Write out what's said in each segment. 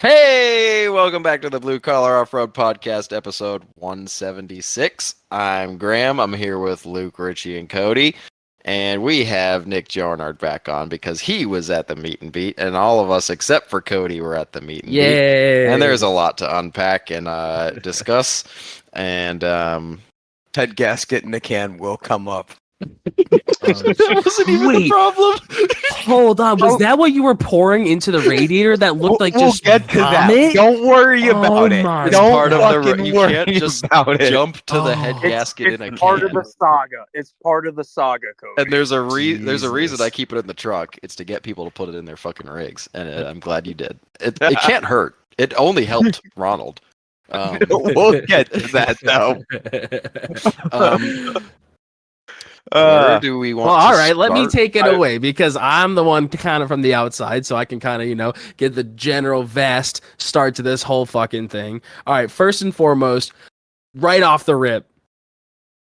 Hey, welcome back to the Blue Collar Off-Road Podcast, episode 176. I'm Graham. I'm here with Luke, Richie, and Cody. And we have Nick Jornard back on because he was at the meet and beat, and all of us except for Cody were at the meet and beat. Yay! And there's a lot to unpack and discuss. And Head gasket in the can will come up. that wasn't even the problem. Hold on, was that what you were pouring into the radiator? That looked like We'll just get to that. vomit? Don't worry about it. my It's Don't part of the fucking you worry can't just about it. jump to the head Oh. gasket in a It's part can. of the saga. It's part of the saga, Cody. And there's a reason Jesus. I keep it in the truck. It's to get people to put it in their fucking rigs, and I'm glad you did. It can't hurt. It only helped Ronald. We'll get to that though. Where do we want? Well, to all right, let me start? take it away because I'm the one kind of from the outside, so I can kind of, get the general vast start to this whole fucking thing. All right, first and foremost, right off the rip,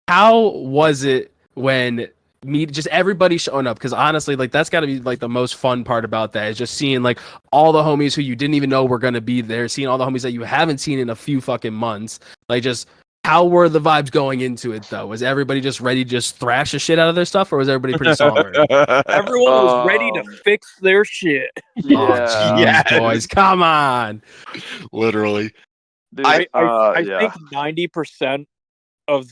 how was it when just everybody showing up? Because honestly, that's got to be the most fun part about that is just seeing all the homies who you didn't even know were gonna be there, seeing all the homies that you haven't seen in a few fucking months, just. How were the vibes going into it, though? Was everybody just ready to just thrash the shit out of their stuff, or was everybody pretty somber? Everyone was ready to fix their shit. Oh, Yes. geez, boys, come on. Literally. Dude, I yeah. think 90% of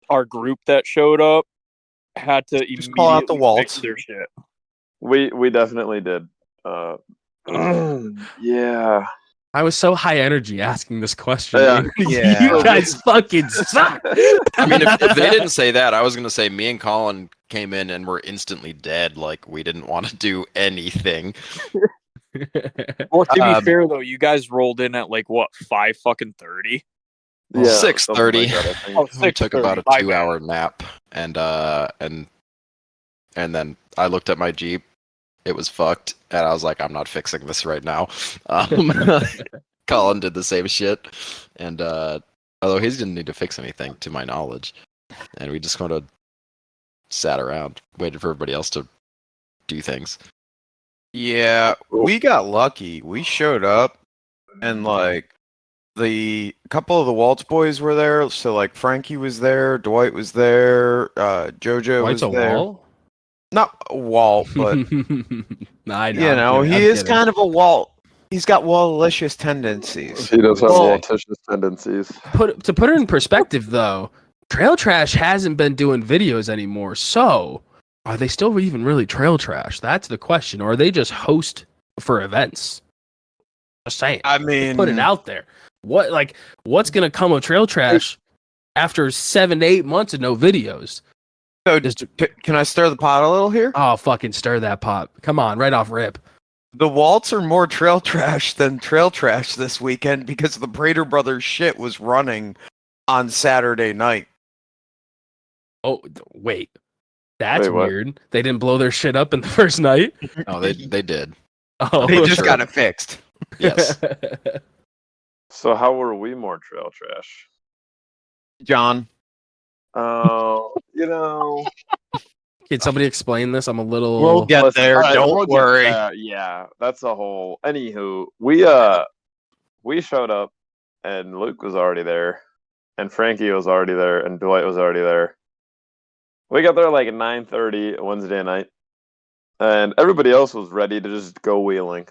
our group that showed up had to Just call out the immediately waltz. fix their shit. we definitely did. Yeah. I was so high energy asking this question. Yeah. Yeah. You guys fucking suck. I mean, if they didn't say that, I was gonna say me and Colin came in and were instantly dead. Like we didn't want to do anything. Well, to be Um, fair though, you guys rolled in at 5:30. Yeah. 6:30. something like that, I think. Oh, We took about a 6:30, my 2-hour nap, and then I looked at my Jeep. It was fucked, and I was like, I'm not fixing this right now. Colin did the same shit, and although he didn't need to fix anything, to my knowledge, and we just kind of sat around, waited for everybody else to do things. Yeah, we got lucky. We showed up, and the couple of the Waltz boys were there. So Frankie was there, Dwight was there, JoJo White's was a there. wall? Not a Walt, but Nah, I know. he is kind of a Walt. He's got Wallicious tendencies. He does have Well, Walticious tendencies. To put it in perspective, though, Trail Trash hasn't been doing videos anymore. So, are they still even really Trail Trash? That's the question. Or are they just host for events? Just saying. I mean, Put it out there. What's gonna come of Trail Trash after 7 to 8 months of no videos? So, can I stir the pot a little here? Oh, fucking stir that pot! Come on, right off rip. The Waltz are more trail trash than trail trash this weekend because the Prater Brothers shit was running on Saturday night. Oh, wait, that's Wait, what? weird. They didn't blow their shit up in the first night. No, they did. Oh, They just sure. got it fixed. Yes. So how were we more trail trash? John, Oh, Can somebody explain this? I'm a little. we'll get listen, there. all right, Don't we'll get worry. there. Yeah, that's a whole. Anywho, we showed up, and Luke was already there, and Frankie was already there, and Dwight was already there. We got there at 9:30 Wednesday night, and everybody else was ready to just go wheeling.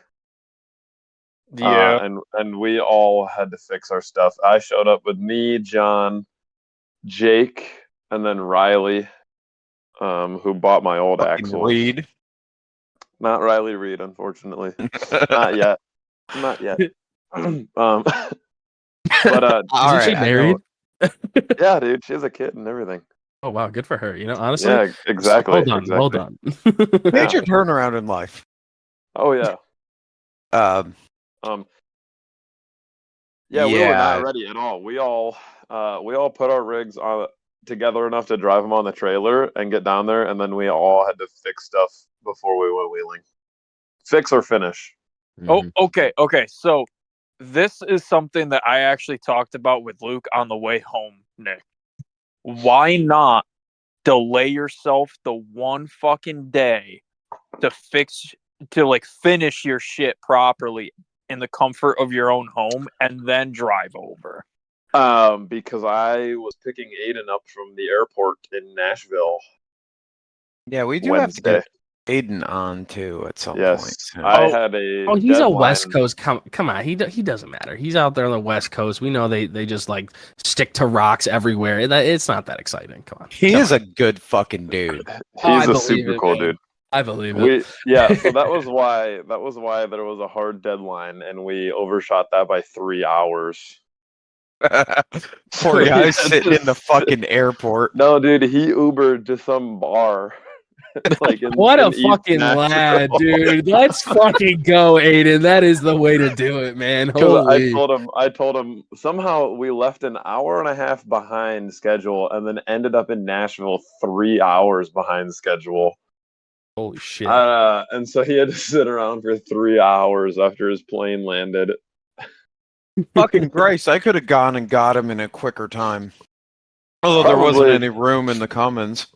Yeah. And we all had to fix our stuff. I showed up with me, John, Jake, and then Riley, who bought my old axle. Reed. Not Riley Reed, unfortunately. Not yet. Not yet. But All Isn't she right, I know. married? yeah, dude, she has a kid and everything. Oh wow, good for her. Honestly. Yeah, exactly. Hold on, exactly. hold on. Major turnaround in life. Oh yeah. Yeah, we were Yeah. not ready at all. We all put our rigs on together enough to drive them on the trailer and get down there, and then we all had to fix stuff before we went wheeling. Fix or finish. Oh, okay. So this is something that I actually talked about with Luke on the way home, Nick. Why not delay yourself the one fucking day to finish your shit properly in the comfort of your own home and then drive over? Because I was picking Aiden up from the airport in Nashville Yeah, we do have to Wednesday. get Aiden on too at some point. Yes, So. I had a. Oh, he's deadline. a West Coast. Come on, he doesn't matter. He's out there on the West Coast. We know they just like stick to rocks everywhere. It's not that exciting. Come on. He Come is on. a good fucking dude. I He's a believe super it, cool man. dude. I believe it. So that was why there was a hard deadline, and we overshot that by 3 hours. Poor guy sitting in the fucking airport. No, dude, he Ubered to some bar. Like What a in East fucking Nashville. lad, dude. Let's fucking go, Aiden. That is the way to do it, man. Because Holy. I told him somehow we left an hour and a half behind schedule, and then ended up in Nashville 3 hours behind schedule. Holy shit. And so he had to sit around for 3 hours after his plane landed. Fucking Grace, I could have gone and got him in a quicker time. Although there wasn't Probably. any room in the Commons.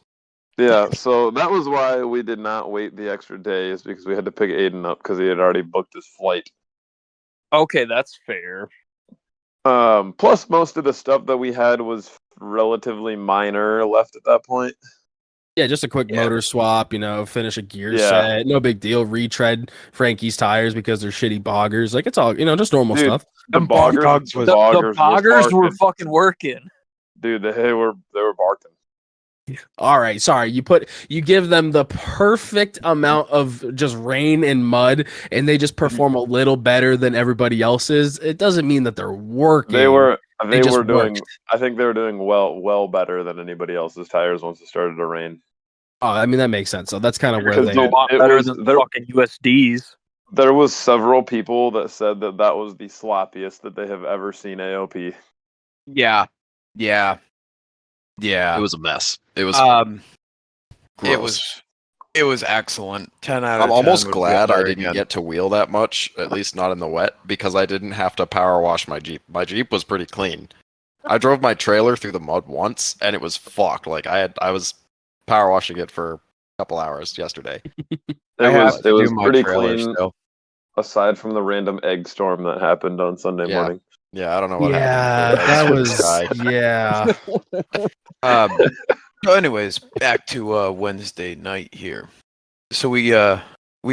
Yeah, so that was why we did not wait the extra days, because we had to pick Aiden up because he had already booked his flight. Okay, that's fair. Plus, most of the stuff that we had was relatively minor left at that point. Yeah, just a quick Yeah. motor swap, finish a gear Yeah. set. No big deal. Retread Frankie's tires because they're shitty boggers. Like, it's all, just normal Dude, stuff. The Them bog boggers, dogs was- The boggers boggers were barking. fucking working. Dude, they were barking. All right, sorry. You give them the perfect amount of just rain and mud, and they just perform a little better than everybody else's. It doesn't mean that they're working. They were just doing. worked. I think they were doing well better than anybody else's tires once it started to rain. Oh, I mean that makes sense. So that's kind of where Because they. It's a lot it better was- than there- fucking USDs. There was several people that said that was the sloppiest that they have ever seen AOP. Yeah. It was a mess. It was gross. It was excellent. 10 out of 10. I'm almost would glad feel I better didn't again. get to wheel that much, at least not in the wet, because I didn't have to power wash my Jeep. My Jeep was pretty clean. I drove my trailer through the mud once, and it was fucked. Like I was power washing it for a couple hours yesterday. I have It to was do my pretty trailer clean, still. aside from the random egg storm that happened on Sunday Yeah. morning. Yeah, I don't know what Yeah, happened. that was. Yeah. So anyways, back to Wednesday night here. So we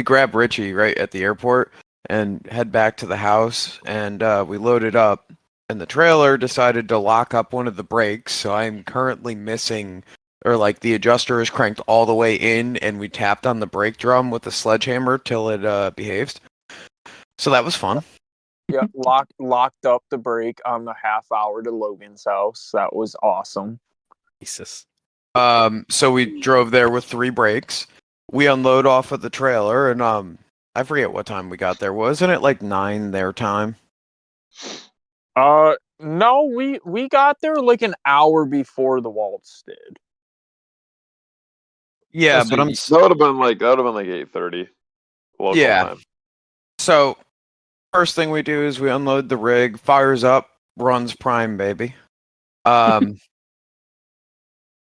grab Richie right at the airport and head back to the house, and we loaded up, and the trailer decided to lock up one of the brakes, so I'm currently missing, or like the adjuster is cranked all the way in, and we tapped on the brake drum with a sledgehammer till it behaves. So that was fun. Yeah, locked up the brake on the half hour to Logan's house. That was awesome. Jesus. So we drove there with 3 brakes. We unload off of the trailer, and I forget what time we got there. Wasn't it like 9 their time? No, we got there like an hour before the Waltz did. Yeah, So but I'm That would have been like 8:30 local Yeah. time. so first thing we do is we unload the rig, fires up, runs prime, baby.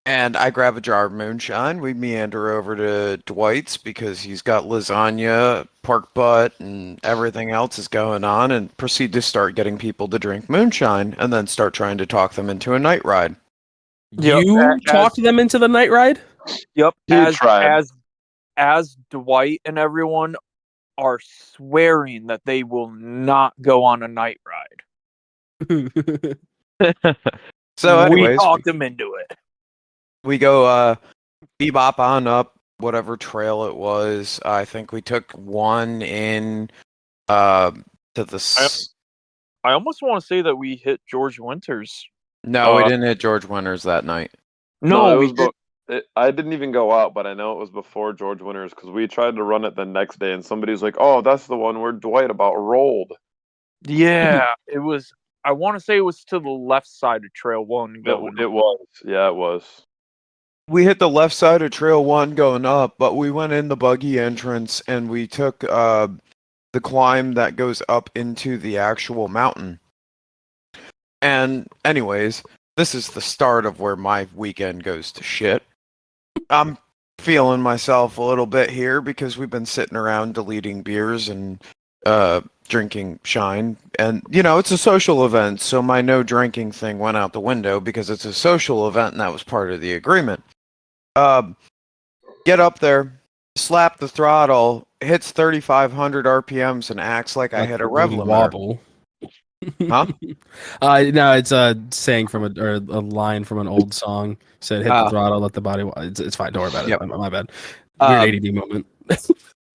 And I grab a jar of moonshine. We meander over to Dwight's because he's got lasagna, pork butt, and everything else is going on, and proceed to start getting people to drink moonshine, and then start trying to talk them into a night ride. Yep, You as- talked them into the night ride? Yep, He tried. as Dwight and everyone are swearing that they will not go on a night ride. So, anyways, we talked them into it. we go bebop on up whatever trail it was. I think we took one in to the I almost want to say that we hit George Winters. no, we didn't hit George Winters that night. No, it we was. I didn't even go out, but I know it was before George Winters because we tried to run it the next day, and somebody's like, "Oh, that's the one where Dwight about rolled." yeah, it was. I want to say it was to the left side of Trail 1 It going. was. Yeah, it was. We hit the left side of Trail 1 going up, but we went in the buggy entrance and we took the climb that goes up into the actual mountain. And anyways, this is the start of where my weekend goes to shit. I'm feeling myself a little bit here because we've been sitting around deleting beers and drinking shine. And, you know, it's a social event, so my no drinking thing went out the window because it's a social event and that was part of the agreement. Get up there, slap the throttle, hits 3,500 RPMs and acts like I hit a rev limiter. Wobble. Huh? No, it's a saying from a line from an old song. Said, "Hit the throttle, let the body." It's fine. Don't worry about it. Yep. My bad. Weird ADD moment.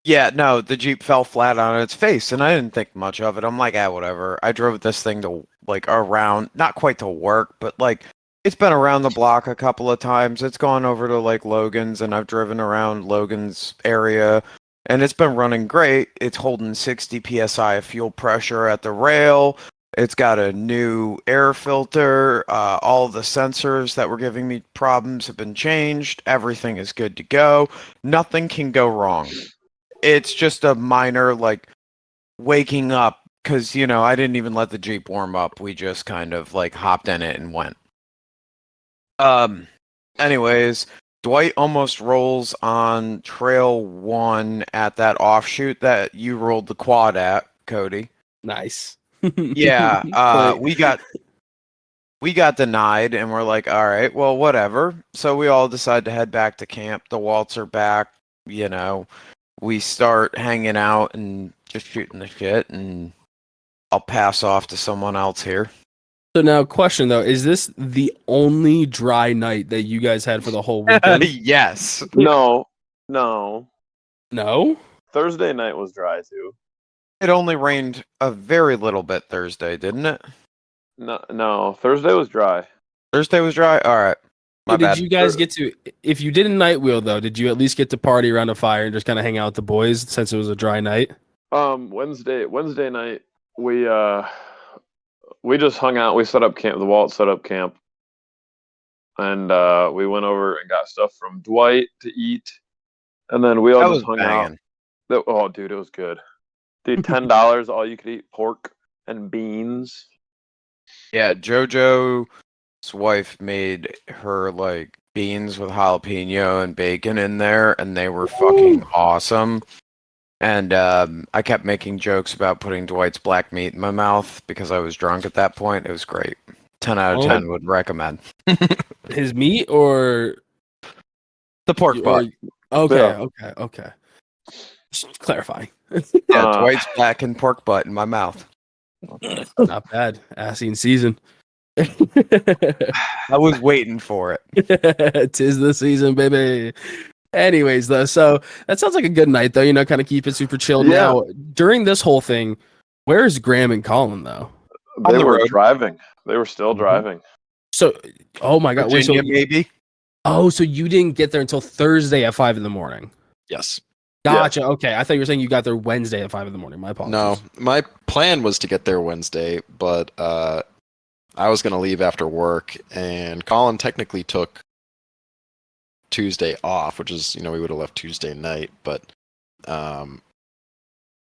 Yeah, no, the Jeep fell flat on its face, and I didn't think much of it. I'm like, whatever. I drove this thing to, like, around, not quite to work, but, like, it's been around the block a couple of times. It's gone over to, like, Logan's, and I've driven around Logan's area, and it's been running great. It's holding 60 PSI of fuel pressure at the rail. It's got a new air filter. All the sensors that were giving me problems have been changed. Everything is good to go. Nothing can go wrong. It's just a minor, like, waking up because, you know, I didn't even let the Jeep warm up. We just kind of, like, hopped in it and went. Anyways, Dwight almost rolls on trail 1 at that offshoot that you rolled the quad at, Cody. Nice. Yeah, we got denied, and we're like, all right, well, whatever. So we all decide to head back to camp. The Waltz are back, you know. We start hanging out and just shooting the shit, and I'll pass off to someone else here. So now, question though, is this the only dry night that you guys had for the whole weekend? Yes. No. No. Thursday night was dry too. It only rained a very little bit Thursday, didn't it? No. Thursday was dry. Thursday was dry? All right. My bad. Did you guys get to, if you didn't night wheel though, did you at least get to party around a fire and just kind of hang out with the boys since it was a dry night? Wednesday night we just hung out. We set up camp. The Walt set up camp, and we went over and got stuff from Dwight to eat, and then we all just hung out. Oh, dude, it was good. Dude, $10 all you could eat pork and beans. Yeah, JoJo's wife made her, like, beans with jalapeno and bacon in there, and they were fucking awesome. And I kept making jokes about putting Dwight's black meat in my mouth because I was drunk at that point. It was great. 10 out of 10 would recommend. His meat or the pork butt? Okay. Just clarifying. Yeah, Dwight's black and pork butt in my mouth. Not bad. Assy in season. I was waiting for it. 'Tis the season, baby. Anyways, though, so that sounds like a good night, though. You know, kind of keep it super chilled. Yeah. Now, during this whole thing, where's Graham and Colin, though? They were driving. They were still driving. So, oh my God, Virginia, maybe. Oh, so you didn't get there until Thursday at 5 a.m. Yes. Gotcha. Yeah. Okay, I thought you were saying you got there Wednesday at 5 a.m. My apologies. No, my plan was to get there Wednesday, but I was going to leave after work, and Colin technically took Tuesday off, which is, we would have left Tuesday night, but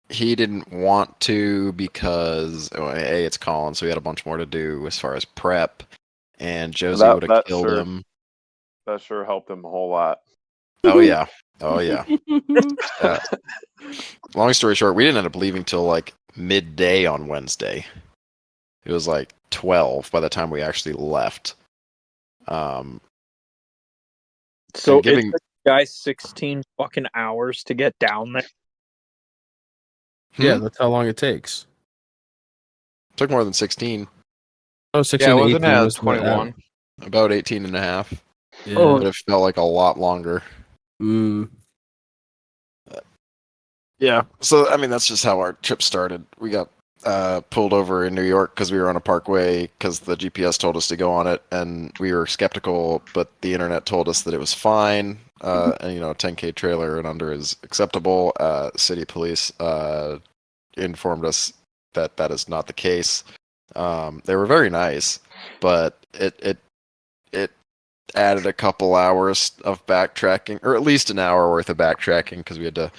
he didn't want to because A, it's Colin, so he had a bunch more to do as far as prep, and Josie would have killed him. That sure helped him a whole lot. Oh yeah. Long story short, we didn't end up leaving till like midday on Wednesday. It was like 12 by the time we actually left. So it took guys 16 fucking hours to get down there. Yeah, that's how long it takes. Took more than 16. Oh, 16 yeah, wasn't it? Was 21. About 18 and a half. Yeah. But it felt like a lot longer. Yeah. So, that's just how our trip started. We got pulled over in New York because we were on a parkway because the GPS told us to go on it, and we were skeptical, but the internet told us that it was fine. And a 10K trailer and under is acceptable. City police informed us that that is not the case. They were very nice, but it added a couple hours of backtracking, or at least an hour worth of backtracking, because we had to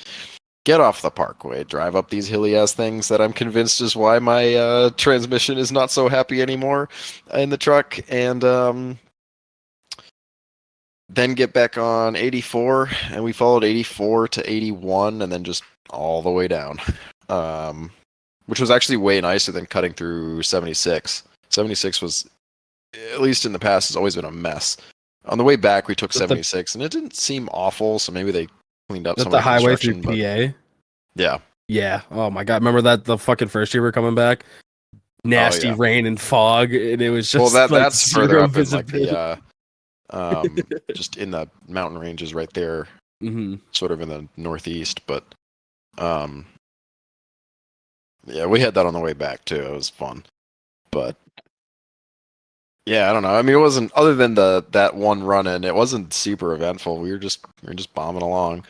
get off the parkway, drive up these hilly ass things that I'm convinced is why my transmission is not so happy anymore in the truck, and then get back on 84, and we followed 84 to 81, and then just all the way down. which was actually way nicer than cutting through 76. 76 was, at least in the past, has always been a mess. On the way back, we took 76, and it didn't seem awful, so maybe they cleaned up Is some that of the the highway through construction. PA? Yeah. Yeah. Oh my god. Remember that the fucking first year we were coming back? Nasty yeah. rain and fog, and it was just Well, like that's further zero up in like visibility. the just in the mountain ranges right there, Mm-hmm. sort of in the northeast. But yeah, we had that on the way back too. It was fun, but yeah, I don't know. I mean, it wasn't, other than that one run in, it wasn't super eventful. We were just bombing along.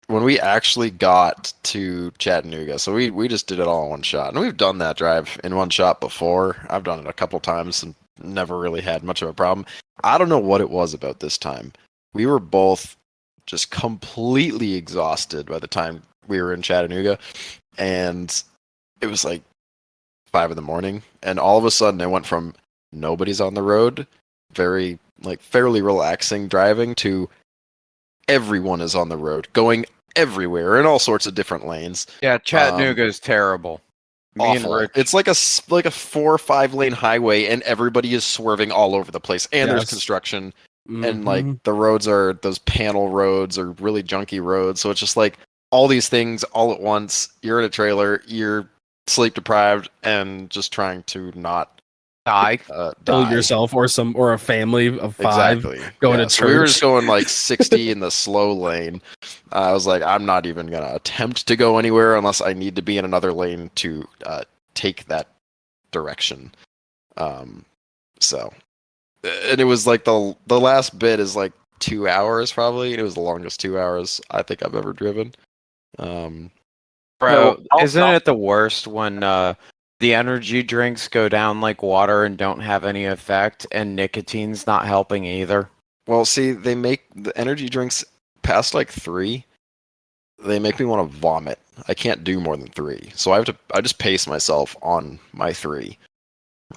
When we actually got to Chattanooga, so we just did it all in one shot, and we've done that drive in one shot before. I've done it a couple times and never really had much of a problem. I don't know what it was about this time. We were both just completely exhausted by the time we were in Chattanooga, and it was like 5 a.m, and all of a sudden it went from nobody's on the road, very like fairly relaxing driving, to everyone is on the road going everywhere in all sorts of different lanes. Yeah, Chattanooga is terrible. Me and Awful. Rich, It's like a 4 or 5 lane highway, and everybody is swerving all over the place, and there's Yes. construction, and Mhm. like the roads are those panel roads or really junky roads, so it's just like all these things all at once. You're in a trailer, you're sleep deprived, and just trying to not die. kill die. yourself or a family of 5 Exactly. going to So we were just church. going like 60 in the slow lane. I was like, I'm not even gonna attempt to go anywhere unless I need to be in another lane to take that direction. So, and it was like the last bit is like 2 hours probably, and it was the longest 2 hours I think I've ever driven. Bro, No, isn't it the worst when the energy drinks go down like water and don't have any effect, and nicotine's not helping either? Well, see, they make the energy drinks past like 3. They make me want to vomit. I can't do more than 3, so I just pace myself on my 3.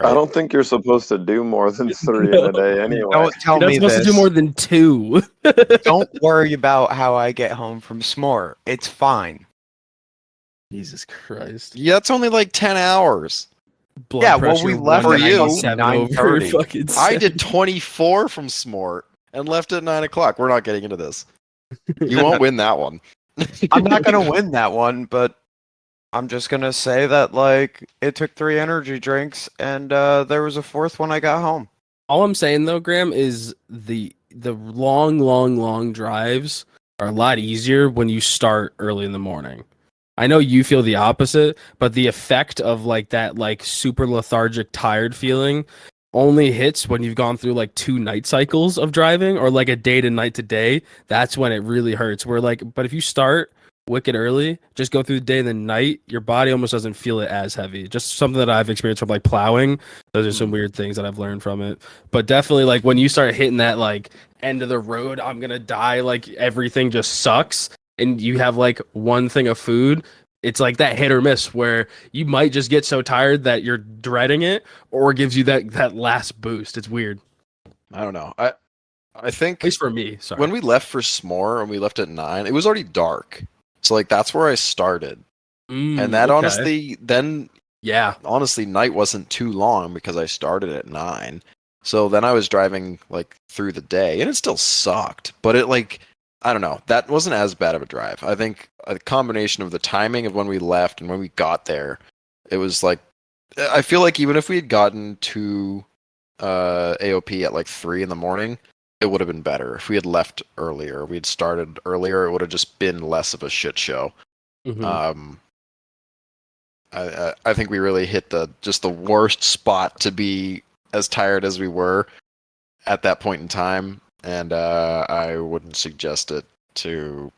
I Right? don't think you're supposed to do more than 3 in a day anyway. Don't tell You're not me supposed this. to do more than 2. Don't worry about how I get home from S'more. It's fine. Jesus Christ. Yeah, it's only like 10 hours. Blood Yeah, well, pressure we left at 197 over 9:30. fucking I did 7. 24 from Smart and left at 9 o'clock. We're not getting into this. You won't win that one. I'm not gonna win that one, but I'm just gonna say that like it took 3 energy drinks, and there was a 4th when I got home. All I'm saying though, Graham, is the long drives are a lot easier when you start early in the morning. I know you feel the opposite, but the effect of like that like super lethargic tired feeling only hits when you've gone through like 2 night cycles of driving, or like a day to night to day. That's when it really hurts. Where like, but if you start wicked early, just go through the day and the night, your body almost doesn't feel it as heavy. Just something that I've experienced from like plowing. Those are some weird things that I've learned from it. But definitely like when you start hitting that like end of the road, I'm gonna die, like everything just sucks, and you have like one thing of food, it's like that hit or miss where you might just get so tired that you're dreading it, or it gives you that last boost. It's weird. I don't know. I think At least for me. Sorry. when we left for S'more and we left at 9, it was already dark. So like that's where I started. And that okay. honestly, night wasn't too long because I started at 9. So then I was driving like through the day, and it still sucked. But it like, I don't know, that wasn't as bad of a drive. I think a combination of the timing of when we left and when we got there, it was like, I feel like even if we had gotten to AOP at like 3 in the morning, it would have been better. If we had left earlier, we had started earlier, it would have just been less of a shit show. Mhm. I think we really hit the worst spot to be as tired as we were at that point in time, and I wouldn't suggest it to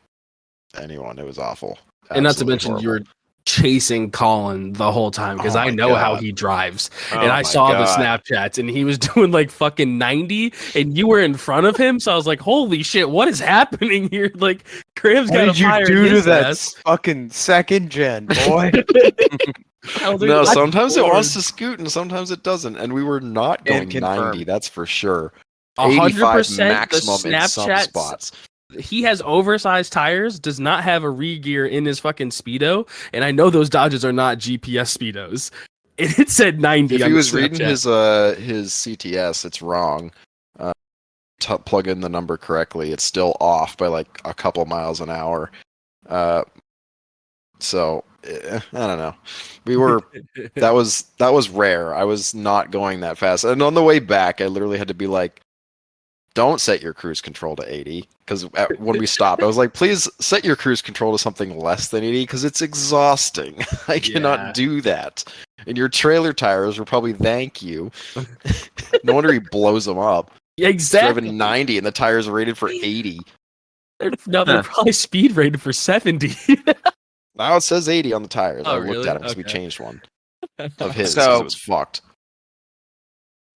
anyone. It was awful. And not to Absolutely mention you were horrible. chasing Colin the whole time, because Oh I my know how God. he drives. Oh And I my saw the God. Snapchats, and he was doing like fucking 90, and you were in front of him. So I was like, holy shit, what is happening here? Like, Graham's What got a did you fire do in to his that ass. fucking second gen, boy? I was like, No, "I'm sometimes it wants bored." to scoot and sometimes it doesn't, and we were not And going 90. confirmed. That's for sure. 100% 85 the maximum in some Snapchats spots. he has oversized tires, does not have a re-gear in his fucking Speedo, and I know those Dodges are not GPS Speedos. And it said 90 If on he the was reading Snapchat. his CTS, it's wrong. Plug in the number correctly, it's still off by like a couple miles an hour. So I don't know. We were that was rare. I was not going that fast, and on the way back, I literally had to be like, "Don't set your cruise control to 80." Because when we stopped, I was like, "Please set your cruise control to something less than 80," because it's exhausting. I cannot Yeah. do that. And your trailer tires will probably thank you. No wonder he blows them up. He's Exactly. driving 90, and the tires are rated for 80. They're probably speed rated for 70. Now it says 80 on the tires. Oh, I looked really? at him because we Okay. changed one of his So- because it was fucked.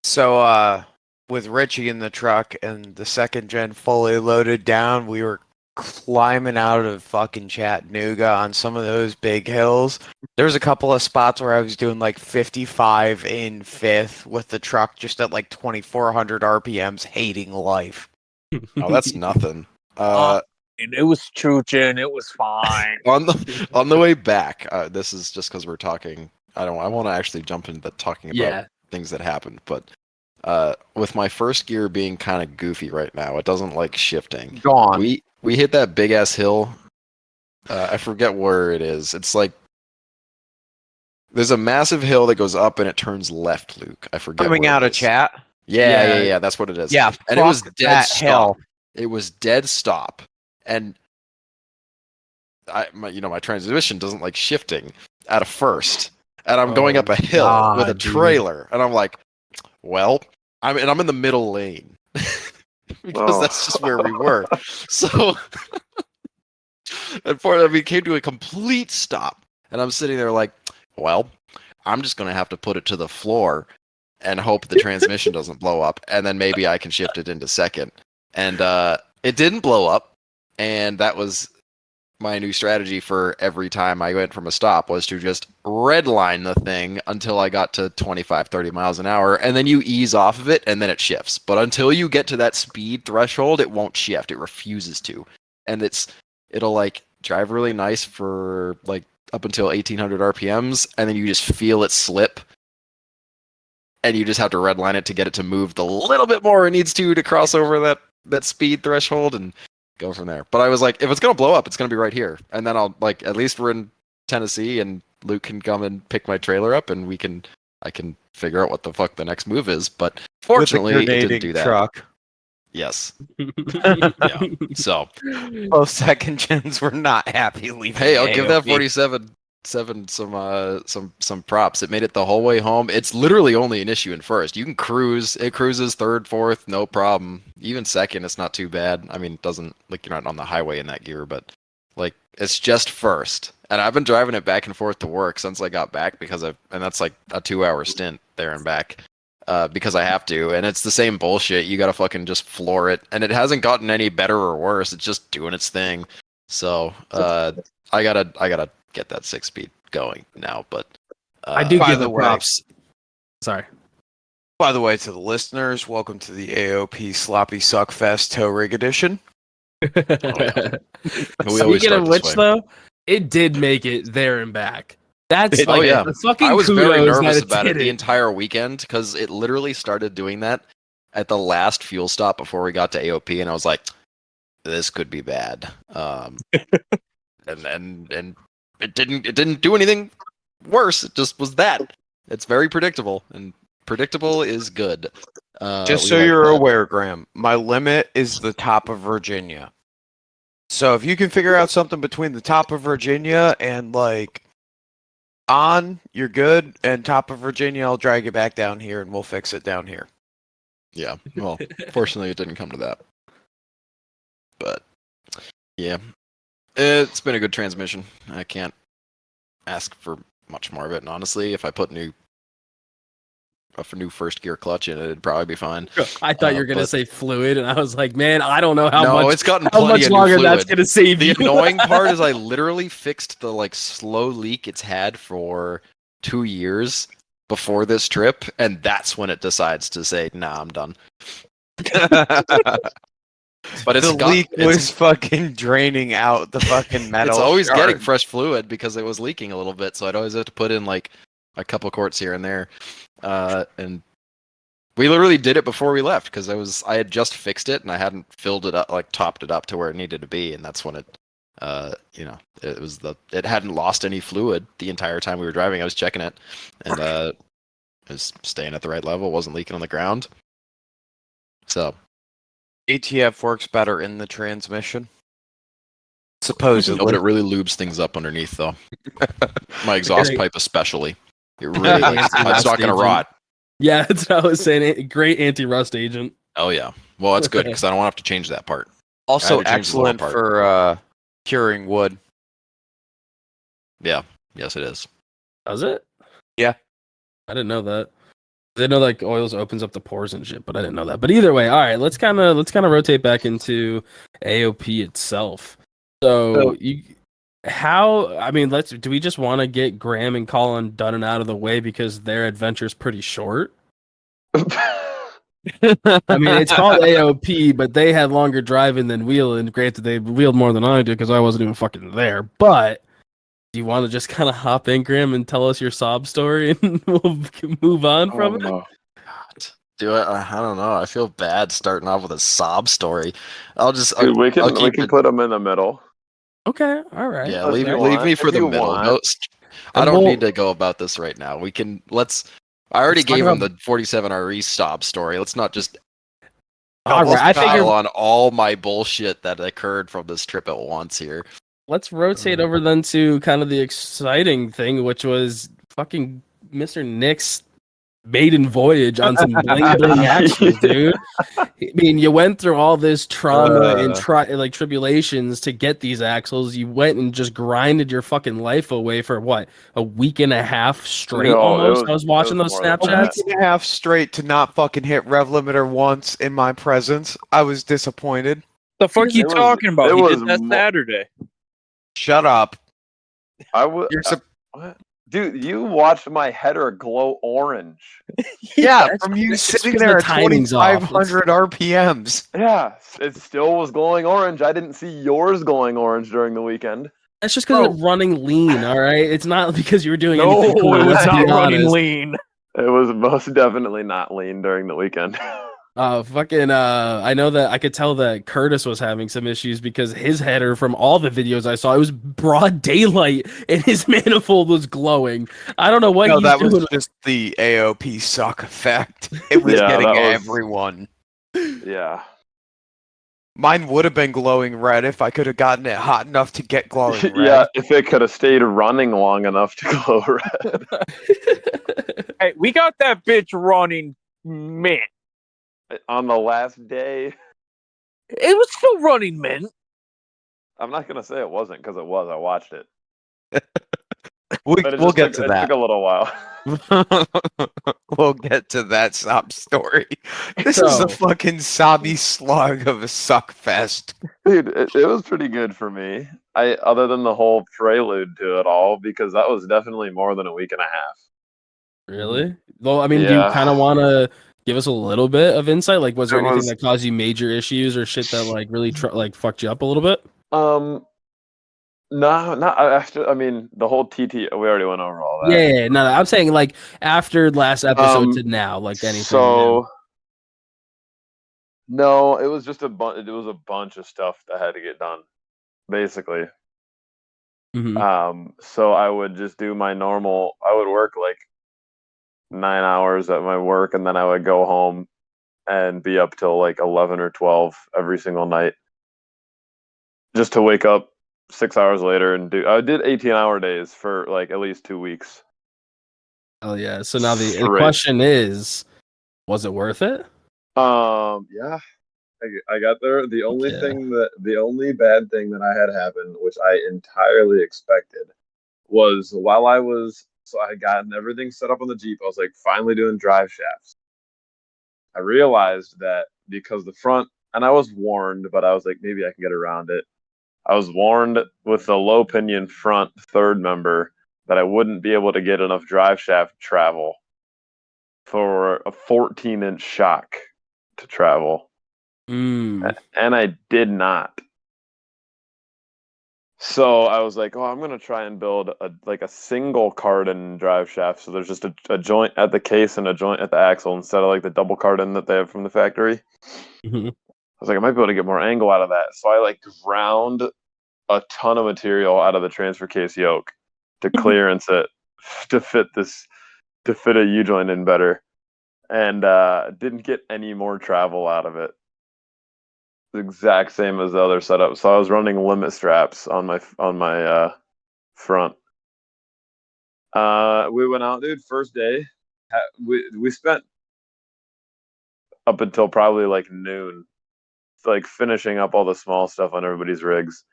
So, with Richie in the truck and the second gen fully loaded down, we were climbing out of fucking Chattanooga on some of those big hills. There was a couple of spots where I was doing like 55 in fifth with the truck just at like 2,400 RPMs, hating life. Oh, that's nothing. And it was chooching. It was fine. On the way back, this is just because we're talking. I want to actually jump into talking about Yeah. things that happened, but with my first gear being kind of goofy right now, it doesn't like shifting. Gone. We hit that big ass hill. I forget where it is. It's like there's a massive hill that goes up and it turns left, Luke. I forget. Coming where out it of is. chat. Yeah. That's what it is. Yeah, and it was fuck dead that stop. hill. It was dead stop, and my transmission doesn't like shifting at a first, and I'm going Oh, up a hill with a God, dude. trailer, and I'm like, well, I'm in the middle lane because that's just where we were. So, we came to a complete stop, and I'm sitting there like, well, I'm just gonna have to put it to the floor and hope the transmission doesn't blow up, and then maybe I can shift it into second. And it didn't blow up, and that was my new strategy for every time I went from a stop was to just redline the thing until I got to 25, 30 miles an hour, and then you ease off of it, and then it shifts. But until you get to that speed threshold, it won't shift. It refuses to. And it'll like drive really nice for like up until 1800 RPMs, and then you just feel it slip, and you just have to redline it to get it to move the little bit more it needs to cross over that speed threshold and go from there. But I was like, if it's gonna blow up, it's gonna be right here, and then I'll like at least we're in Tennessee, and Luke can come and pick my trailer up, and I can figure out what the fuck the next move is. But fortunately, it didn't do that. Truck. Yes. Yeah. So Both second gens were not happy leaving. hey, I'll the give that AOP. 47 some props. It made it the whole way home. It's literally only an issue in first. You can cruise. It cruises third, fourth, no problem. Even second, it's not too bad. I mean, it doesn't like you're not on the highway in that gear, but like it's just first. And I've been driving it back and forth to work since I got back and that's like a 2-hour stint there and back. Because I have to, and it's the same bullshit. You gotta fucking just floor it, and it hasn't gotten any better or worse. It's just doing its thing. So I gotta get that 6-speed going now. But I do by give the it way- props. Sorry. By the way, to the listeners, welcome to the AOP Sloppy Suckfest Tow Rig Edition. We always Speaking start of this which, way. though, it did make it there and back. That's Oh, like yeah. the fucking I was very kudos that nervous about it did the entire weekend because it literally started doing that at the last fuel stop before we got to AOP, and I was like, "This could be bad." And it didn't do anything worse. It just was that. It's very predictable, and predictable is good. Just we so like you're that. aware, Graham, my limit is the top of Virginia. So if you can figure out something between the top of Virginia and like you're good, and top of Virginia, I'll drag you back down here and we'll fix it down here. Yeah. Well, fortunately, it didn't come to that. But yeah, it's been a good transmission. I can't ask for much more of it. And honestly, if I put a new first gear clutch in it, it'd probably be fine. I thought you were gonna but- say fluid, and I was like, man, I don't know how No, much it's gotten how plenty much of new longer that's fluid. gonna save The you. annoying part is I literally fixed the like slow leak it's had for 2 years before this trip, and that's when it decides to say, "Nah, I'm done." But The leak was fucking draining out the fucking metal. it's always getting shard. fresh fluid because it was leaking a little bit, so I'd always have to put in like a couple quarts here and there. And we literally did it before we left because I had just fixed it and I hadn't filled it up, like topped it up to where it needed to be, and that's when it it hadn't lost any fluid the entire time we were driving. I was checking it, and it was staying at the right level, wasn't leaking on the ground. So ATF works better in the transmission. no, Supposedly. but it really lubes things up underneath, though. My exhaust Great. pipe, especially, it really it's not gonna agent. rot. Yeah, that's what I was saying. Great anti-rust agent. Oh yeah, well that's good because I don't want to have to change that part. I Also had to change the lower excellent part. for curing wood. Yeah, yes it is. Does it? Yeah. I didn't know that. I know like oils opens up the pores and shit, but I didn't know that. But either way, all right, let's kind of rotate back into AOP itself. So do we just want to get Graham and Colin done and out of the way because their adventure's pretty short? I mean, it's called AOP, but they had longer driving than wheeling. Granted, they wheeled more than I did because I wasn't even fucking there. But do you want to just kind of hop in, Graham, and tell us your sob story, and we'll move on from it? God. Do it. I don't know. I feel bad starting off with a sob story. I'll just. Dude, we I'll can keep it- put them in the middle. Okay, all right. Yeah, If leave you me want, for if the you middle. want. I And don't we'll- need to go about this right now. We can. I already Let's talk gave him about- the 47 RE sob story. Let's not just. All let's right, I pile figure on all my bullshit that occurred from this trip at once here. let's rotate over then to kind of the exciting thing, which was fucking Mr. Nick's maiden voyage on some bling bling axles, dude. I mean, you went through all this trauma and tribulations to get these axles. You went and just grinded your fucking life away for what, a week and a half straight No, it almost. was- I was watching it was those more than A week Snapchats. and a half straight to not fucking hit rev limiter once in my presence. I was disappointed. The fuck you It was- talking about? it He was did that mo- Saturday. Shut up. I would. You're What? Dude, you watched my header glow orange. yeah, That's- from you that's just sitting 'cause there the at timing's off. 2,500 RPMs. Yeah, it still was glowing orange. I didn't see yours glowing orange during the weekend. That's just because Bro. it's running lean, all right? It's not because you were doing No, anything cool. it was Let's not be running honest. lean. It was most definitely not lean during the weekend. I know that I could tell that Curtis was having some issues because his header from all the videos I saw, it was broad daylight and his manifold was glowing. I don't know what No, he's that was doing. just the AOP suck effect. It was Yeah, getting that was- everyone. Yeah. Mine would have been glowing red if I could have gotten it hot enough to get glowing red. Yeah, if it could have stayed running long enough to glow red. Hey, we got that bitch running mint. On the last day, It was still running mint. I'm not gonna say it wasn't because it was. I watched it, we'll but it we'll just get took, to it took a little while. that. We'll get to that sob story. This is So- a fucking sobby slug of a suck fest. Dude, it was pretty good for me. Other than the whole prelude to it all, because that was definitely more than a week and a half. Really? Well, I mean, do you Yeah. kind of want to give us a little bit of insight? Like, was there It anything was- that caused you major issues or shit that like really fucked you up a little bit? No, not after. I mean, the whole TT. We already went over all that. Yeah, no, I'm saying like after last episode Um, to now, like anything. So, no, it was just a bunch. It was a bunch of stuff that had to get done, basically. Mhm. So I would just do my normal. I would work like 9 hours at my work, and then I would go home and be up till like 11 or 12 every single night, just to wake up 6 hours later and do. I did 18-hour days for like at least 2 weeks. Oh yeah. So now the Straight. question is, was it worth it? Yeah, I got there. The only Yeah. the only bad thing that I had happen, which I entirely expected, was while so I had gotten everything set up on the Jeep. I was like finally doing drive shafts. I realized that because the front, and I was warned, but I was like maybe I can get around it. I was warned with the low pinion front third member that I wouldn't be able to get enough drive shaft travel for a 14-inch shock to travel. and I did not. So I was like, oh, I'm gonna try and build a single cardan drive shaft. So there's just a joint at the case and a joint at the axle instead of like the double cardan that they have from the factory. Mhm. I was like, I might be able to get more angle out of that. So I like ground a ton of material out of the transfer case yoke to clearance it to fit a U joint in better, and didn't get any more travel out of it. The exact same as the other setup. So I was running limit straps on my front. We went out, dude. First day, we spent up until probably like noon, like finishing up all the small stuff on everybody's rigs,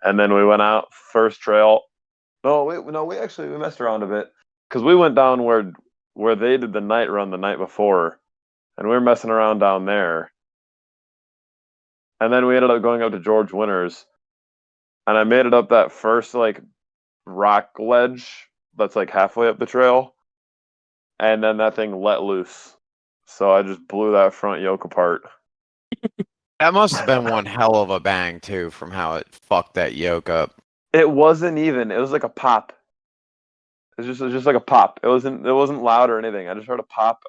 and then we went out first trail. We actually we messed around a bit because we went down where they did the night run the night before, and we were messing around down there. And then we ended up going up to George Winters, and I made it up that first like rock ledge that's like halfway up the trail, and then that thing let loose. So I just blew that front yoke apart. That must have been one hell of a bang too, from how it fucked that yoke up. It wasn't even. It was like a pop. It was just like a pop. It wasn't loud or anything. I just heard a pop,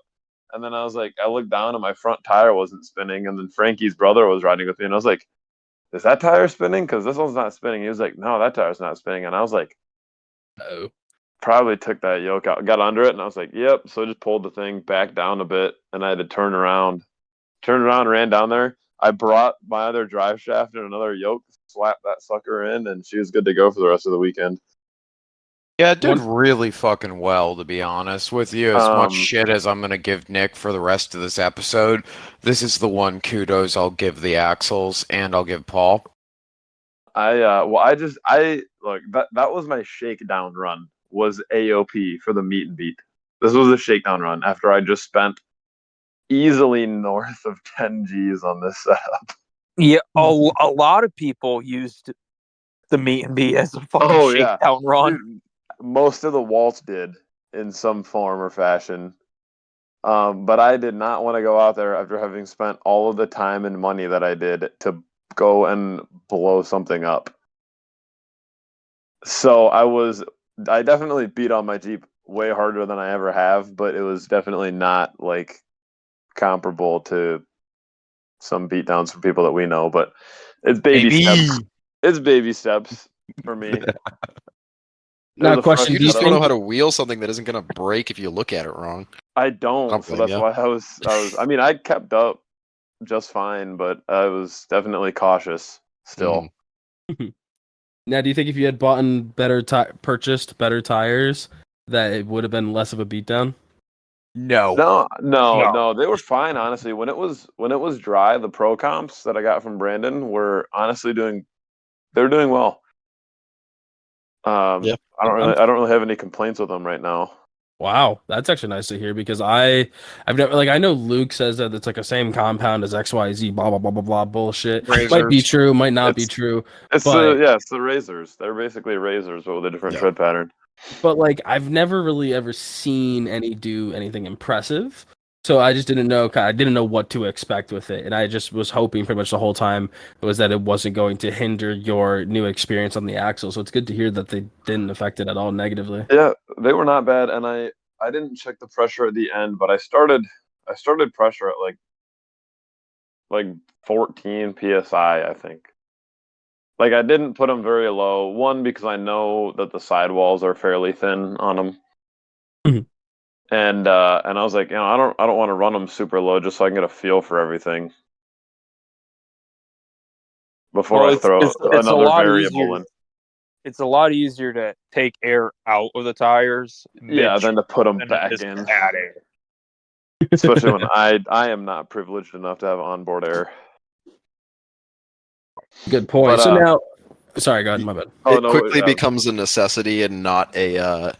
and then I was like, I looked down and my front tire wasn't spinning, and then Frankie's brother was riding with me, and I was like, is that tire spinning? Because this one's not spinning. He was like, no, that tire's not spinning, and I was like, Oh. probably took that yoke out, got under it, and I was like, yep. So I just pulled the thing back down a bit, and I had to turn around, ran down there. I brought my other drive shaft and another yoke, slapped that sucker in, and she was good to go for the rest of the weekend. Yeah, it did really fucking well, to be honest with you. As much shit as I'm gonna give Nick for the rest of this episode, this is the one kudos I'll give the axles and I'll give Paul. I look, that was my shakedown run, was AOP for the meet and beat. This was a shakedown run after I just spent easily north of 10 G's on this setup. Yeah, a lot of people used the meet and beat as a fucking shakedown run. Dude, most of the Waltz did in some form or fashion. But I did not want to go out there after having spent all of the time and money that I did to go and blow something up. So I definitely beat on my Jeep way harder than I ever have, but it was definitely not like comparable to some beatdowns from people that we know. But it's baby steps. It's baby steps for me. Now, question: You do you just don't know think how to wheel something that isn't going to break if you look at it wrong. I don't, Don't so blame that's ya. why I was. I mean, I kept up just fine, but I was definitely cautious still. now? Do you think if you had purchased better tires, that it would have been less of a beatdown? No. No, they were fine. Honestly, when it was dry, the pro comps that I got from Brandon were honestly doing well. Yeah. I don't really have any complaints with them right now. Wow, that's actually nice to hear because I've never I know Luke says that it's like a same compound as XYZ, blah blah blah blah blah bullshit. Might be Razors. true, might not be true. It's But- it's the razors. They're basically razors, but with a different Yeah. tread pattern. But I've never really ever seen any do anything impressive. So I just didn't know. I didn't know what to expect with it, and I just was hoping pretty much the whole time was that it wasn't going to hinder your new experience on the axle. So it's good to hear that they didn't affect it at all negatively. Yeah, they were not bad, and I didn't check the pressure at the end, but I started pressure at like 14 psi, I think. Like I didn't put them very low. One, because I know that the sidewalls are fairly thin on them, Mhm. and I was like, I don't want to run them super low just so I can get a feel for everything before I throw it's a another lot variable easier. in. It's a lot easier to take air out of the tires. Yeah, than to put them than back just in, add air. especially when I am not privileged enough to have onboard air. Good point. But, So now, sorry, go ahead. My bad. Oh, It no, quickly becomes a necessity and not a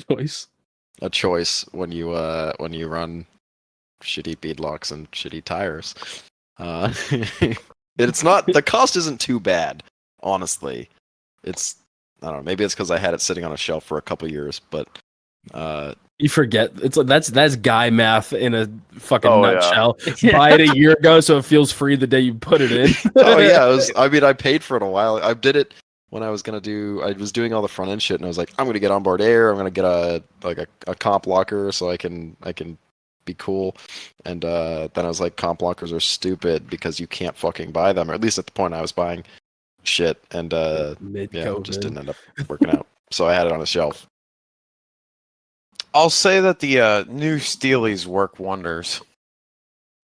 Choice. a choice when you run shitty beadlocks and shitty tires. It's not, the cost isn't too bad, honestly. It's, I don't know, maybe it's because I had it sitting on a shelf for a couple years, but You forget it's like that's guy math in a fucking Oh, yeah. nutshell. Buy it a year ago so it feels free the day you put it in. Oh yeah, I paid for it a while. I did it when I was doing all the front end shit, and I was like, I'm gonna get onboard air. I'm gonna get a comp locker so I can be cool. And then I was like, comp lockers are stupid because you can't fucking buy them, or at least at the point I was buying shit, and yeah, it just didn't end up working out. So I had it on a shelf. I'll say that the new Steelies work wonders.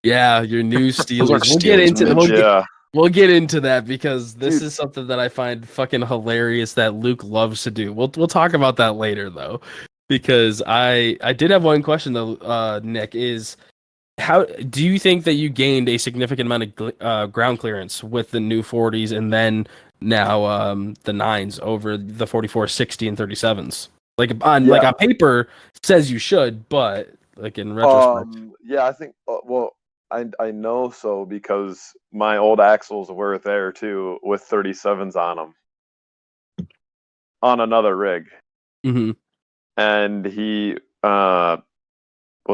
Yeah, your new Steelers. are Steelers, man. We'll get into that because this is something that I find fucking hilarious that Luke loves to do. We'll talk about that later though, because I did have one question though. Nick, is how do you think that you gained a significant amount of ground clearance with the new 40s and then now the 9s over the 44, 60, and 37s? Like on paper says you should, but like in retrospect, Yeah, I think. Well, I know so because my old axles were there too with 37s on them on another rig, and he was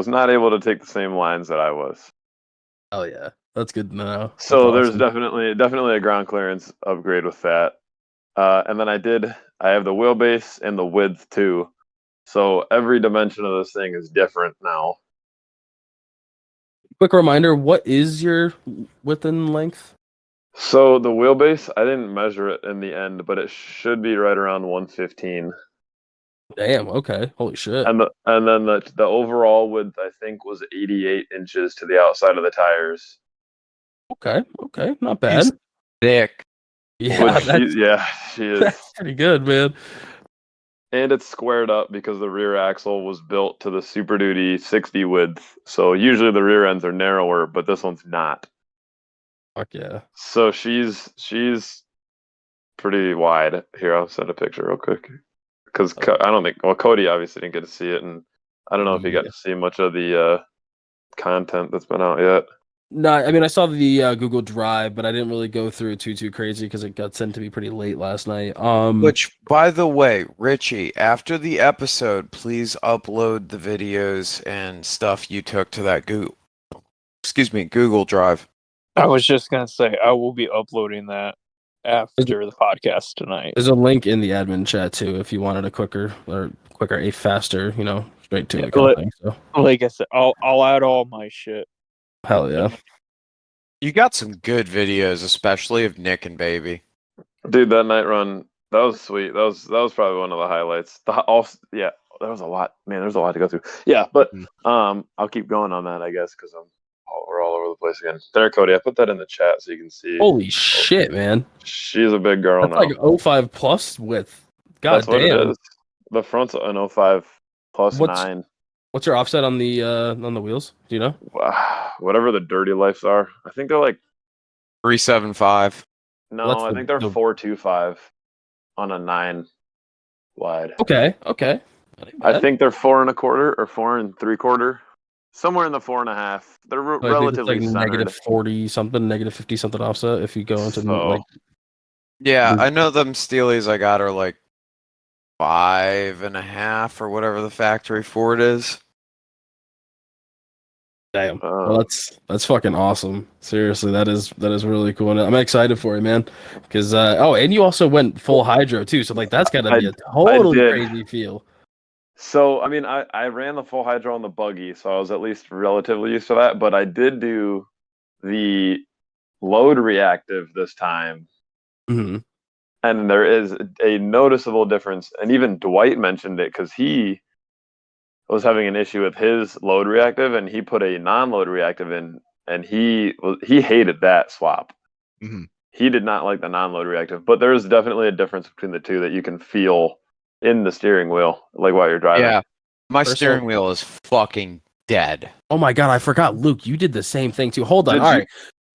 not able to take the same lines that I was. Oh yeah, that's good to know. So That's there's definitely a ground clearance upgrade with that. And then I have the wheelbase and the width too. So every dimension of this thing is different now. Quick reminder, what is your width and length? So the wheelbase, I didn't measure it in the end, but it should be right around 115. Damn, okay. Holy shit. And then the overall width I think was 88 inches to the outside of the tires. Okay, not bad. He's thick. Yeah, she is. that's pretty good, man. And it's squared up because the rear axle was built to the Super Duty 60 width. So usually the rear ends are narrower, but this one's not. Fuck yeah. So she's pretty wide. Here, I'll send a picture real quick. Because I don't think, well, Cody obviously didn't get to see it, and I don't know if he got to see much of the content that's been out yet. No, I mean I saw the Google Drive, but I didn't really go through it too crazy because it got sent to me pretty late last night. Which, by the way, Richie, after the episode, please upload the videos and stuff you took to that Google Drive. I was just gonna say I will be uploading that after the podcast tonight. There's a link in the admin chat too if you wanted a faster, straight to it kind of thing. So like I said, I'll add all my shit. hell yeah. You got some good videos, especially of Nick and Baby. Dude, that night run, that was sweet. That was probably one of the highlights. There was a lot. Man, there's a lot to go through. Yeah, but I'll keep going on that, I guess, because we're all over the place again. There, Cody, I put that in the chat so you can see. Holy shit, man. She's a big girl That's now. like 05 plus width. God That's what damn. it is. The front's an 05 plus 9. What's your offset on the wheels? Do you know? Whatever the dirty lifes are. I think they're like 375. No, I think they're 425 on a 9 wide. Okay. I think they're 4 1/4 or 4 3/4, somewhere in the 4.5. They're relatively like centered. negative 40 something, negative 50 something offset. If you go into Yeah, I know them Steelies I got are like 5.5 or whatever the factory Ford is. damn. Well, that's fucking awesome. Seriously, that is really cool. And I'm excited for you, man. Because and you also went full hydro too. So like that's gotta be a totally crazy feel. So I mean, I ran the full hydro on the buggy, so I was at least relatively used to that. But I did do the load reactive this time. Mm-hmm. And there is a noticeable difference. And even Dwight mentioned it because he was having an issue with his load reactive, and he put a non-load reactive in, and he hated that swap. Mm-hmm. He did not like the non-load reactive, but there is definitely a difference between the two that you can feel in the steering wheel, like while you're driving. Yeah, my steering wheel is fucking dead. Oh my god, I forgot, Luke. You did the same thing too. Hold on. All right.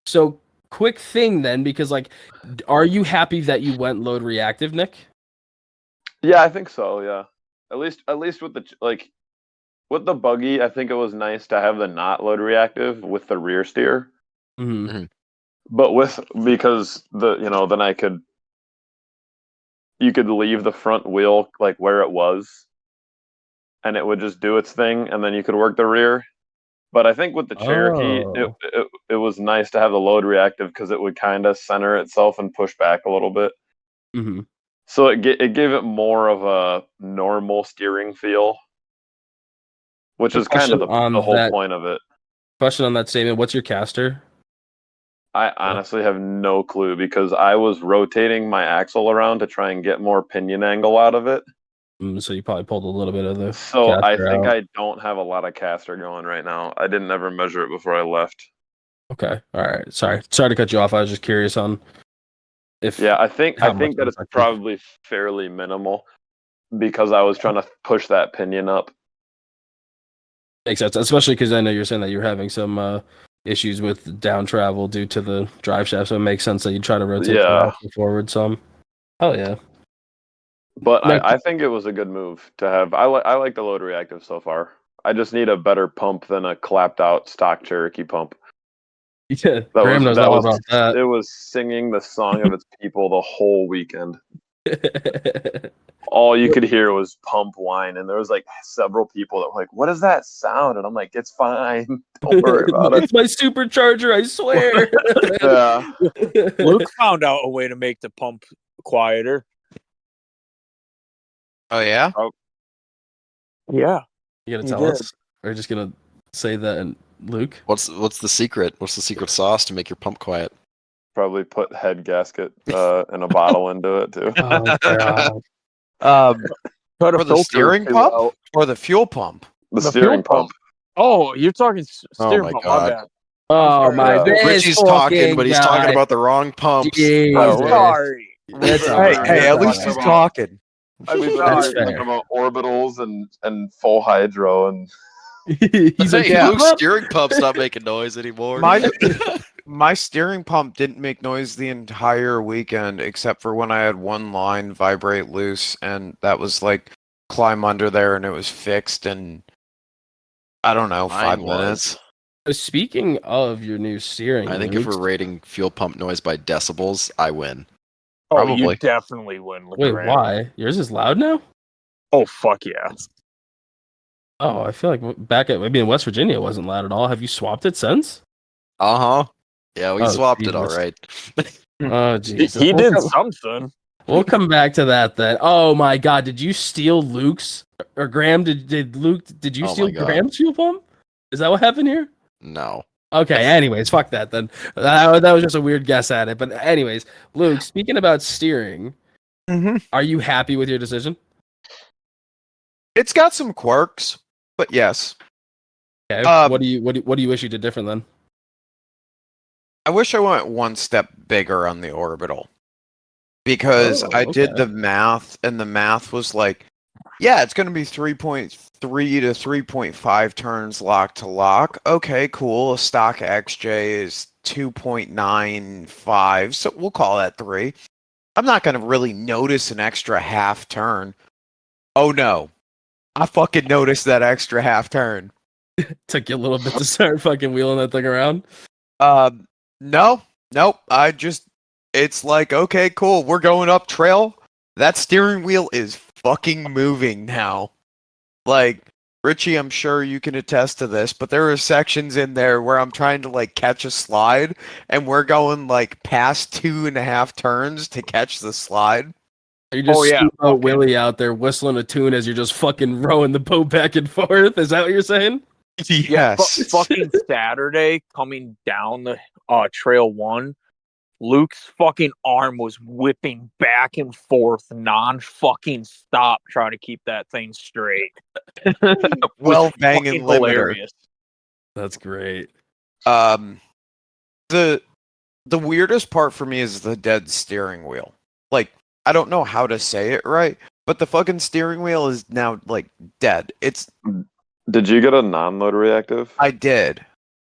So quick thing then, because like, are you happy that you went load reactive, Nick? Yeah, I think so. Yeah, at least with with the buggy, I think it was nice to have the not load reactive with the rear steer. Mm-hmm. But because then you could leave the front wheel like where it was, and it would just do its thing, and then you could work the rear. But I think with the Cherokee, Oh. it was nice to have the load reactive because it would kind of center itself and push back a little bit. Mm-hmm. So it gave it more of a normal steering feel, which is kind of the whole point of it. Question on that statement: what's your caster? I honestly have no clue because I was rotating my axle around to try and get more pinion angle out of it. So you probably pulled a little bit of the. So I caster think out. I don't have a lot of caster going right now. I didn't ever measure it before I left. Okay, all right. Sorry to cut you off. I was just curious on if. Yeah, I think how much that it's effective. probably fairly minimal because I was trying to push that pinion up. Makes sense, especially because I know you're saying that you're having some issues with down travel due to the drive shaft, so it makes sense that you try to rotate your axle forward some. Oh yeah. But I think it was a good move to have. I like the load reactive so far. I just need a better pump than a clapped out stock Cherokee pump. Yeah, Graham knows all about that. It was singing the song of its people the whole weekend. All you could hear was pump whine, and there was like several people that were like, "What is that sound?" And I'm like, "It's fine. Don't worry about it. It's my supercharger, I swear." Yeah. Luke found out a way to make the pump quieter. Oh yeah. Yeah. You gonna He tell did. us? Or just gonna say that and Luke? What's the secret? What's the secret sauce to make your pump quiet? Probably put head gasket in a bottle into it too. Oh god. Cut a For the filter steering too pump out. or the fuel pump? The The steering fuel pump. Oh, you're talking steering my pump. God. My bad. Oh my Yeah. this Richie's talking, but he's talking about the wrong pumps. Jesus. Oh, Sorry. That's Hey, all right. Hey, at That's least all he's right. talking. We've been That's talking fair. about orbitals and full hydro and He's like, Hey, "Yeah, Luke's pump." steering pump's not making noise anymore. My steering pump didn't make noise the entire weekend except for when I had one line vibrate loose, and that was like climb under there and it was fixed in I don't know, Mine 5 was. minutes. Speaking of your new steering, I think if we're rating fuel pump noise by decibels, I win. Oh, Probably. you definitely win. wait, why? Yours is loud now? Oh, fuck yeah. Oh, I feel like back at maybe in West Virginia it wasn't loud at all. Have you swapped it since? Uh-huh. Yeah, we Oh, swapped Jesus. it all right. Oh, He, Jesus. he did We'll something. come back to that then. Oh my God, did you steal Luke's or Graham? Did Luke? Did you Oh my steal God. Graham's fuel pump? Is that what happened here? No. Okay. Anyways, fuck that then. That was just a weird guess at it. But anyways, Luke, speaking about steering, are you happy with your decision? It's got some quirks, but yes. Okay. What do you wish you did different then? I wish I went one step bigger on the orbital. Because I did the math, and the math was like, yeah, it's going to be 3.3 to 3.5 turns lock to lock. Okay, cool. A stock XJ is 2.95, so we'll call that 3. I'm not going to really notice an extra half turn. Oh no. I fucking noticed that extra half turn. Took you a little bit to start fucking wheeling that thing around. Nope. It's like, okay, cool. We're going up trail. That steering wheel is fucking moving now. Like, Richie, I'm sure you can attest to this, but there are sections in there where I'm trying to like catch a slide, and we're going like past 2.5 turns to catch the slide. You're just yeah, Steamboat Willie out there whistling a tune as you're just fucking rowing the boat back and forth. Is that what you're saying? Yes. Fucking Saturday coming down the trail 1, Luke's fucking arm was whipping back and forth non-fucking stop trying to keep that thing straight. Well, Fucking banging limiter. hilarious. That's great. The weirdest part for me is the dead steering wheel. Like, I don't know how to say it right, but the fucking steering wheel is now like dead. Did you get a non-load reactive? I did.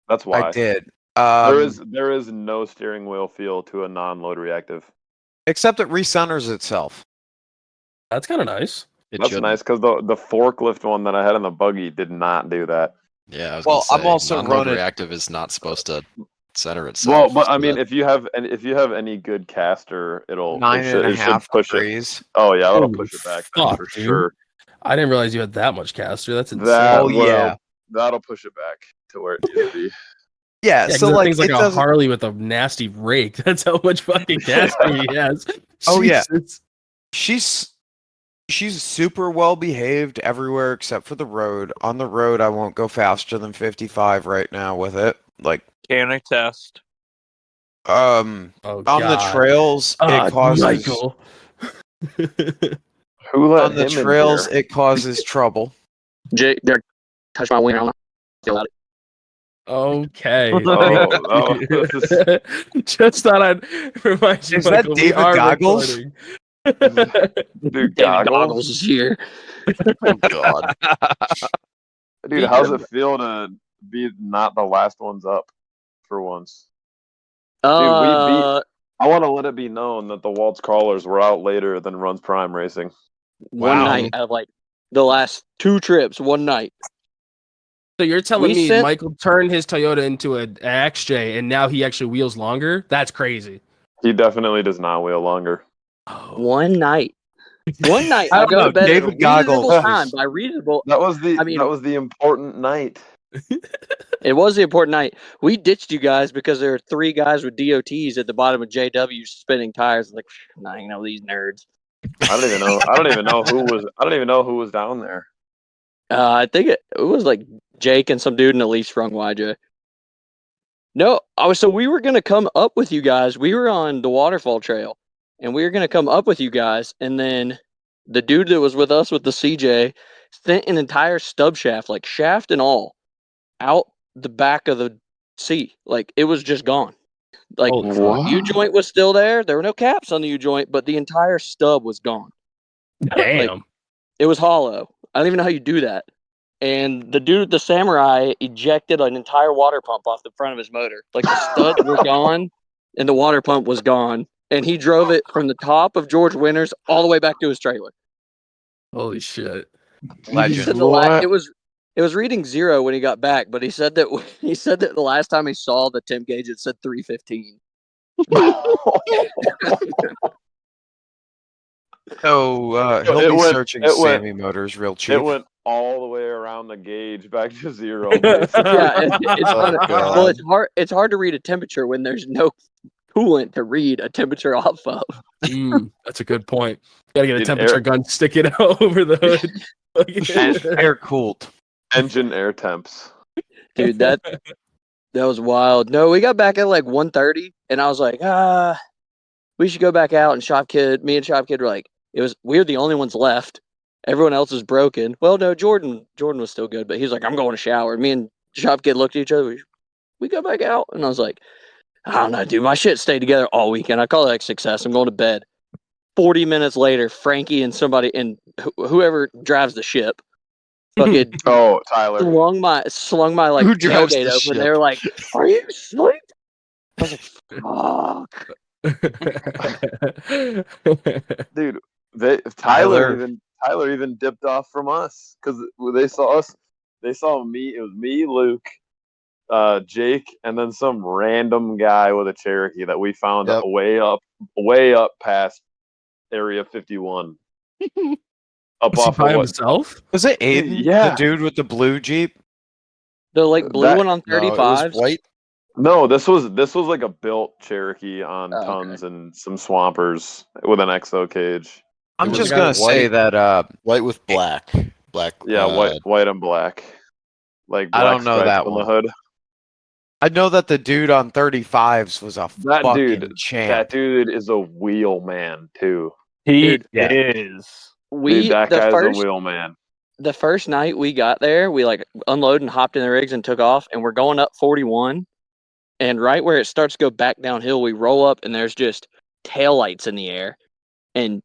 That's why. I did. There is no steering wheel feel to a non-load reactive. Except it recenters itself. That's kind of nice. That's nice because the forklift one that I had in the buggy did not do that. Yeah, I was Well, gonna say, I'm also non-load running- reactive is not supposed to center itself. Well, but I so mean, that- if you have any good caster, it should 9.5 push it. degrees. Oh yeah, that'll Holy push it back fuck, for dude. sure. I didn't realize you had that much caster. That's insane. That Oh, will, yeah. that'll push it back to where it needs to be. Yeah, Yeah, 'cause so that like thing's like it a doesn't. Harley with a nasty rake. That's how much fucking caster he has. Oh, yeah. Jesus. She's super well behaved everywhere except for the road. On the road, I won't go faster than 55 right now with it. Like, Can I test? on Oh, the God. trails, it causes Michael. Who let on the him trails in here? it causes trouble. Jake, Derek, touch my wiener. I'm not feel about it. Okay. Oh, Thank you. Just thought I'd remind you, Is that Michael, we David are Goggles? recording. Dude, David goggles. Goggles is here. Oh God. Dude, how's it feel to be not the last ones up for once? Dude, I want to let it be known that the Waltz Crawlers were out later than Runs Prime Racing. One Wow. night out of like the last 2 trips, one night. So you're telling We me sent- Michael turned his Toyota into an XJ and now he actually wheels longer? That's crazy. He definitely does not wheel longer. Oh. One night. One night. I I'll don't go know, to bed at a David Goggles reasonable time. was- By reasonable, That was the I mean- that was the important night. it was the important night. We ditched you guys because there are 3 guys with DOTs at the bottom of JW spinning tires. Like, nah, you know these nerds. I don't even know. I don't even know who was down there. I think it was like Jake and some dude in a leaf sprung YJ. No, so we were gonna come up with you guys. We were on the waterfall trail, and we were gonna come up with you guys. And then the dude that was with us with the CJ sent an entire stub shaft, like shaft and all, out the back of the seat. Like it was just gone. Like Holy What? U joint was still there. There were no caps on the U joint, but the entire stub was gone. Damn. It was hollow. I don't even know how you do that. And the dude, the samurai, ejected an entire water pump off the front of his motor. Like the studs were gone, and the water pump was gone. And he drove it from the top of George Winters all the way back to his trailer. Holy shit. He Legend. said What? it was reading 0 when he got back, but he said that the last time he saw the temp gauge, it said 315. So he'll It be went- searching it went- Sammy Motors real cheap. It went all the way around the gauge back to 0. Yeah, it's Oh, fun. God. Well, it's hard to read a temperature when there's no coolant to read a temperature off of. That's a good point. Gotta get a Dude, temperature air- gun, stick it over the hood. Air cooled. Engine air temps. Dude, that was wild. No, we got back at like 1:30, and I was like, we should go back out. And me and Shop Kid were like, we were the only ones left. Everyone else was broken. Well, no, Jordan was still good, but he was like, I'm going to shower. Me and Shop Kid looked at each other. We go back out, and I was like, I don't know, dude. My shit stayed together all weekend. I call it like success. I'm going to bed. 40 minutes later, Frankie and somebody and whoever drives the ship, fucking Oh, Tyler. slung my like Who drives tailgate the open. ship? They were like, "Are you asleep?" I was like, "Fuck." Dude, Tyler. Tyler even dipped off from us because they saw us. They saw me. It was me, Luke, Jake, and then some random guy with a Cherokee that we found Yep. way up past Area 51. Up Was he off by of what? himself? Was it Aiden? Yeah. The dude with the blue Jeep? The like blue That- one on No, it 35s. was white. No, this was like a built Cherokee on Oh, okay. tons and some swampers with an XO cage. I'm was just the guy gonna with say white. that White with black. Black. Yeah, white and black. Like I black don't know stripes that on one. the hood. I know that the dude on 35s was a That fucking dude, champ. that dude is a wheel man too. He Dude, yeah. is. Dude, that guy's a wheel man. The first night we got there, we like unloaded and hopped in the rigs and took off, and we're going up 41. And right where it starts to go back downhill, we roll up and there's just taillights in the air and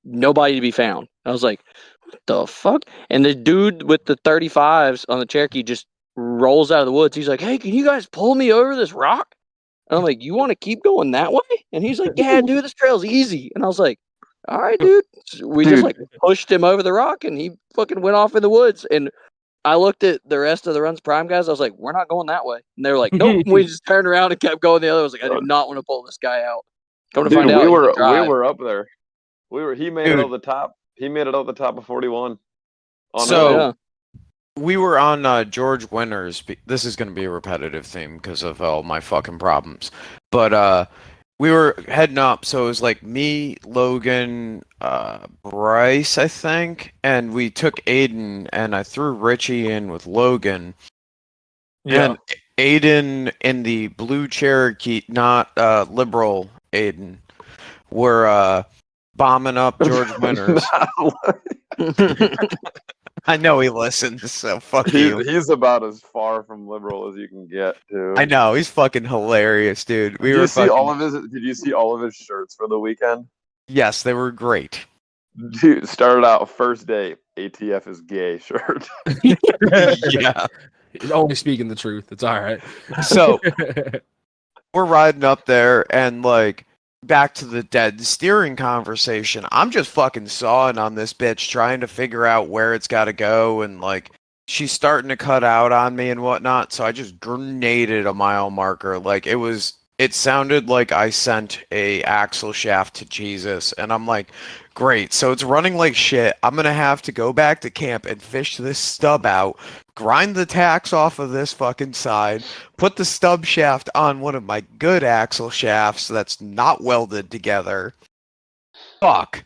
nobody to be found. I was like, what the fuck? And the dude with the 35s on the Cherokee just rolls out of the woods. He's like, hey, can you guys pull me over this rock? And I'm like, you want to keep going that way? And he's like, yeah, dude, this trail's easy. And I was like, all right, dude. So we just Dude. like pushed him over the rock and he fucking went off in the woods. And I looked at the rest of the Runs Prime guys. I was like, we're not going that way. And they were like, nope. We just turned around and kept going the other way. I was like, I do not want to pull this guy out. Come to Dude, find out, we he can were drive. up there. He made it Dude. out the top. He made it out the top of 41. So- yeah. We were on George Winters. This is going to be a repetitive theme because of all my fucking problems. But we were heading up, so it was like me, Logan, Bryce, I think, and we took Aiden, and I threw Richie in with Logan. Yeah. And Aiden in the blue Cherokee, not liberal Aiden, were bombing up George Winters. I know he listens, so fuck you. He's about as far from liberal as you can get, too. I know he's fucking hilarious, dude. Did you see all of his shirts for the weekend? Yes, they were great. Dude, started out first day, ATF is gay shirt. Yeah. He's only speaking the truth. It's all right. So we're riding up there, and like back to the dead steering conversation. I'm just fucking sawing on this bitch, trying to figure out where it's got to go, and like she's starting to cut out on me and whatnot. So I just grenaded a mile marker. Like it sounded like I sent a axle shaft to Jesus, and I'm like, great. So it's running like shit. I'm gonna have to go back to camp and fish this stub out, grind the tacks off of this fucking side, put the stub shaft on one of my good axle shafts that's not welded together. Fuck.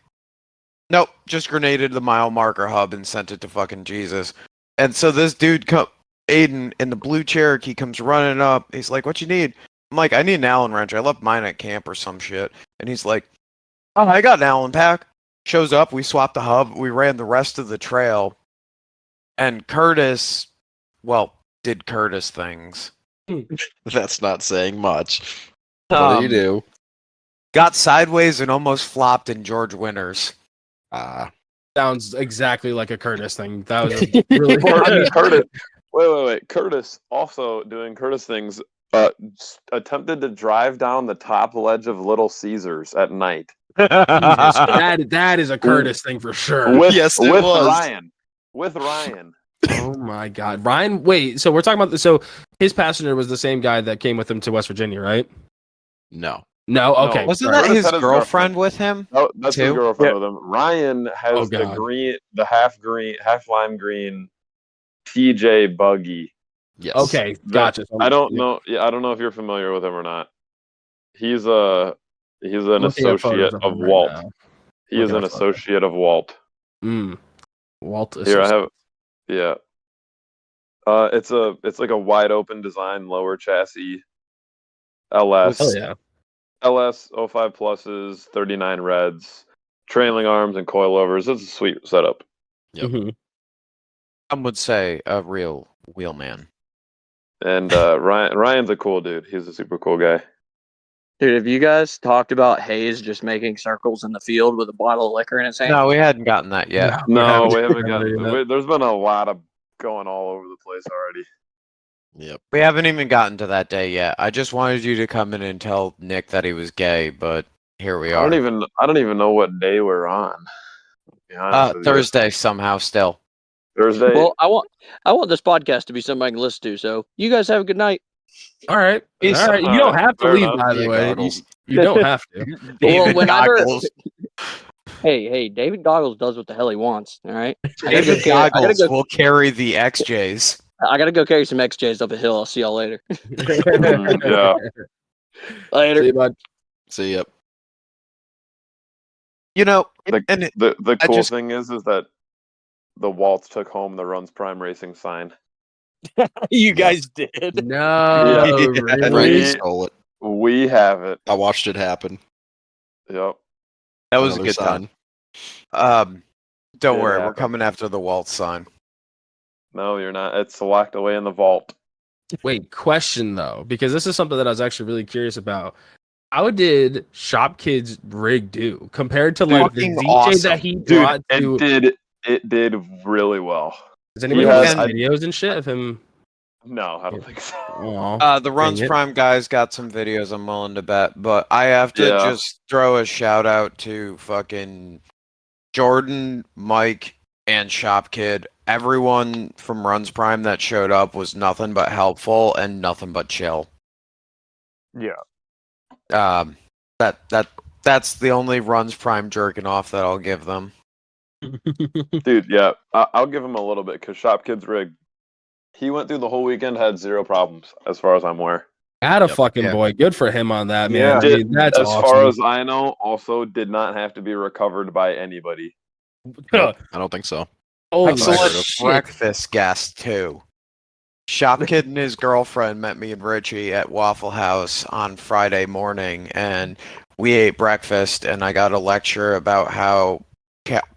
Nope, just grenaded the mile marker hub and sent it to fucking Jesus. And so this dude, Aiden in the blue Cherokee, comes running up. He's like, "What you need?" I'm like, "I need an Allen wrench. I left mine at camp or some shit." And he's like, "Oh, I got an Allen pack." Shows up, we swapped the hub, we ran the rest of the trail, and Curtis, well, did Curtis things. That's not saying much. What do you do? Got sideways and almost flopped in George Winters. Sounds exactly like a Curtis thing. That was a really Well, I mean, Curtis. Wait. Curtis also doing Curtis things. Attempted to drive down the top ledge of Little Caesars at night. that is a Curtis thing for sure. Yes, it with was. Ryan. With Ryan. Oh my God, Ryan! Wait, so we're talking about this? So his passenger was the same guy that came with him to West Virginia, right? No. No, okay. No. Wasn't sorry. that Curtis his had his girlfriend girlfriend. with him? No, that's his Two? girlfriend Yeah. with him. Ryan has Oh, the God. half lime green TJ buggy. Yes. Okay, gotcha. So, I don't know. Yeah, I don't know if you're familiar with him or not. He's an looking at photos associate of of him right Walt. now. He is Looking an at photos. associate of Walt. Walt. Here I have. Yeah. It's like a wide open design, lower chassis. LS. Oh yeah. LS 05 pluses, 39 reds, trailing arms and coilovers. It's a sweet setup. Yep. Mhm. Some would say a real wheelman. And Ryan's a cool dude. He's a super cool guy. Dude, have you guys talked about Hayes just making circles in the field with a bottle of liquor in his hand? No, we hadn't gotten that yet. No, we haven't haven't gotten gotten. there yet. There's been a lot of going all over the place already. Yep. We haven't even gotten to that day yet. I just wanted you to come in and tell Nick that he was gay, but here we I are. don't even know what day we're on. To be honest with you. Thursday somehow still. Thursday. Well, I want this podcast to be something I can listen to. So you guys have a good night. All right. Peace. All right. You don't have to Fair leave, enough. by the Yeah, way. goggles. You don't have to. David whenever- Goggles. Hey, David Goggles does what the hell he wants. All right. David Goggles will carry the XJs. I gotta go carry some XJs up a hill. I'll see y'all later. Yeah. Later. See you, bud. See ya. You know, The and it, the I cool just- thing is that the Waltz took home the Runs Prime Racing sign. You guys did. No, Yeah. really? Frankie stole it. We have it. I watched it happen. Yep. that was a Another good sign. time. Don't It worry, we're happened. coming after the Waltz sign. No, you're not. It's locked away in the vault. Wait, question though, because this is something that I was actually really curious about. How did Shop Kids rig do compared to like the Fucking DJ awesome. that he Dude, brought to? it did really well. Does anybody Yeah, have and- videos and shit of him? No, I don't think so. Aw. The Runs Dang it. Prime guys got some videos I'm willing to bet, but I have to Yeah. just throw a shout out to fucking Jordan, Mike, and Shop Kid. Everyone from Runs Prime that showed up was nothing but helpful and nothing but chill. Yeah. That's the only Runs Prime jerking off that I'll give them. Dude, yeah, I'll give him a little bit because Shop Kid's rig. He went through the whole weekend, had zero problems, as far as I'm aware. Got a Yep. fucking Yeah. boy. Good for him on that, man. Yeah. I mean, that's as awesome. far as I know, also did not have to be recovered by anybody. Nope, I don't think so. Holy Excellent shit. breakfast guest too. Shop Kid and his girlfriend met me and Richie at Waffle House on Friday morning, and we ate breakfast. And I got a lecture about how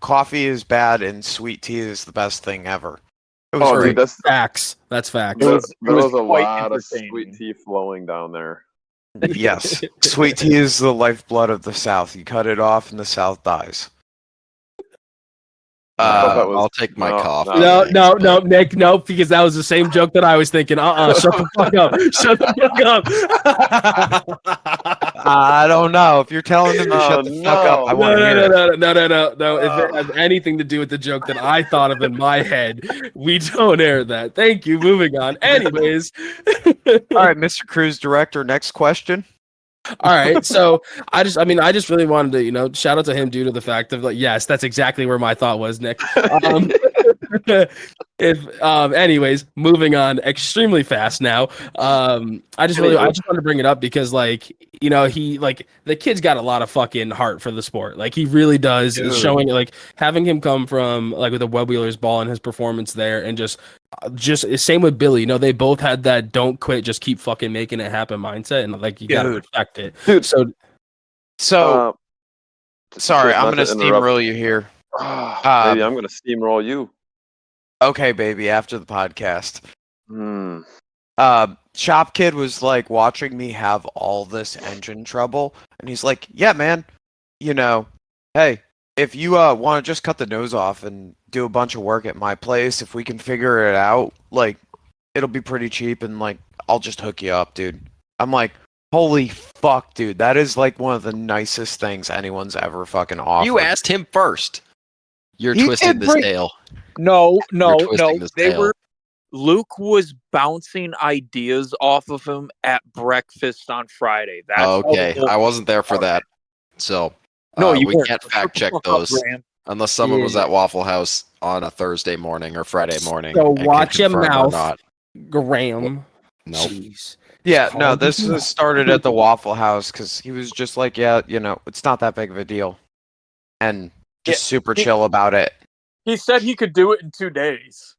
coffee is bad and sweet tea is the best thing ever. It was Oh, great. dude, that's Facts. That's facts. there was- there it was was a quite lot of entertaining. sweet tea flowing down there. Yes, sweet tea is the lifeblood of the South. You cut it off, and the South dies. that was- I'll take my no, coffee. No, thanks, no, but- no, Nick, no, because that was the same joke that I was thinking. Shut the fuck up. Shut the fuck up. I don't know if you're telling them to shut the fuck up. I no. want to hear it. No. If it has anything to do with the joke that I thought of in my head, we don't air that. Thank you. Moving on. Anyways. All right, Mr. Cruz, director. Next question. All right. So I just really wanted to, shout out to him due to the fact of yes, that's exactly where my thought was, Nick. Anyways, moving on extremely fast now. I just wanted to bring it up because the kid's got a lot of fucking heart for the sport. Like he really does. Dude. Showing having him come from with a web wheeler's ball and his performance there, and just same with Billy. They both had that don't quit, just keep fucking making it happen mindset, and you gotta respect it. Dude. So So, sorry, just I'm not gonna to interrupt. steamroll you here. Maybe I'm gonna steamroll you. Okay, baby, after the podcast. Hmm. Shop Kid was watching me have all this engine trouble, and he's like, "Yeah, man, hey, if you want to just cut the nose off and do a bunch of work at my place, if we can figure it out, it'll be pretty cheap, and I'll just hook you up, dude." I'm like, "Holy fuck, dude, that is one of the nicest things anyone's ever fucking offered." You asked him first. You're He twisting did this bring- tail. No. You're twisting this They tail. were. Luke was bouncing ideas off of him at breakfast on Friday. That's how the Okay, whole- I wasn't there for that, so No, you we weren't. can't Shut fact the check fuck up, those Graham. unless someone was Yeah. at Waffle House on a Thursday morning or Friday morning. So and can watch your confirm or mouth. Not. Graham. Nope. Jeez. Yeah, no, Calm this down. was started at the Waffle House because he was just like, yeah, it's not that big of a deal. And just super chill about it. He said he could do it in 2 days.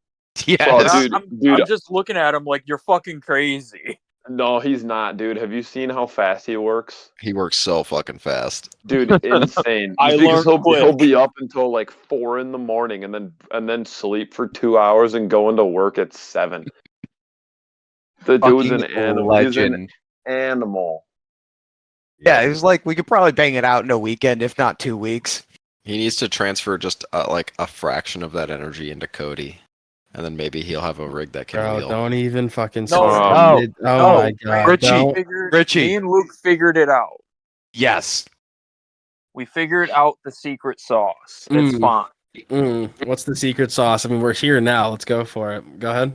Yeah. Oh, And dude. I'm just looking at him like you're fucking crazy. No, he's not, dude. Have you seen how fast he works? He works so fucking fast. Dude, insane. I Because learned quick. he'll be up until 4 in the morning and then sleep for 2 hours and go into work at 7. The dude's an Fucking animal. He's an legend. animal. Yeah, he was like, we could probably bang it out in a weekend, if not 2 weeks. He needs to transfer just a fraction of that energy into Cody, and then maybe he'll have a rig that can Bro, wheel. don't even fucking No, start it. Oh no, my god. Richie. don't. Richie. Me and Luke figured it out. Yes. We figured out the secret sauce. It's fine. What's the secret sauce? I mean, we're here now. Let's go for it. Go ahead.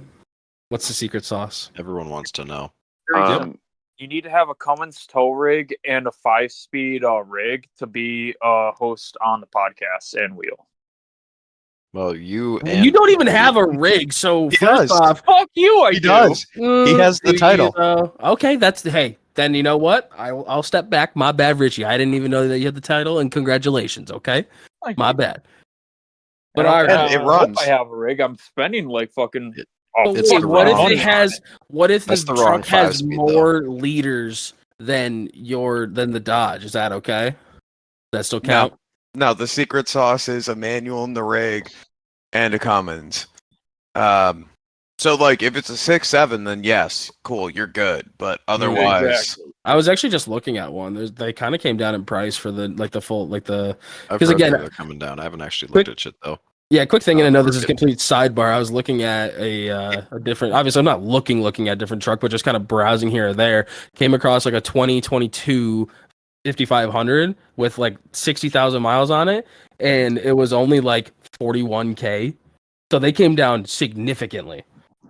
What's the secret sauce? Everyone wants to know. Very simple. Um, You need to have a Cummins tow rig and a 5-speed rig to be a host on the podcast and wheel. Well, you don't even have a rig, so He first does. off, Fuck you, I He do. does. He has the do title. you, though? Okay, then you know what? I'll step back. My bad, Richie. I didn't even know that you had the title, and congratulations. Okay, Thank my you. bad. But But all right, And it runs. I have a rig. I'm spending fucking. It's wait, the what if wrong- it has? What if the That's the wrong truck has 5-speed, more liters than the Dodge? Is that okay? Does that still count? No, the secret sauce is a manual in the rig and a Cummins. So if it's a 6.7, then yes, cool, you're good. But otherwise, Exactly. I was actually just looking at one. They kind of came down in price for the full I've 'cause heard again- they're coming down. I haven't actually Quick- looked at shit though. Yeah, quick thing, and I know this is a Crooked. complete sidebar. I was looking at a different. Obviously, I'm not looking at a different truck, but just kind of browsing here or there. Came across a 2022 5500 with 60,000 miles on it, and it was only 41K. So they came down significantly.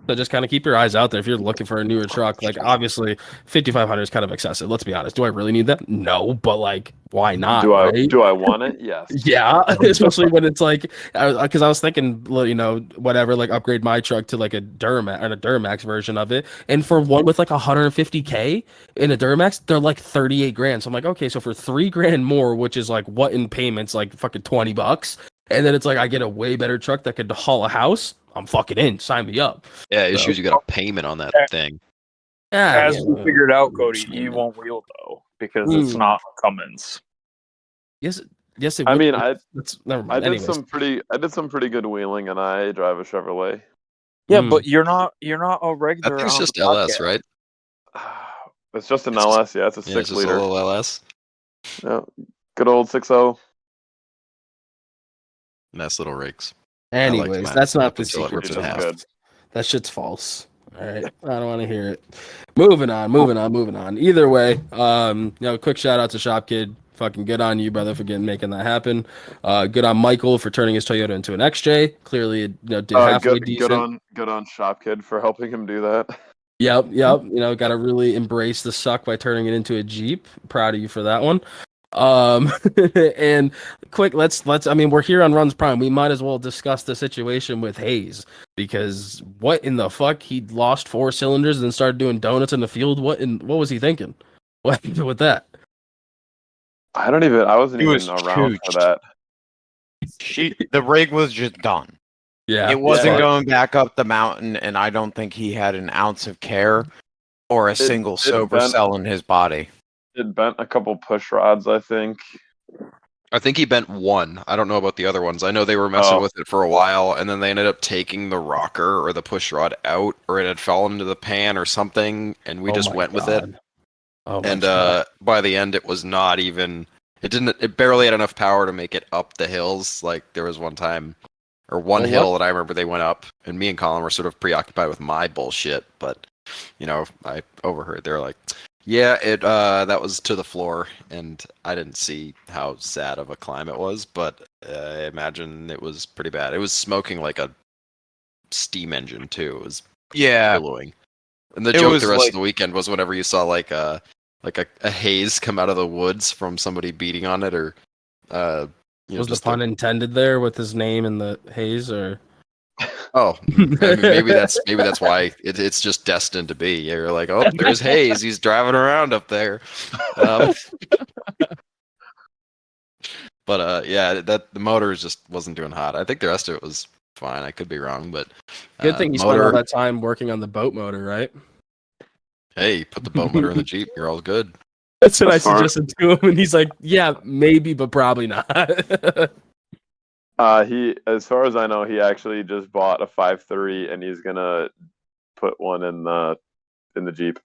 So just kind of keep your eyes out there if you're looking for a newer truck. Like obviously, 5,500 is kind of excessive. Let's be honest. Do I really need that? No, but like, why not? Do I right? do I want it? Yes. Yeah, especially when it's like, because I was thinking, whatever, like upgrade my truck to like a Duramax and a Duramax version of it, and for one with like 150K in a Duramax, they're like 38 grand. So I'm like, okay, so for 3 grand more, which is like what in payments, like fucking $20, and then it's like I get a way better truck that could haul a house. I'm fucking in. Sign me up. Yeah, So- issues you got a payment on that thing. Yeah, As we figured out, Cody, Payment. you won't wheel though because it's not Cummins. Yes, yes. It I would- mean, that's never mind. I did Anyways. some pretty good wheeling, and I drive a Chevrolet. Yeah, Mm. but you're not a I regular. think it's on just the LS, podcast. right? It's just an It's just- LS, yeah. It's a Yeah, it's 6 just a liter. little LS. Yeah, good old 6.0. Nice little rigs. Anyways, mine. that's not the Until it secret. rips It's in to half. good. That shit's false. All right, I don't want to hear it. Moving on. Either way, quick shout out to Shop Kid. Fucking good on you, brother, for making that happen. Good on Michael for turning his Toyota into an XJ. Clearly, did halfway decent. Good on Shop Kid for helping him do that. Yep. Got to really embrace the suck by turning it into a Jeep. Proud of you for that one. And quick, let's. I mean, we're here on Runs Prime. We might as well discuss the situation with Hayes because what in the fuck? He lost 4 cylinders and then started doing donuts in the field. What was he thinking? What happened with that? I wasn't He even was around for chooched. that. The rig was just done. Yeah, It wasn't Yeah. going back up the mountain, and I don't think he had an ounce of care or a single sober bent. cell in his body. It bent a couple push rods, I think. I think he bent one. I don't know about the other ones. I know they were messing Oh. with it for a while, and then they ended up taking the rocker or the push rod out, or it had fallen into the pan or something, and we Oh just my went with it. God. Oh my And God. by the end, it was not even. It barely had enough power to make it up the hills. Like there was one time, or one Well, hill that I remember they went up, and me and Colin were sort of preoccupied with my bullshit. But I overheard they were like, "Yeah, it that was to the floor," and I didn't see how sad of a climb it was, but I imagine it was pretty bad. It was smoking like a steam engine too. It was billowing. And the It joke was the rest like- of the weekend was whenever you saw like a haze come out of the woods from somebody beating on it, or Was the just pun intended there with his name and the haze, or? oh, I mean, maybe that's why it's just destined to be. You're like, oh, there's Hayes. He's driving around up there. But yeah, that the motor just wasn't doing hot. I think the rest of it was fine. I could be wrong, but Good thing you spent all that time working on the boat motor, right? Hey, put the boat motor in the Jeep. You're all good. That's what That's I smart. suggested to him, and he's like, "Yeah, maybe, but probably not." He, as far as I know, he actually just bought a 5.3, and he's gonna put one in the Jeep.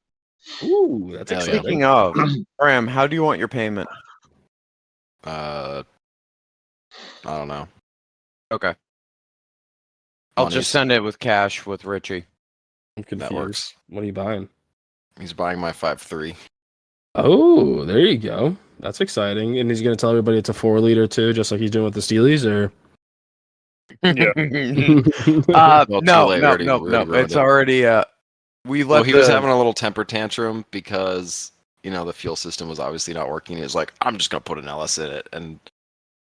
Ooh, that's Hell yeah. exciting. Speaking of, Graham, how do you want your payment? I don't know. Okay. I'll Monies. just send it with cash with Richie. I'm confused. That works. What are you buying? He's buying my 5.3. Oh, there you go. That's exciting. And he's gonna tell everybody it's a 4-liter too, just like he's doing with the Steelies, or? Yeah. Well, too No. late. We already ruined It's it. already we let Well, he was having a little temper tantrum because the fuel system was obviously not working. He was like, "I'm just gonna put an LS in it," and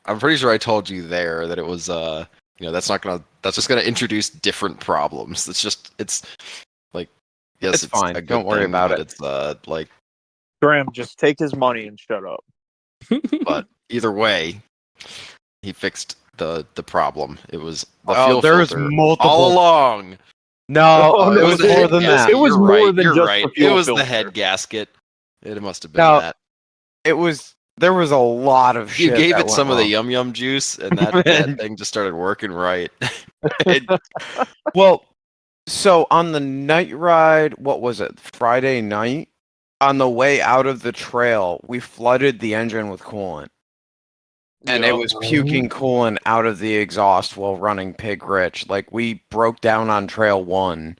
I'm pretty sure I told you there that it was that's just gonna introduce different problems. It's like yes, It's fine. a good Don't worry thing, about but it. It's like, Graham, just take his money and shut up. but either way, he fixed the problem. It was the Oh, fuel there's filter multiple- all along. No, Oh, it no, was it- more than yes, that. It was you're more right, than you're just right. the fuel It was filter. the head gasket. It must have been No, that. There was a lot of You shit. gave that it went some of the wrong. yum yum juice, and that thing just started working right. Well, so on the night ride, what was it? Friday night? On the way out of the trail, we flooded the engine with coolant. And it was puking coolant out of the exhaust while running Pig Rich. Like, we broke down on trail 1,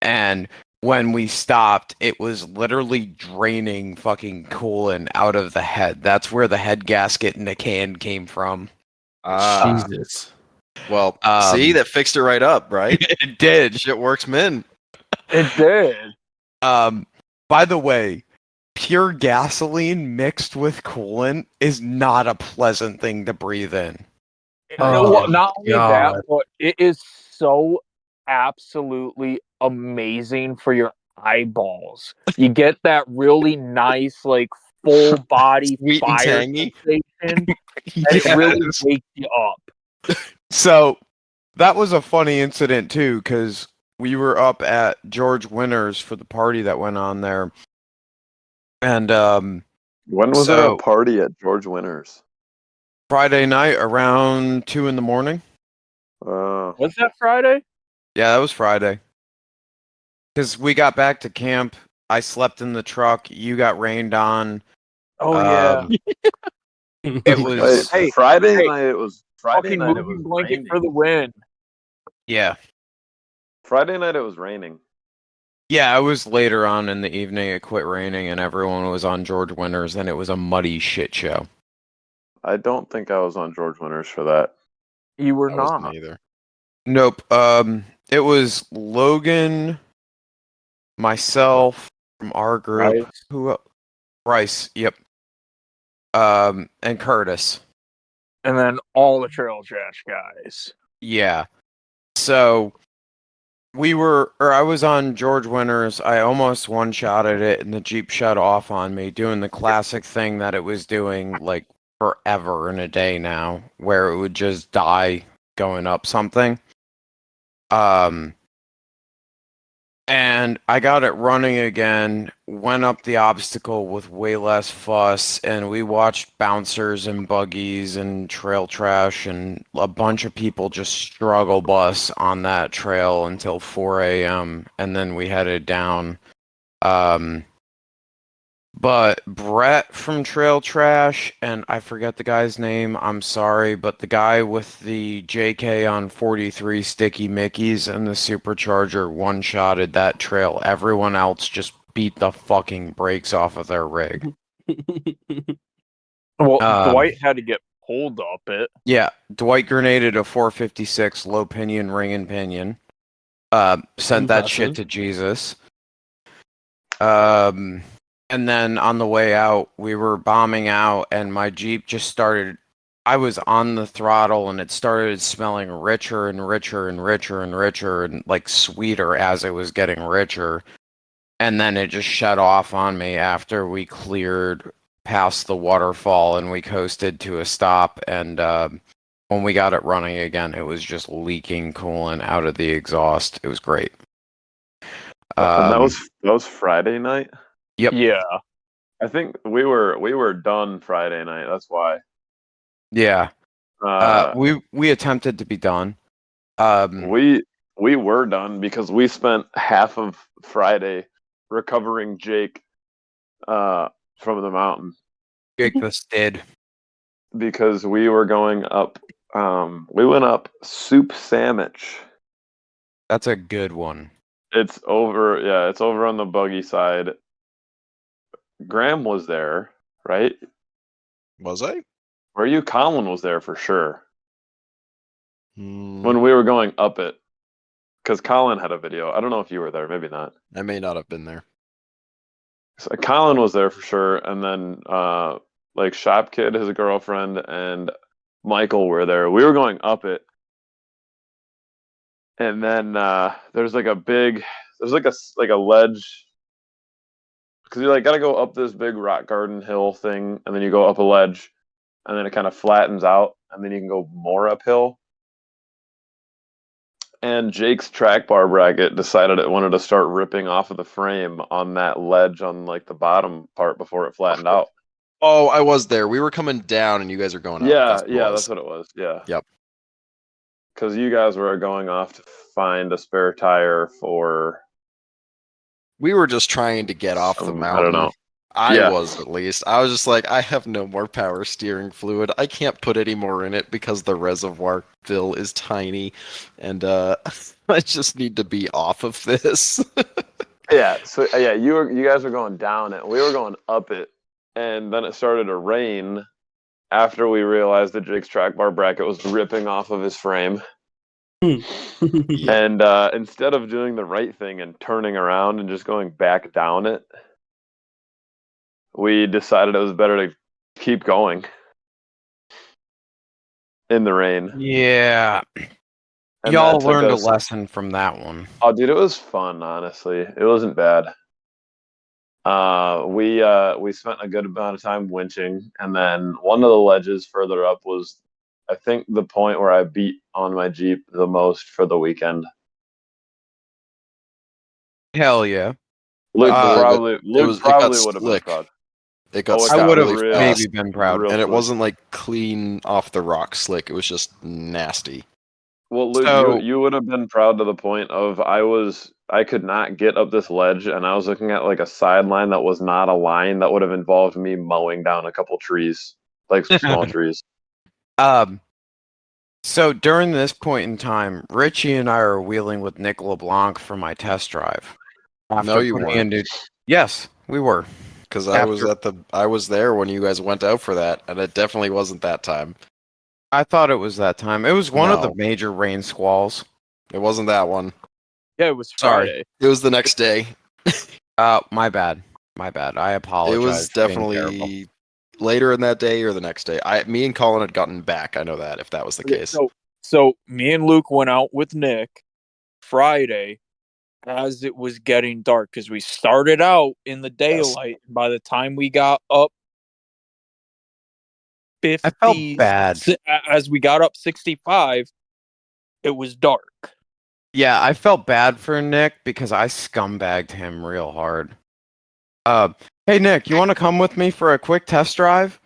and when we stopped, it was literally draining fucking coolant out of the head. That's where the head gasket in the can came from. Ah, Jesus. Well, see, that fixed it right up, right? It did. Shit works, men. It did. By the way, pure gasoline mixed with coolant is not a pleasant thing to breathe in. Oh, Not only God. that, but it is so absolutely amazing for your eyeballs. You get that really nice, like full body Sweet and fire tangy. sensation, and it really Yes. wakes you up. So that was a funny incident too, because we were up at George Winter's for the party that went on there, and When was there a So- party at George Winter's? Friday night around 2 in the morning. Was that Friday? Yeah, that was Friday. Because we got back to camp, I slept in the truck. You got rained on. Oh yeah. It was Wait, Hey, Friday hey, night. It was Friday Fucking night. It was moving blanket raining. for the win. yeah. Friday night. It was raining. Yeah, it was later on in the evening. It quit raining, and everyone was on George Winter's, and it was a muddy shit show. I don't think I was on George Winter's for that. You were I wasn't not. either. Nope. It was Logan, myself from our group. Right? Who else? Bryce. Yep. And Curtis. And then all the trail trash guys. Yeah. So I was on George Winters. I almost one-shotted it, and the Jeep shut off on me, doing the classic thing that it was doing like forever in a day now, where it would just die going up something. And I got it running again, went up the obstacle with way less fuss, and we watched bouncers and buggies and trail trash and a bunch of people just struggle bus on that trail until 4 a.m. and then we headed down. But Brett from Trail Trash, and I forget the guy's name, I'm sorry, but the guy with the JK on 43 Sticky Mickeys and the Supercharger one-shotted that trail. Everyone else just beat the fucking brakes off of their rig. Well, Um, Dwight had to get pulled up it. Yeah, Dwight grenaded a 456 low pinion ring and pinion. Sent that shit Impressive. to Jesus. And then on the way out, we were bombing out, and my Jeep just started. I was on the throttle, and it started smelling richer and richer and richer and richer and like sweeter as it was getting richer. And then it just shut off on me after we cleared past the waterfall and we coasted to a stop. And when we got it running again, it was just leaking coolant out of the exhaust. It was great. And that was Friday night. Yep. Yeah. I think we were done Friday night. That's why. Yeah. We attempted to be done. We were done because we spent half of Friday recovering Jake from the mountain Jake the Stid. because we were going up. We went up Soup Sandwich. That's a good one. It's over. Yeah, it's over on the buggy side. Graham was there, right? Was I? Were you? Colin was there for sure Hmm, when we were going up it, because Colin had a video. I don't know if you were there. Maybe not. I may not have been there. So Colin was there for sure, and then like Shop Kid, his girlfriend, and Michael were there. We were going up it, and then there's like a ledge because you like gotta go up this big rock garden hill thing, and then you go up a ledge, and then it kind of flattens out, and then you can go more uphill. And Jake's track bar bracket decided it wanted to start ripping off of the frame on that ledge on like the bottom part before it flattened out. Oh, I was there. We were coming down, and you guys are going up. Yeah, That's what it was. that's what it was. Yeah. Yep. Because you guys were going off to find a spare tire for. We were just trying to get off the some- mountain. I don't know. I Yeah. was, at least. I was just like, I have no more power steering fluid. I can't put any more in it because the reservoir fill is tiny, and I just need to be off of this. Yeah. So yeah, you guys were going down it. We were going up it, and then it started to rain after we realized that Jake's track bar bracket was ripping off of his frame. Yeah. And instead of doing the right thing and turning around and just going back down it, we decided it was better to keep going in the rain. Yeah. And Y'all that took learned a us- lesson from that one. Oh, dude, it was fun. Honestly, it wasn't bad. We spent a good amount of time winching, and then one of the ledges further up was, I think, the point where I beat on my Jeep the most for the weekend. Hell yeah. Luke Uh, probably it got would have been slick. proud. It got Oh, it slick I got would have really real- fast, maybe been proud. real and it slick. wasn't like clean off the rock slick. It was just nasty. Well, Luke, So- you would have been proud to the point of I could not get up this ledge, and I was looking at like a sideline that was not a line that would have involved me mowing down a couple trees, like some small trees. So during this point in time, Richie and I are wheeling with Nick LeBlanc for my test drive. No, you putting weren't. into- Yes, we were. Because I was After- I was there when you guys went out for that, and it definitely wasn't that time. I thought it was that time. It was one of the No. major rain squalls. It wasn't that one. Yeah, it was Sorry. Friday. It was the next day. My bad. My bad. I apologize. It was for being terrible. definitely later in that day or the next day. Me and Colin had gotten back. I know that if that was the Okay, case. So me and Luke went out with Nick Friday as it was getting dark because we started out in the daylight. By the time we got up 50, I felt bad. as we got up 65, it was dark. Yeah, I felt bad for Nick because I scumbagged him real hard. Hey Nick, you want to come with me for a quick test drive?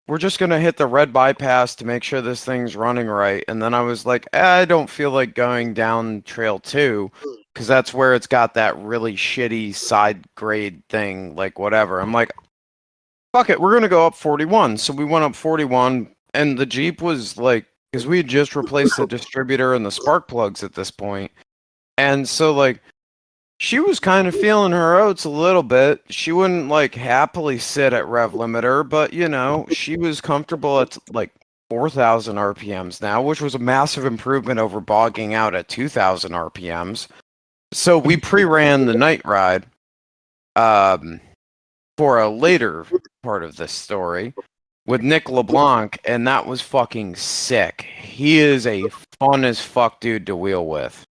We're just gonna hit the red bypass to make sure this thing's running right. And then I was like, I don't feel like going down Trail 2 because that's where it's got that really shitty side grade thing, like whatever. I'm like, fuck it, we're gonna go up 41. So we went up 41, and the Jeep was like, because we had just replaced the distributor and the spark plugs at this point. And so like she was kind of feeling her oats a little bit. She wouldn't like happily sit at rev limiter, but you know, she was comfortable at like 4,000 RPMs now, which was a massive improvement over bogging out at 2,000 RPMs. So we pre-ran the night ride for a later part of this story with Nick LeBlanc, and that was fucking sick. He is a fun as fuck dude to wheel with.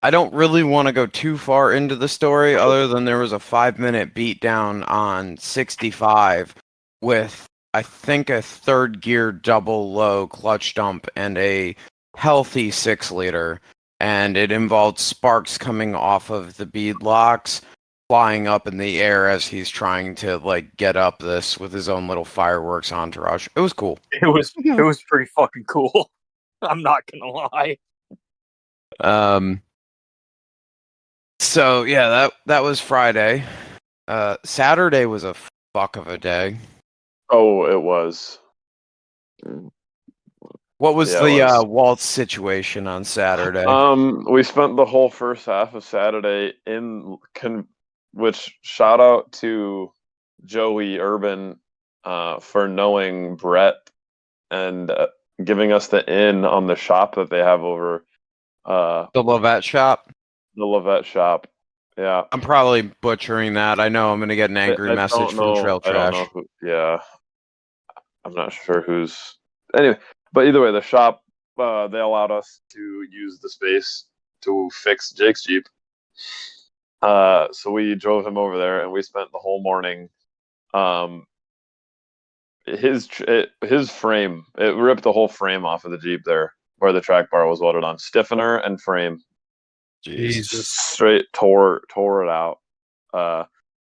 I don't really want to go too far into the story other than there was a 5-minute beatdown on 65 with, I think, a third gear double low clutch dump and a healthy 6-liter. And it involved sparks coming off of the bead locks, flying up in the air as he's trying to like get up this with his own little fireworks entourage. It was cool. It was pretty fucking cool. I'm not gonna lie. So yeah, that was Friday. Saturday was a fuck of a day. Oh, it was. What was Yeah, the it was. waltz situation on Saturday? We spent the whole first half of Saturday which shout out to Joey Urban for knowing Brett and giving us the in on the shop that they have over The Lovette shop. the Lovette shop. Yeah. I'm probably butchering that. I know I'm gonna get an angry I message don't from know- Trail I don't Trash. know yeah. I'm not sure who's. Anyway, but either way, the shop, they allowed us to use the space to fix Jake's Jeep. So we drove him over there, and we spent the whole morning. His frame, it ripped the whole frame off of the Jeep there, where the track bar was welded on. Stiffener and frame. Jesus. Straight tore it out.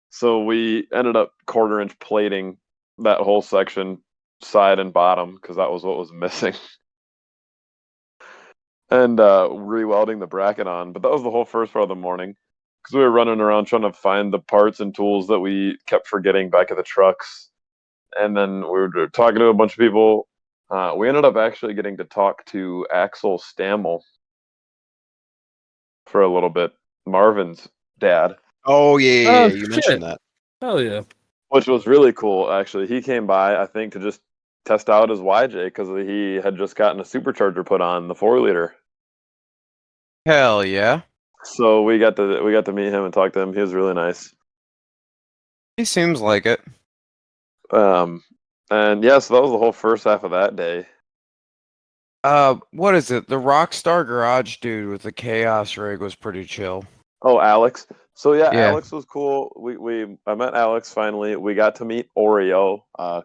So we ended up 1/4-inch plating that whole section, side and bottom, because that was what was missing. And re-welding the bracket on. But that was the whole first part of the morning, because we were running around trying to find the parts and tools that we kept forgetting back at the trucks. And then we were talking to a bunch of people. We ended up actually getting to talk to Axel Stammel for a little bit. Marvin's dad. Oh yeah, Oh, you shit. mentioned that. Hell yeah. which was really cool. Actually, he came by, I think, to just test out his YJ because he had just gotten a supercharger put on the 4-liter. Hell yeah. So we got to meet him and talk to him. He was really nice. He seems like it. And yeah, so that was the whole first half of that day. What is it? The Rockstar Garage dude with the Chaos rig was pretty chill. Oh, Alex. So yeah, Yeah. Alex was cool. I met Alex finally. We got to meet Oreo.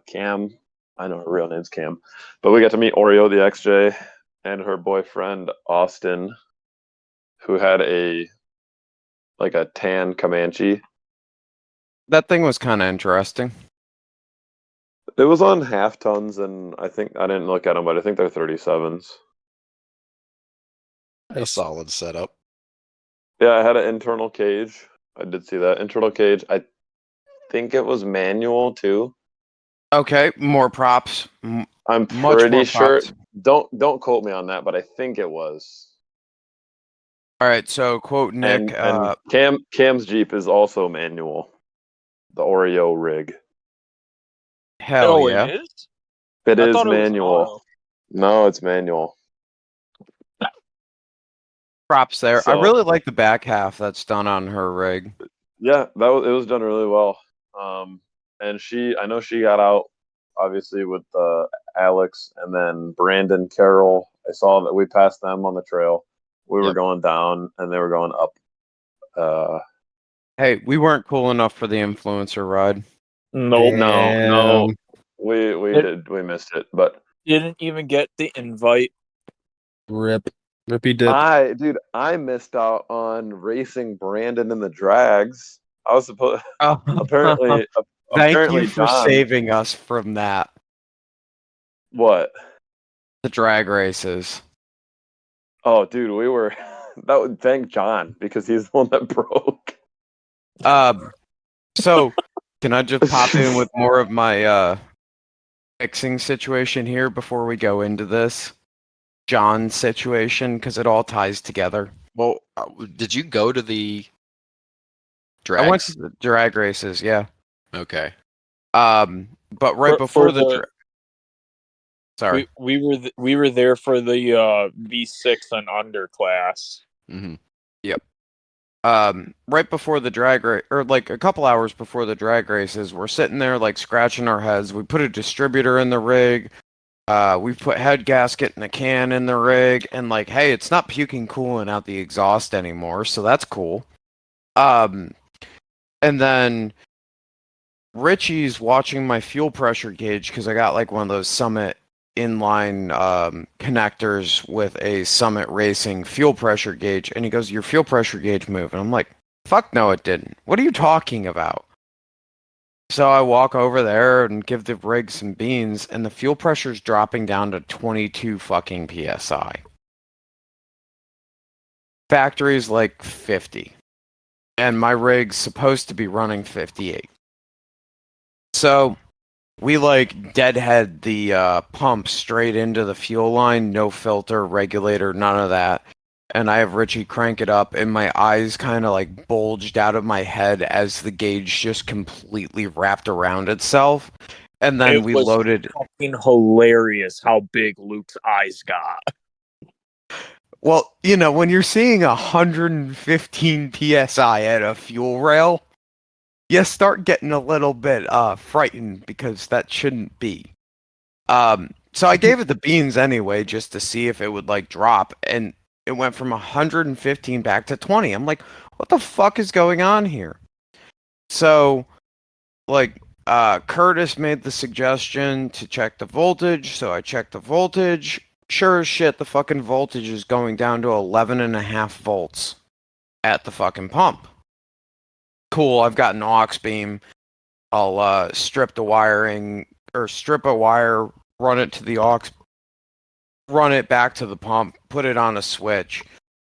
Cam. I know her real name's Cam, but we got to meet Oreo the XJ and her boyfriend Austin, who had a tan Comanche. That thing was kind of interesting. It was on half tons, and I think I didn't look at them, but I think they're 37s. A solid setup. Yeah, I had an internal cage. I did see that internal cage. I think it was manual too. Okay, more props. I'm Much pretty more sure. props. Don't quote me on that, but I think it was. All right, so quote Nick. And Cam's Jeep is also manual. The Oreo rig. Hell yeah. It is? It I is thought it was manual. auto. No, it's manual. Props there. I So- really like the back half that's done on her rig. Yeah, it was done really well. And I know she got out obviously with Alex and then Brandon Carroll. I saw that we passed them on the trail. We were Yep. going down and they were going up. Hey, we weren't cool enough for the influencer ride. Nope. No, Damn. we missed it, but Didn't even get the invite. Rip. Rippy dip. I missed out on racing Brandon in the drags. I was supposed Oh, apparently thank apparently you for John, saving us from that. what? The drag races. Oh, dude, we were that would thank John because he's the one that broke. So can I just pop in with more of my fixing situation here before we go into this John situation because it all ties together. Well, did you go to the I went drags? to the drag races, yeah. Okay. But right For before the- sorry. We were there for the V6 and under class. Mm-hmm. Right before the drag race, or like a couple hours before the drag races, we're sitting there like scratching our heads. We put a distributor in the rig. We put head gasket and a can in the rig, and like, hey, it's not puking coolant out the exhaust anymore, so that's cool. And then Richie's watching my fuel pressure gauge because I got like one of those Summit inline connectors with a Summit Racing fuel pressure gauge, and he goes, "Your fuel pressure gauge moved," and I'm like, "Fuck no, it didn't. What are you talking about?" So I walk over there and give the rig some beans, and the fuel pressure's dropping down to 22 fucking psi. Factory's like 50, and my rig's supposed to be running 58. So we like deadhead the pump straight into the fuel line, no filter, regulator, none of that. And I have Richie crank it up, and my eyes kind of like bulged out of my head as the gauge just completely wrapped around itself. And then It we was loaded. fucking hilarious how big Luke's eyes got. Well, you know, when you're seeing 115 psi at a fuel rail, you start getting a little bit frightened because that shouldn't be. So I gave it the beans anyway just to see if it would like drop, and it went from 115 back to 20. I'm like, what the fuck is going on here? So like Curtis made the suggestion to check the voltage, so I checked the voltage. Sure as shit, the fucking voltage is going down to 11.5 volts at the fucking pump. Cool, I've got an aux beam. I'll strip the wiring, or strip a wire, run it to the aux, run it back to the pump, put it on a switch.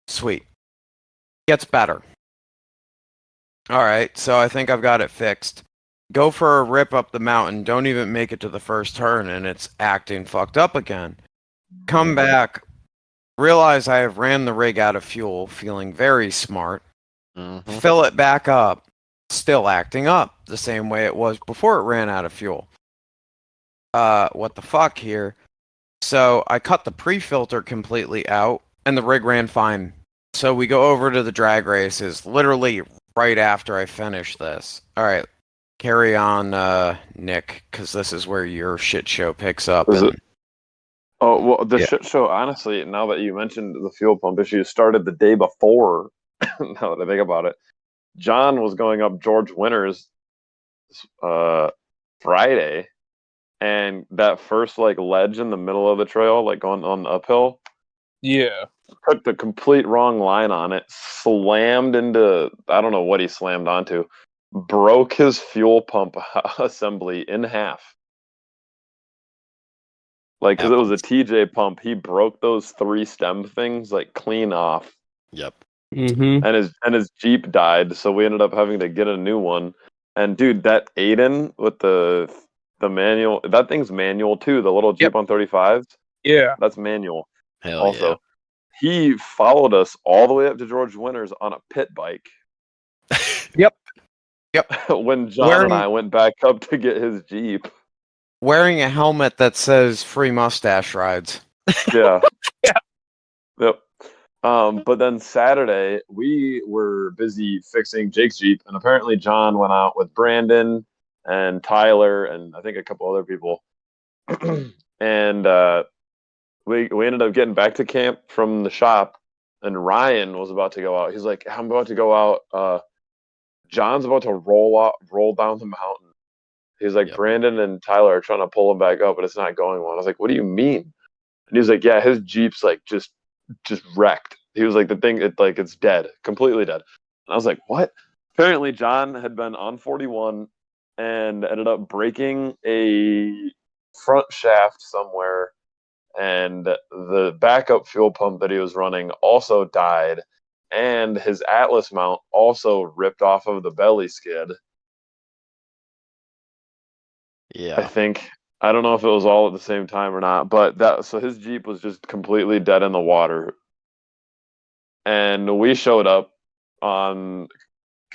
Sweet. Gets better. Alright, so I think I've got it fixed. Go for a rip up the mountain, don't even make it to the first turn, and it's acting fucked up again. Come back, realize I have ran the rig out of fuel, feeling very smart. Mm-hmm. Fill it back up. still acting up the same way it was before it ran out of fuel. What the fuck here? So I cut the pre-filter completely out, and the rig ran fine. So we go over to the drag races, literally right after I finish this. All right, carry on, Nick, because this is where your shit show picks up. Is it? Oh, well, the Yeah. shit show, honestly, now that you mentioned the fuel pump issue, started the day before, now that I think about it. John was going up George Winters Friday, and that first like ledge in the middle of the trail, like going on the uphill, Yeah. took the complete wrong line on it, slammed into, I don't know what he slammed onto, broke his fuel pump assembly in half. Like, because it was a TJ pump, he broke those 3 stem things like clean off, Yep. Mm-hmm. and his Jeep died, so we ended up having to get a new one. And dude, that Aiden with the manual, that thing's manual too. The little Jeep on 35s, Yeah. that's manual. Hell Also, he followed us all the way up to George Winters on a pit bike. Yep. When John and I went back up to get his Jeep. Wearing a helmet that says free mustache rides. Yeah. Yeah. Yep. But then Saturday we were busy fixing Jake's Jeep, and apparently John went out with Brandon and Tyler and I think a couple other people. And we ended up getting back to camp from the shop, and Ryan was about to go out. He's like, I'm about to go out. John's about to roll down the mountain. He's like, Yep. Brandon and Tyler are trying to pull him back up, but it's not going well. I was like, what do you mean? And he was like, yeah, his Jeep's like just wrecked. He was like, the thing, it's dead, completely dead. And I was like, what? Apparently John had been on 41 and ended up breaking a front shaft somewhere, and the backup fuel pump that he was running also died, and his Atlas mount also ripped off of the belly skid. Yeah. I think. I don't know if it was all at the same time or not, but so his Jeep was just completely dead in the water. And we showed up on,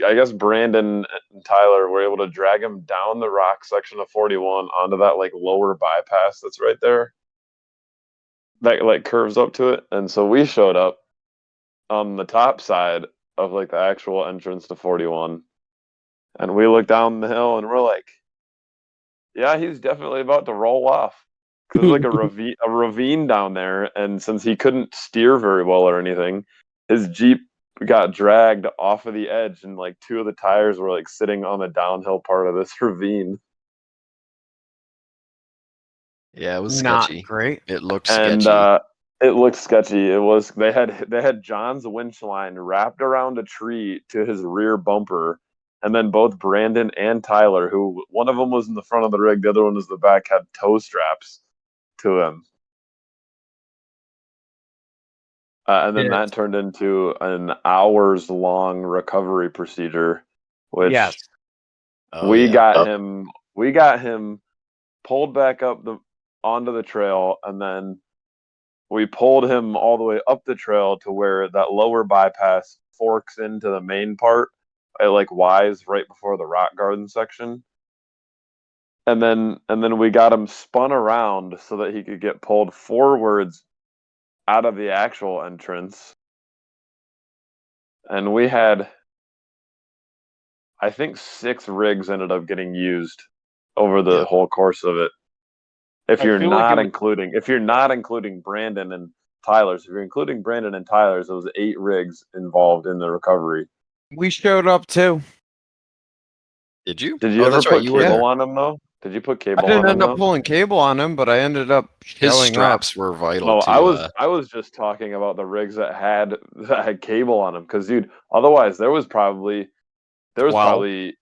I guess Brandon and Tyler were able to drag him down the rock section of 41 onto that like lower bypass that's right there. That like curves up to it. And so we showed up on the top side of like the actual entrance to 41. And we looked down the hill and we're like, yeah, he's definitely about to roll off. There's like a ravine down there, and since he couldn't steer very well or anything, his Jeep got dragged off of the edge, and like 2 of the tires were like sitting on the downhill part of this ravine. Yeah, it was Not sketchy. great. It looked And sketchy. it looked sketchy. It was they had John's winch line wrapped around a tree to his rear bumper. And then both Brandon and Tyler, who one of them was in the front of the rig, the other one was the back, had toe straps to him. And then that turned into an hours-long recovery procedure, which Yes. we got him pulled back up onto the trail, and then we pulled him all the way up the trail to where that lower bypass forks into the main part. At like Wise right before the rock garden section, and then we got him spun around so that he could get pulled forwards out of the actual entrance. And we had, I think, 6 rigs ended up getting used over the whole course of it. If you're not including Brandon and Tyler's, if you're including Brandon and Tyler's, it was 8 rigs involved in the recovery. We showed up too. Did you? Did you ever that's put right. You were cable there. on him though? Did you put I cable didn't on him end up though? pulling cable on him, but I ended up His showing straps were vital. No, to, I was just talking about the rigs that had cable on them, because dude, otherwise there was probably 12.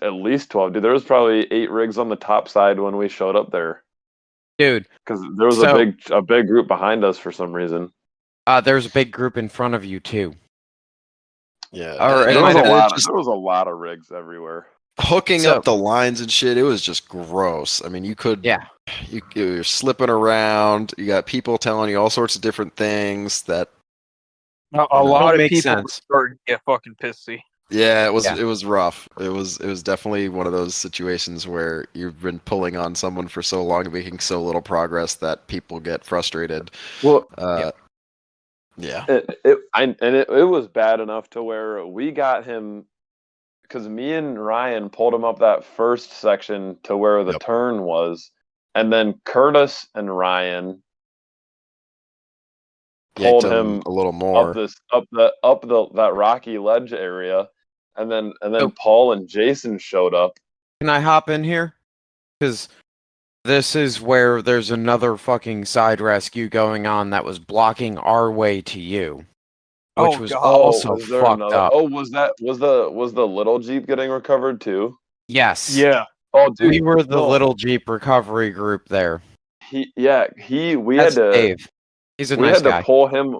at least 12. Dude, there was probably 8 rigs on the top side when we showed up there, Dude, because there was a big group behind us for some reason. there's a big group in front of you too. Yeah. All right. There was And there was a lot of rigs everywhere. Hooking up the lines and shit, it was just gross. I mean, you could, you're slipping around. You got people telling you all sorts of different things that A lot of make people were sense. starting to get fucking pissy. Yeah, it was Yeah. it was rough. It was definitely one of those situations where you've been pulling on someone for so long and making so little progress that people get frustrated. Well, Yeah. it was bad enough to where we got him because me and Ryan pulled him up that first section to where the Yep. turn was, and then Curtis and Ryan Yanked pulled him him a little up more. that rocky ledge area, and then Oh. Paul and Jason showed up. Can I hop in here? Because this is where there's another fucking side rescue going on that was blocking our way to you, which Oh, was God. also Was there fucked another? up. Oh, was the little Jeep getting recovered too? Yes. Yeah. Oh, dude, We were the no. little Jeep recovery group there. We That's had to Dave. He's a nice guy. pull him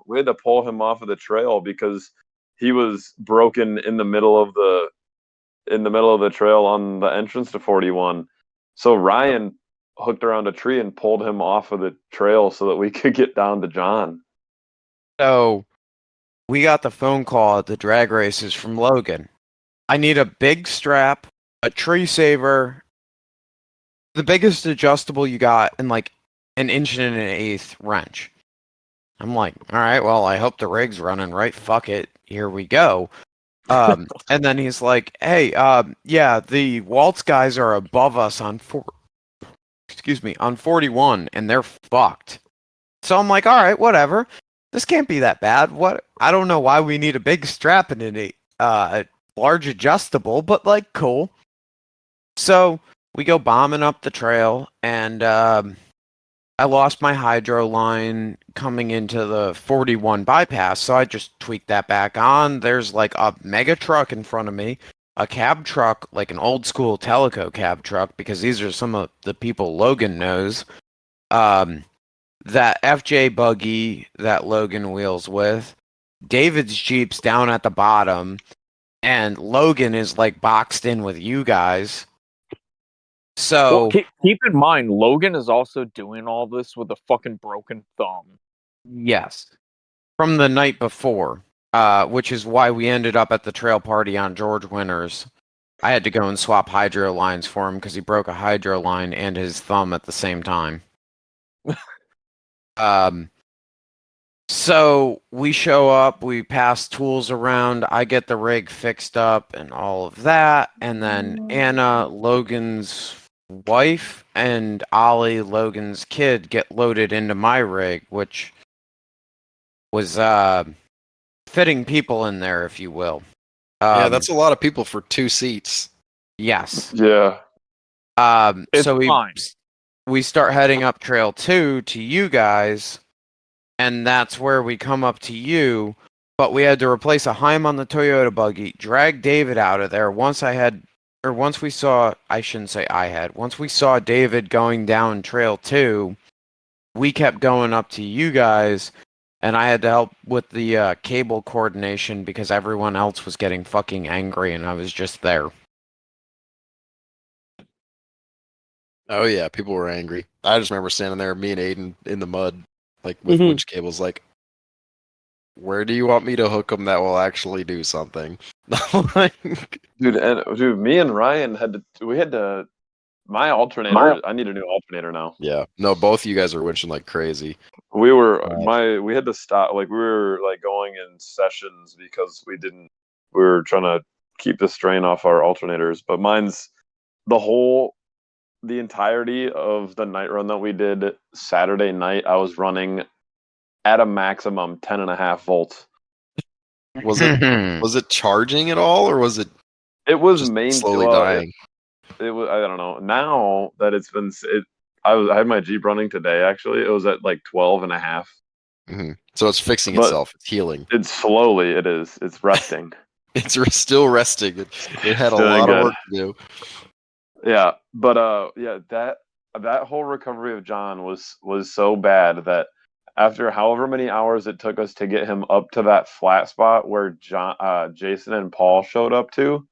off of the trail because he was broken in the middle of the trail on the entrance to 41. So Ryan hooked around a tree and pulled him off of the trail so that we could get down to John. So we got the phone call at the drag races from Logan. I need a big strap, a tree saver, the biggest adjustable you got, and like an inch and an eighth wrench. I'm like, all right, well, I hope the rig's running right. Fuck it. Here we go. And then he's like, hey, yeah, the Waltz guys are above us on 41, and they're fucked. So I'm like, all right, whatever. This can't be that bad. What? I don't know why we need a big strap and a large adjustable, but like, cool. So we go bombing up the trail, and I lost my hydro line coming into the 41 bypass, so I just tweaked that back on. There's like a mega truck in front of me, a cab truck, like an old school Teleco cab truck, because these are some of the people Logan knows. That FJ buggy that Logan wheels with, David's Jeep's down at the bottom, and Logan is like boxed in with you guys. So Well, keep in mind, Logan is also doing all this with a fucking broken thumb. yes, from the night before, which is why we ended up at the trail party on George Winters. I had to go and swap hydro lines for him because he broke a hydro line and his thumb at the same time. So we show up, we pass tools around, I get the rig fixed up and all of that, and then Anna, Logan's wife, and Ollie, Logan's kid, get loaded into my rig, which was fitting people in there, if you will. Yeah, that's a lot of people for 2 seats. Yes. Yeah. It's So fine. we start heading up Trail 2 to you guys, and that's where we come up to you. But we had to replace a Heim on the Toyota buggy, drag David out of there. Once we saw David going down Trail 2, we kept going up to you guys, and I had to help with the cable coordination because everyone else was getting fucking angry, and I was just there. Oh yeah, people were angry. I just remember standing there, me and Aiden in the mud, like with Mhm. winch cables. Like, where do you want me to hook them that will actually do something? Like, Dude, me and Ryan had to. My alternator. I need a new alternator now. yeah, no, both of you guys are winching like crazy. We had to stop. Like we were like going in sessions because we were trying to keep the strain off our alternators. But mine's the entirety of the night run that we did Saturday night. I was running at a maximum 10.5 volts. Was it charging at all, or was it It was just main slowly well, dying? It was. I don't know. Now that I had my Jeep running today. Actually, it was at like 12.5. So it's fixing But itself. It's healing. it's slowly. It is. It's resting. It's still resting. It had a Doing lot good. of work to do. Yeah, but yeah, that whole recovery of John was so bad that after however many hours it took us to get him up to that flat spot where Jason and Paul showed up to,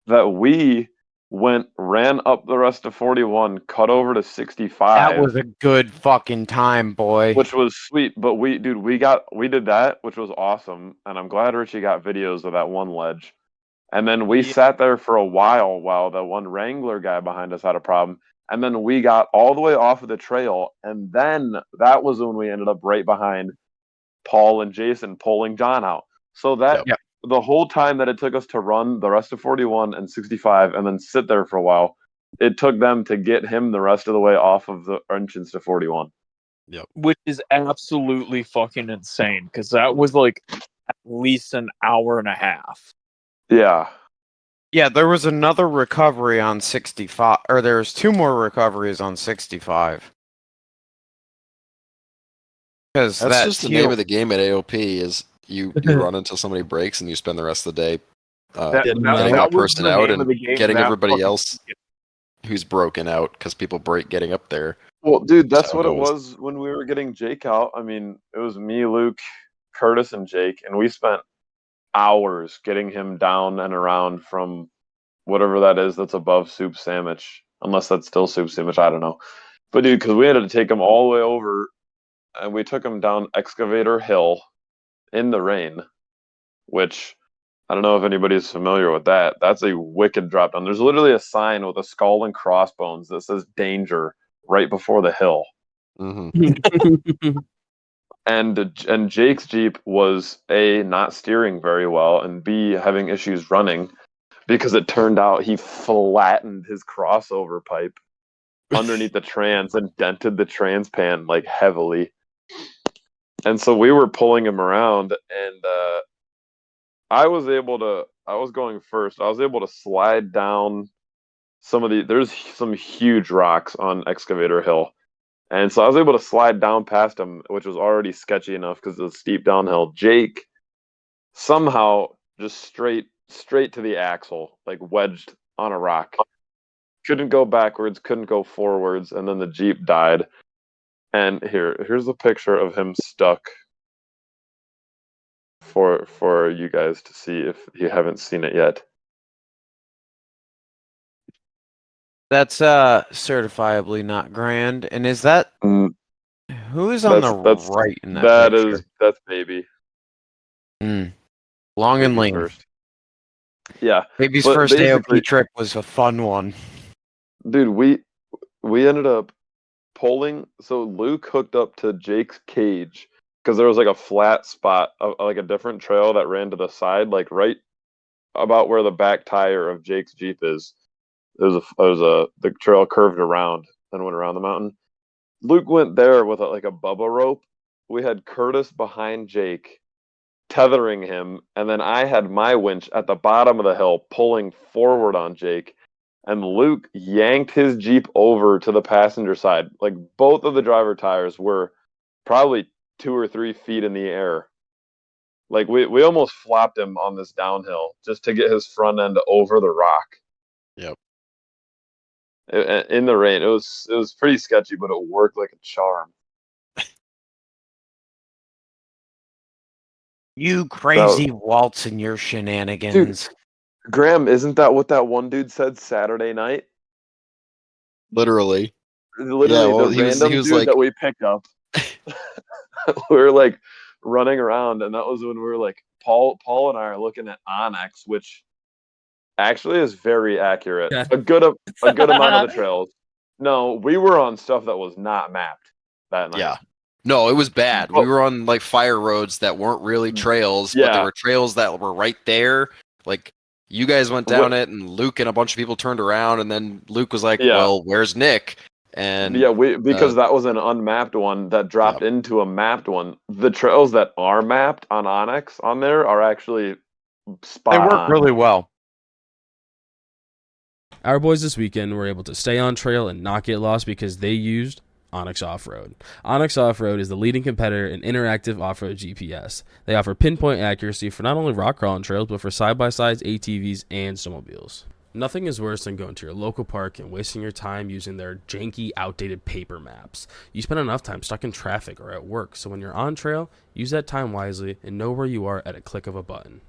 that we ran up the rest of 41, cut over to 65. That was a good fucking time, boy. Which was sweet, but we did that, which was awesome, and I'm glad Richie got videos of that one ledge. And then we sat there for a while the one Wrangler guy behind us had a problem. And then we got all the way off of the trail. And then that was when we ended up right behind Paul and Jason pulling John out. So that the whole time that it took us to run the rest of 41 and 65 and then sit there for a while, it took them to get him the rest of the way off of the entrance to 41. Yep. Which is absolutely fucking insane because that was like at least an hour and a half. Yeah. Yeah, there was another recovery on 65, or there was 2 more recoveries on 65. Because That's just the name of the game at AOP is you run until somebody breaks and you spend the rest of the day getting that person out and getting everybody else who's broken out because people break getting up there. Well, dude, that's what it was when we were getting Jake out. I mean, it was me, Luke, Curtis, and Jake, and we spent hours getting him down and around from whatever that is that's above Soup Sandwich. Unless that's still Soup Sandwich, I don't know. But, dude, because we had to take him all the way over, and we took him down Excavator Hill in the rain, which I don't know if anybody's familiar with that. That's a wicked drop down. There's literally a sign with a skull and crossbones that says danger right before the hill. Mm-hmm. And Jake's Jeep was A, not steering very well, and B, having issues running because it turned out he flattened his crossover pipe underneath the trans and dented the trans pan like heavily. And so we were pulling him around, and I was going first. I was able to slide down there's some huge rocks on Excavator Hill. And so I was able to slide down past him, which was already sketchy enough because it was steep downhill. Jake somehow just straight to the axle, like wedged on a rock. Couldn't go backwards, couldn't go forwards, and then the Jeep died. And here's a picture of him stuck for you guys to see if you haven't seen it yet. That's certifiably not grand. And is that who is on the right in that picture? That's Baby. Long and lean. First. Yeah. Baby's first AOP trip was a fun one. Dude, we ended up pulling. So Luke hooked up to Jake's cage because there was like a flat spot, like a different trail that ran to the side, like right about where the back tire of Jake's Jeep is. The trail curved around and went around the mountain. Luke went there with like a Bubba rope. We had Curtis behind Jake, tethering him, and then I had my winch at the bottom of the hill pulling forward on Jake, and Luke yanked his Jeep over to the passenger side. Like both of the driver tires were probably 2 or 3 feet in the air. Like we almost flopped him on this downhill just to get his front end over the rock. Yep. In the rain. It was pretty sketchy, but it worked like a charm. You crazy Waltz and your shenanigans. Dude, Graham, isn't that what that one dude said Saturday night? Literally. Yeah, well, the random dude like... that we picked up. We were like running around, and that was when we were like, Paul and I are looking at Onyx, which actually is very accurate. Yeah. A good amount of the trails. No, we were on stuff that was not mapped that night. Yeah. No, it was bad. We were on like fire roads that weren't really trails, but there were trails that were right there. Like you guys went down it, and Luke and a bunch of people turned around, and then Luke was like, "Well, where's Nick?" And because that was an unmapped one that dropped into a mapped one. The trails that are mapped on Onyx on there are actually spot on. They work really well. Our boys this weekend were able to stay on trail and not get lost because they used Onyx Off-Road. Onyx Off-Road is the leading competitor in interactive off-road GPS. They offer pinpoint accuracy for not only rock crawling trails, but for side-by-sides, ATVs, and snowmobiles. Nothing is worse than going to your local park and wasting your time using their janky, outdated paper maps. You spend enough time stuck in traffic or at work, so when you're on trail, use that time wisely and know where you are at a click of a button.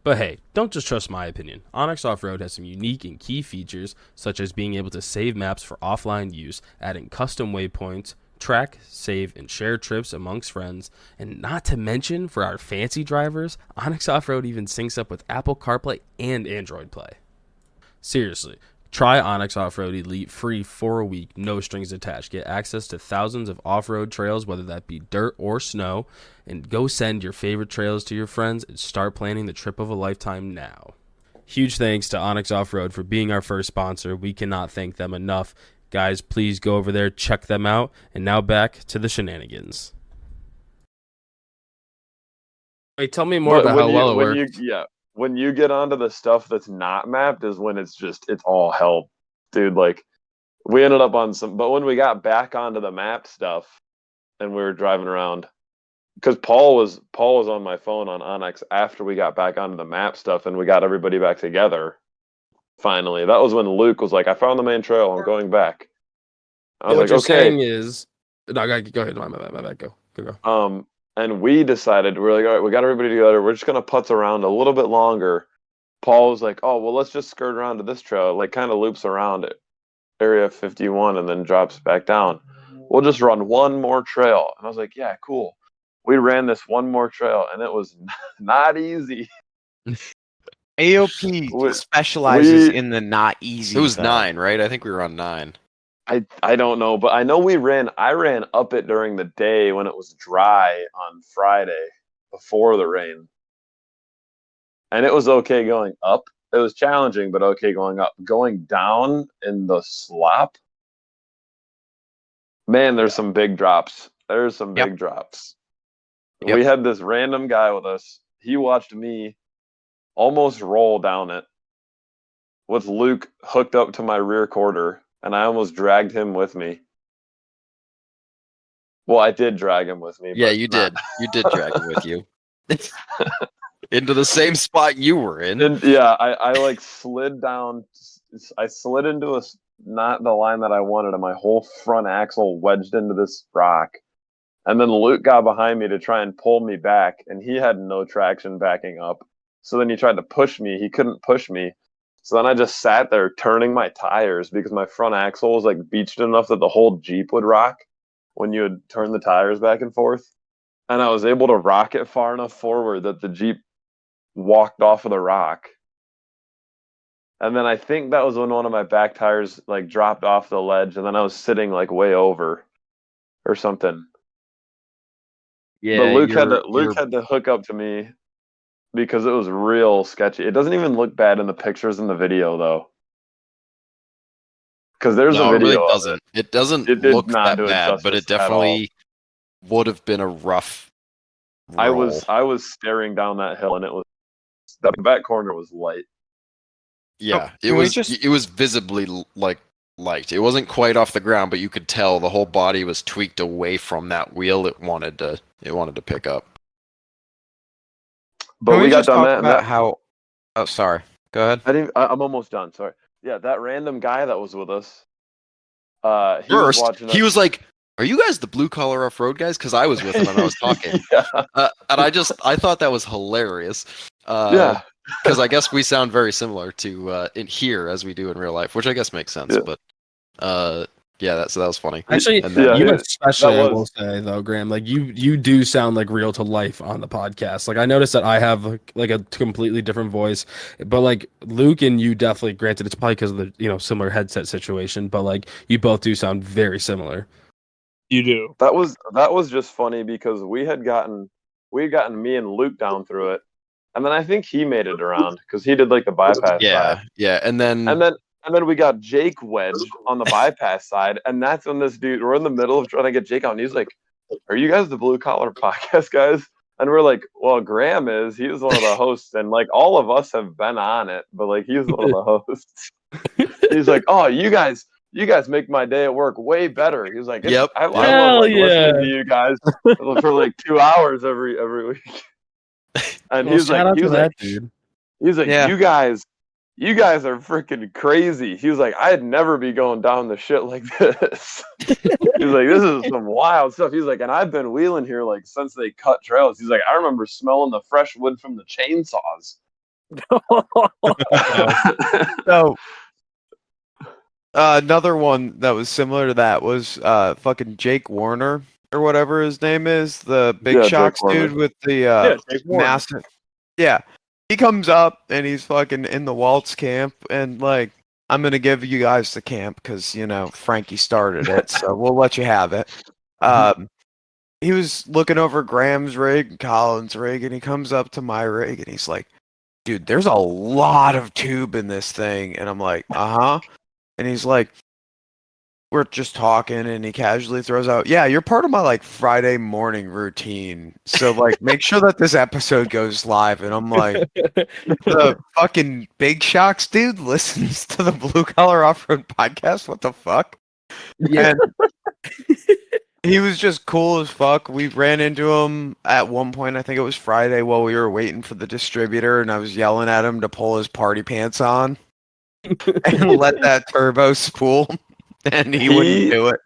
But hey, don't just trust my opinion. Onyx Off-Road has some unique and key features, such as being able to save maps for offline use, adding custom waypoints, track, save, and share trips amongst friends. And not to mention, for our fancy drivers, Onyx Off-Road even syncs up with Apple CarPlay and Android Play. Seriously, try Onyx Off-Road Elite free for a week, no strings attached. Get access to thousands of off-road trails, whether that be dirt or snow, and go send your favorite trails to your friends and start planning the trip of a lifetime now. Huge thanks to Onyx Off-Road for being our first sponsor. We cannot thank them enough. Guys, please go over there, check them out. And now back to the shenanigans. Wait, tell me more about how well it works. When you get onto the stuff that's not mapped is when it's all hell, dude. Like, we ended up on but when we got back onto the map stuff and we were driving around, because Paul was on my phone on Onyx after we got back onto the map stuff and we got everybody back together. Finally, that was when Luke was like, "I found the main trail. I'm going back." I was What like, you're "Okay." saying is, no, go ahead. My bad. Go. And we decided, we're like, all right, we got everybody together. We're just gonna putz around a little bit longer. Paul was like, "Oh, well, let's just skirt around to this trail. Like, kind of loops around it, Area 51, and then drops back down. We'll just run one more trail." And I was like, "Yeah, cool." We ran this one more trail, and it was not easy. AOP specializes in the not easy. It was though. 9, right? I think we were on 9. I don't know, but I know I ran up it during the day when it was dry on Friday before the rain. And it was okay going up. It was challenging, but okay going up. Going down in the slop, man, there's some big drops. There's some big drops. Yep. We had this random guy with us. He watched me almost roll down it with Luke hooked up to my rear quarter, and I almost dragged him with me. Well, I did drag him with me. Yeah, but you did. You did drag him with you. Into the same spot you were in. And yeah, I like slid down. I slid into not the line that I wanted, and my whole front axle wedged into this rock. And then Luke got behind me to try and pull me back, and he had no traction backing up. So then he tried to push me. He couldn't push me. So then I just sat there turning my tires because my front axle was like beached enough that the whole Jeep would rock when you would turn the tires back and forth. And I was able to rock it far enough forward that the Jeep walked off of the rock. And then I think that was when one of my back tires like dropped off the ledge, and then I was sitting like way over or something. Yeah, but Luke had to hook up to me because it was real sketchy. It doesn't even look bad in the pictures in the video though. Because there's a it video. really doesn't. It doesn't It did look not that do it bad, but justice it definitely would have been a rough roll. I was staring down that hill, and the back corner was light. Yeah, Oh, it was visibly light. It wasn't quite off the ground, but you could tell the whole body was tweaked away from that wheel it wanted to pick up. But we got done that. About how? Oh, sorry. Go ahead. I'm almost done. Sorry. Yeah, that random guy that was with us. He was like, "Are you guys the blue collar off road guys?" Because I was with him and I was talking. Yeah. And I thought that was hilarious. Yeah. Because I guess we sound very similar to in here as we do in real life, which I guess makes sense. Yeah. But yeah, that was funny. Actually, And then- you especially, I will say though, Graham, like you do sound like real to life on the podcast. Like I noticed that I have like a completely different voice, but like Luke and you definitely, granted, it's probably because of the similar headset situation, but like you both do sound very similar. You do. That was just funny because we had gotten me and Luke down through it, and then I think he made it around because he did like the bypass yeah, side. yeah, and then we got Jake wedged on the bypass side, and that's when this dude, we're in the middle of trying to get Jake out, and he's like, "Are you guys the Blue Collar Podcast guys?" And we're like, "Well, Graham is. He was one of the hosts, and like all of us have been on it, but like he's one of the hosts." He's like, "Oh, you guys make my day at work way better." He's like, Yep. I love like, listening to you guys for like 2 hours every week." And Well, he was like, dude. Yeah. You guys are freaking crazy. He was like, I'd never be going down the shit like this. He's like, this is some wild stuff. He's like, and I've been wheeling here like since they cut trails. He's like, I remember smelling the fresh wood from the chainsaws. So Another one that was similar to that was fucking Jake Warner or whatever his name is, the Big Yeah, Jake Shocks Warner. dude with the Yeah, Jake Warner. massive. Yeah, he comes up and he's fucking in the Waltz camp and like, I'm gonna give you guys the camp because you know Frankie started it, so we'll let you have it. He was looking over Graham's rig and Colin's rig, and he comes up to my rig and he's like, "Dude, there's a lot of tube in this thing," and I'm like, "Uh huh," and he's like, we're just talking and he casually throws out, "Yeah, you're part of my like Friday morning routine. So like make sure that this episode goes live." And I'm like, the fucking Big Shocks dude listens to the Blue Collar Off-Road podcast? What the fuck? Yeah. And he was just cool as fuck. We ran into him at one point, I think it was Friday, while we were waiting for the distributor, and I was yelling at him to pull his party pants on and let that turbo spool. And he wouldn't do it.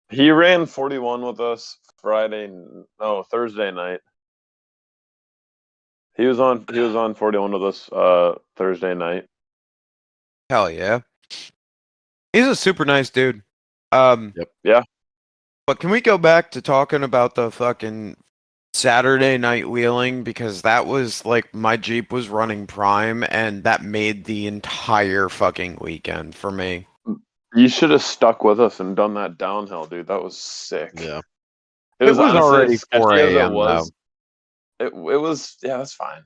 He ran 41 with us Thursday night. He was on 41 with us Thursday night. Hell yeah. He's a super nice dude. Yep. Yeah. But can we go back to talking about the fucking Saturday night wheeling? Because that was like my Jeep was running prime and that made the entire fucking weekend for me. You should have stuck with us and done that downhill, dude. That was sick. Yeah. It was honestly already as sketchy 4 as it a.m. was. It was, yeah, that's fine.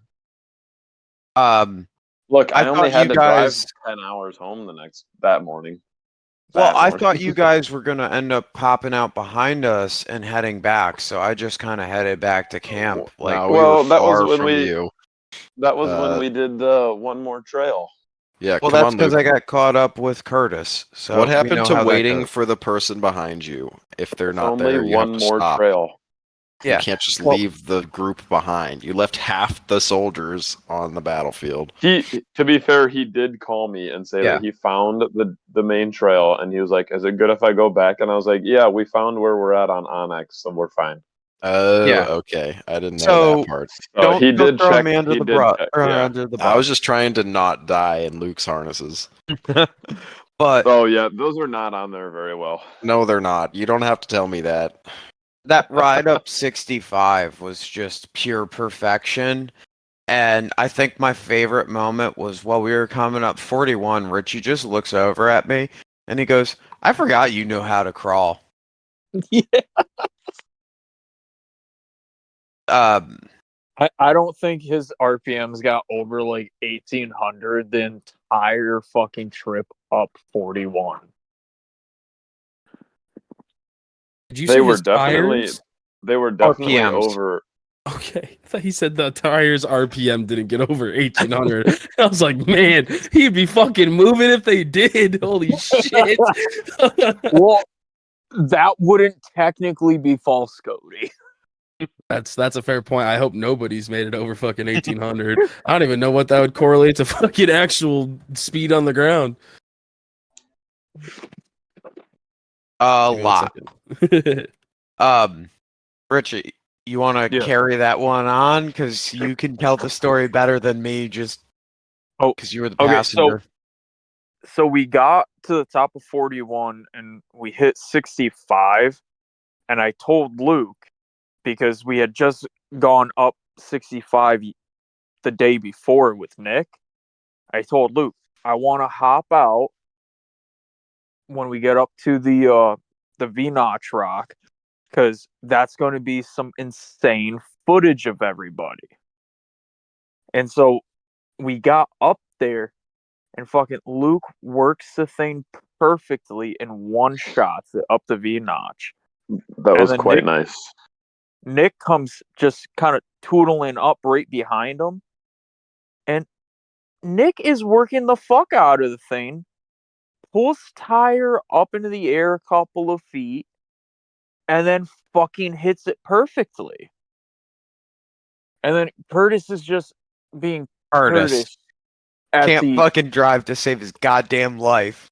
though. Look, I I only thought had you to guys- drive 10 hours home that morning. Well, That I morning. thought you guys were gonna end up popping out behind us and heading back, so I just kind of headed back to camp. Like, No, well, we were that was far when from we- you. That was when we did the one more trail. Yeah, well, come that's on, because Luke. I got caught up with Curtis. So What we happened know to how that waiting goes. for the person behind you? If they're It's not only there, you one have to more stop. trail. You Yeah. can't just Well- leave the group behind. You left half the soldiers on the battlefield. To be fair, he did call me and say Yeah. that he found the main trail, and he was like, "Is it good if I go back?" And I was like, "Yeah, we found where we're at on Onyx, so we're fine." Oh, Yeah. okay. I didn't know So- that part. So he Don't did throw check. me under he the did bus. check, Or yeah. under the bus. I was just trying to not die in Luke's harnesses. But Oh yeah, those are not on there very well. No, they're not. You don't have to tell me that. that ride up 65 was just pure perfection. And I think my favorite moment was while we were coming up 41, Richie just looks over at me and he goes, "I forgot you know how to crawl." Yeah. I don't think his RPMs got over like 1800 the entire fucking trip up 41. Did you They say were his definitely tires? RPMs. over. Okay, I thought he said the tires RPM didn't get over 1800. I was like, man, he'd be fucking moving if they did. Holy shit. Well, that wouldn't technically be false, Cody. That's a fair point. I hope nobody's made it over fucking 1800. I don't even know what that would correlate to fucking actual speed on the ground. A Give me 1 lot. second. Richie, you want to Yeah. carry that one on? Because you can tell the story better than me just Oh, because you were the okay, passenger. So we got to the top of 41 and we hit 65. And I told Luke, because we had just gone up 65 the day before with Nick, I told Luke, I want to hop out when we get up to the V-Notch rock, because that's going to be some insane footage of everybody. And so we got up there, and fucking Luke works the thing perfectly in one shot up the V-Notch. That And was then quite nice. Nick comes just kind of tootling up right behind him. And Nick is working the fuck out of the thing, pulls tire up into the air a couple of feet, and then fucking hits it perfectly. And then Curtis is just being Curtis at Can't fucking drive to save his goddamn life.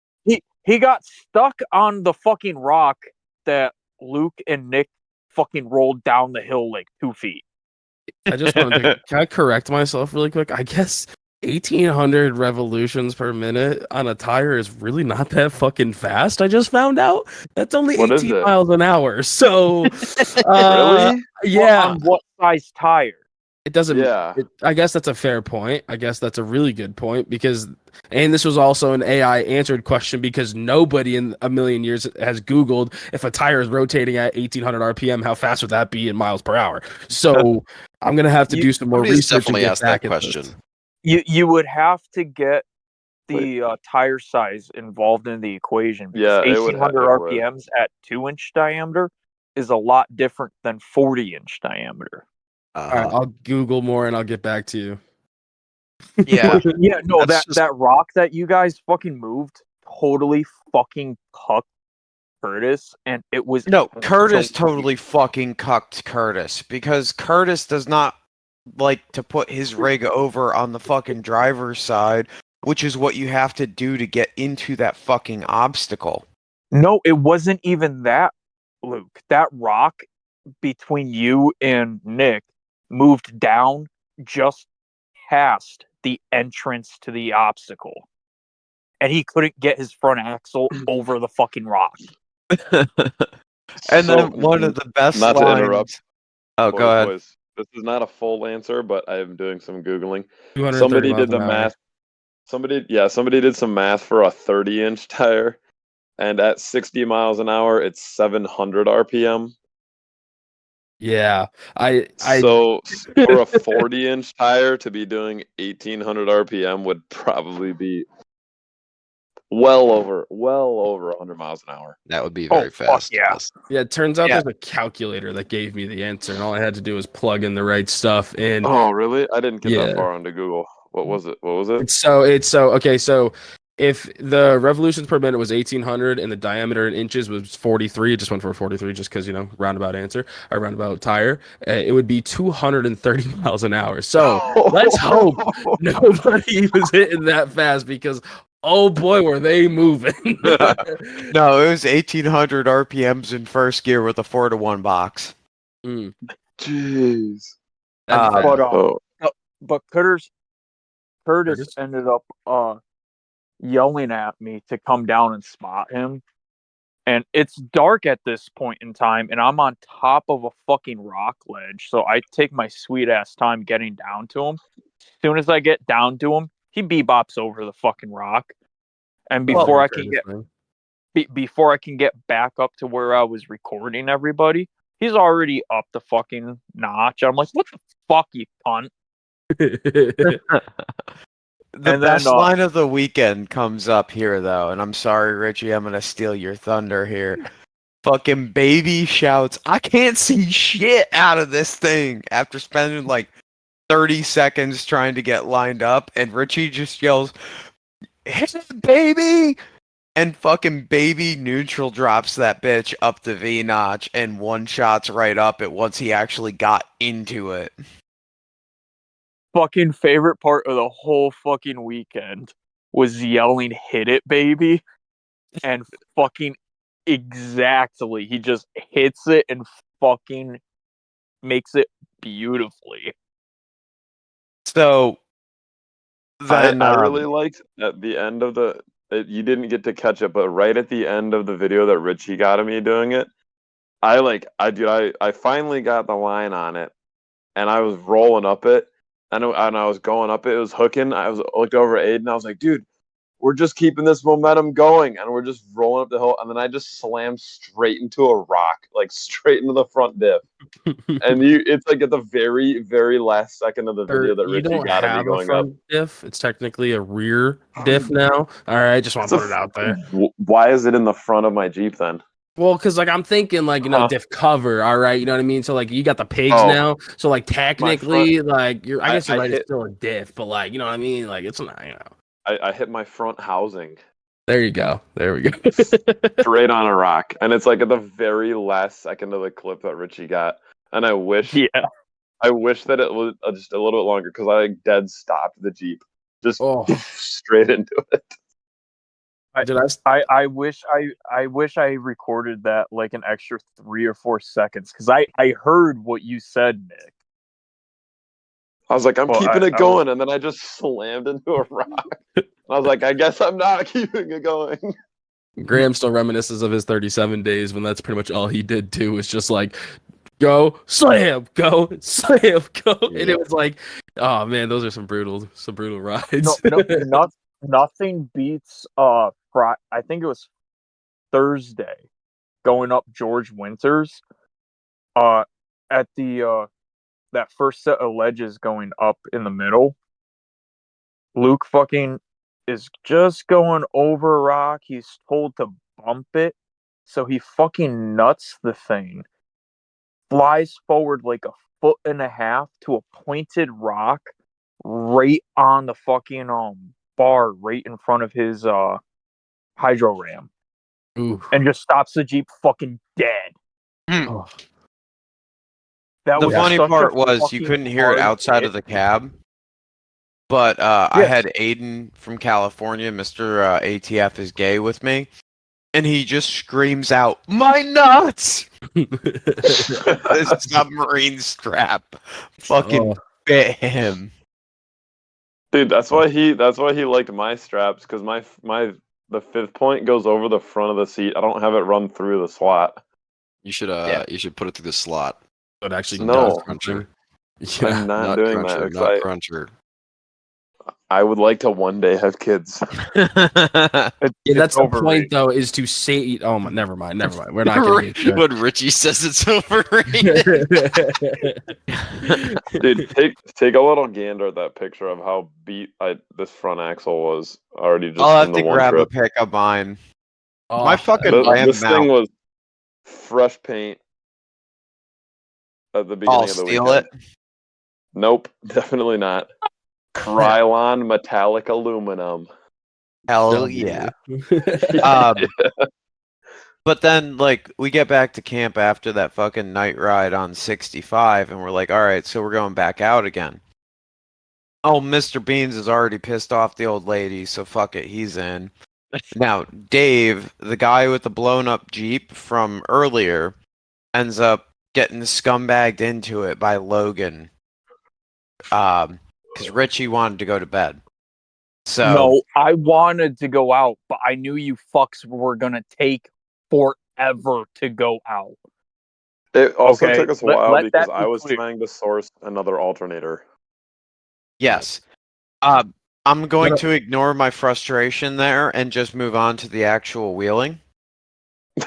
He got stuck on the fucking rock that Luke and Nick fucking rolled down the hill like 2 feet. I just wanted to can I correct myself really quick? I guess 1,800 revolutions per minute on a tire is really not that fucking fast. I just found out that's only What is 18 it? miles an hour. So, Really? yeah, On what size tire? it doesn't. Yeah. I guess that's a fair point. I guess that's a really good point because, and this was also an AI answered question because nobody in a million years has Googled if a tire is rotating at 1,800 RPM, how fast would that be in miles per hour? So I'm gonna have to You- do some more Somebody's research and definitely get asked that back at this. question. You would have to get Wait. the tire size involved in the equation. Yeah, because it would 1,800 it would. RPMs at 2-inch diameter is a lot different than 40-inch diameter. All right, I'll Google more and I'll get back to you. Yeah. Yeah, no, That's just- that rock that you guys fucking moved totally fucking cucked Curtis, and it was No, Curtis so totally fucking cucked Curtis because Curtis does not like to put his rig over on the fucking driver's side, which is what you have to do to get into that fucking obstacle. No, it wasn't even that, Luke. That rock between you and Nick moved down just past the entrance to the obstacle. And he couldn't get his front axle over the fucking rock. And So, then one of the best not to lines. interrupt. Oh, go ahead. Boys. This is not a full answer, but I am doing some googling. 230 Somebody miles did the an hour. math. Somebody did some math for a 30-inch tire, and at 60 miles an hour, it's 700 RPM. Yeah, So for a 40-inch tire to be doing 1,800 RPM would probably be well over 100 miles an hour. That would be Oh, very fuck fast. yeah. yes. Yeah, it turns out Yeah. there's a calculator that gave me the answer, and all I had to do was plug in the right stuff. And Oh, really? I didn't get Yeah. that far onto Google. What was it? What was it? it's so okay. So if the revolutions per minute was 1,800 and the diameter in inches was 43, it just went for 43 just because roundabout answer or roundabout tire. It would be 230 miles an hour. So let's hope nobody was hitting that fast because oh boy, were they moving. No, it was 1,800 RPMs in first gear with a 4-to-1 box. Mm, Jeez. that'd be But fast. Oh, but Curtis Curtis? ended up yelling at me to come down and spot him. And it's dark at this point in time, and I'm on top of a fucking rock ledge. So I take my sweet ass time getting down to him. As soon as I get down to him, he bebops over the fucking rock. And before I can get before I can get back up to where I was recording everybody, he's already up the fucking notch. I'm like, what the fuck, you cunt? The And then, best line of the weekend comes up here, though, and I'm sorry, Richie, I'm gonna steal your thunder here. Fucking baby shouts, "I can't see shit out of this thing" after spending like 30 seconds trying to get lined up, and Richie just yells, "Hit it, baby!" And fucking baby neutral drops that bitch up the V notch and one shots right up it once he actually got into it. fucking favorite part of the whole fucking weekend was yelling "hit it, baby," and fucking exactly he just hits it and fucking makes it beautifully. So then I really liked at the end of you didn't get to catch it, but right at the end of the video that Richie got of me doing it, I finally got the line on it, and I was rolling up it, and I was going up it. It was hooking. Looked over at Aiden. I was like, dude, we're just keeping this momentum going, and we're just rolling up the hill. And then I just slammed straight into a rock, like straight into the front diff. And it's like at the very, very last second of the video that You Richie don't got of me have a going up. front diff. It's technically a rear diff now. All right, just want to put it out there. Why is it in the front of my Jeep then? Well, because I'm thinking Huh. diff cover. All right, you know what I mean. So you got the pigs Oh. now. So technically, I guess you're I right. hit- It's still a diff, but you know what I mean. It's not. I hit my front housing There you go. There we go. straight on a rock, and it's like at the very last second of the clip that Richie got. And I wish Yeah. that it was just a little bit longer because I dead stopped the Jeep, just Oh. straight into it. I wish I recorded that like an extra 3 or 4 seconds because I heard what you said, Nick. I was like, I'm Well, keeping I it was- going, and then I just slammed into a rock. I was like, I guess I'm not keeping it going. Graham still reminisces of his 37 days when that's pretty much all he did too. Was just like, go slam, go slam, go, and Yeah. it was like, oh man, those are some brutal rides. nothing beats I think it was Thursday going up George Winters at the that first set of ledges going up in the middle. Luke fucking is just going over a rock. He's told to bump it, so he fucking nuts the thing, flies forward like a foot and a half to a pointed rock right on the fucking bar right in front of his hydro ram, Ooh. and just stops the Jeep fucking dead. Oh. That The was funny such a part was you fucking couldn't hear it hard outside hit. of the cab. But I Yes. had Aiden from California, Mr. ATF is gay, with me, and he just screams out, "My nuts!" The submarine strap fucking Oh. bit him. Dude, that's why he liked my straps, because the 5th point goes over the front of the seat. I don't have it run through the slot. You should Yeah. you should put it through the slot. It actually No. does Cruncher. Yeah. I'm not Nut doing cruncher, that. 'Cause nut cruncher. I would like to one day have kids. Yeah, that's the point overrated. though, is to say, oh my, never mind. We're not gonna get When Richie says it's overrated. there. Dude, take a little gander at that picture of how beat this front axle was already just I'll from have the to one grab a trip. pick of mine. Oh, My fucking This, ram this thing mount. was fresh paint at the beginning I'll of the steal weekend. it. Nope, definitely not. Krylon metallic aluminum. Hell yeah. But then, like, we get back to camp after that fucking night ride on 65, and we're like, all right, so we're going back out again. Oh, Mr. Beans is already pissed off the old lady, so fuck it, he's in. Now, Dave, the guy with the blown up Jeep from earlier, ends up getting scumbagged into it by Logan. Because Richie wanted to go to bed. So, No, I wanted to go out, but I knew you fucks were gonna take forever to go out. It also Okay, took us a let- while let because that I be was clear. trying to source another alternator. yes. I'm going to ignore my frustration there and just move on to the actual wheeling.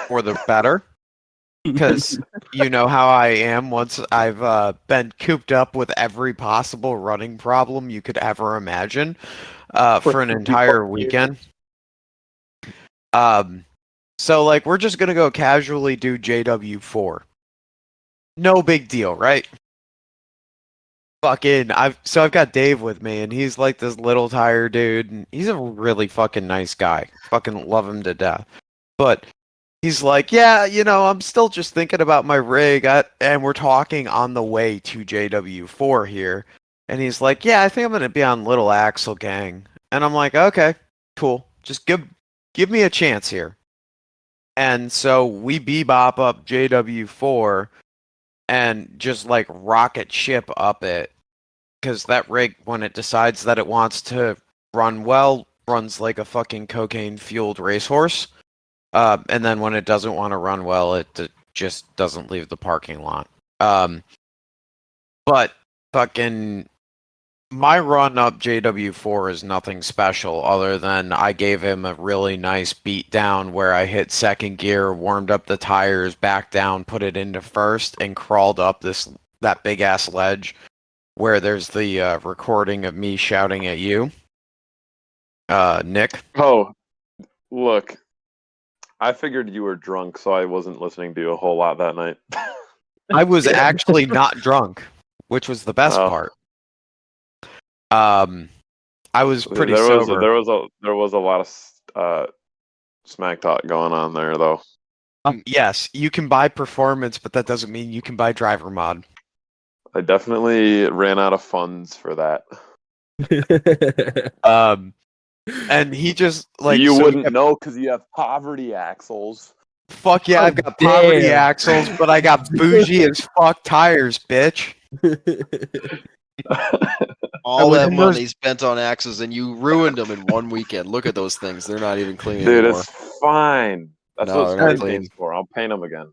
For the better. Because you know how I am once I've been cooped up with every possible running problem you could ever imagine for an entire weekend. So, like, we're just going to go casually do JW4. No big deal, right? Fucking, I've got Dave with me, and he's like this little tired dude, and he's a really fucking nice guy. Fucking love him to death. But he's like, yeah, you know, I'm still just thinking about my rig, and we're talking on the way to JW4 here. And he's like, yeah, I think I'm going to be on Little Axle Gang. And I'm like, okay, cool. Just give me a chance here. And so we bebop up JW4 and just like rocket ship up it. Because that rig, when it decides that it wants to run well, runs like a fucking cocaine-fueled racehorse. And then when it doesn't want to run well, it just doesn't leave the parking lot. But fucking my run up JW4 is nothing special other than I gave him a really nice beat down where I hit second gear, warmed up the tires, back down, put it into first, and crawled up that big ass ledge where there's the recording of me shouting at you, Nick. Oh, look. I figured you were drunk, so I wasn't listening to you a whole lot that night. I was actually not drunk, which was the best Oh. part. I was pretty sober. There was a lot of smack talk going on there, though. Yes, you can buy performance, but that doesn't mean you can buy driver mod. I definitely ran out of funds for that. And he just like you so wouldn't know because you have poverty axles. Fuck yeah, I've got poverty axles, but I got bougie as fuck tires, bitch. All that and money spent on axes, and you ruined them in one weekend. Look at those things; they're not even clean Dude, anymore. it's fine. That's No, what they're not spray clean. paint's for. I'll paint them again.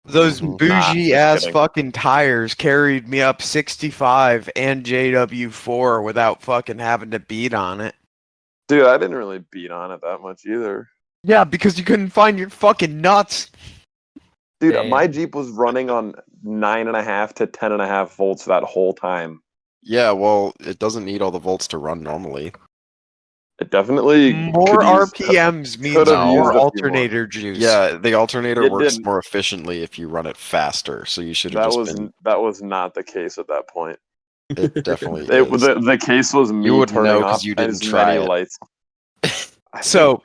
Those Mhm. bougie Nah, ass just kidding. fucking tires carried me up 65 and JW4 without fucking having to beat on it. Dude, I didn't really beat on it that much either. Yeah, because you couldn't find your fucking nuts. Dude, Damn. my Jeep was running on 9.5 to 10.5 volts that whole time. Yeah, well, it doesn't need all the volts to run normally. It definitely More could use, RPMs means could have No. used more a few more. alternator juice. Yeah, the alternator It works didn't. more efficiently if you run it faster. So you should have That just was been. that was not the case at that point. It definitely It, is. the case was me You wouldn't turning know 'cause off you didn't as try many it. lights. So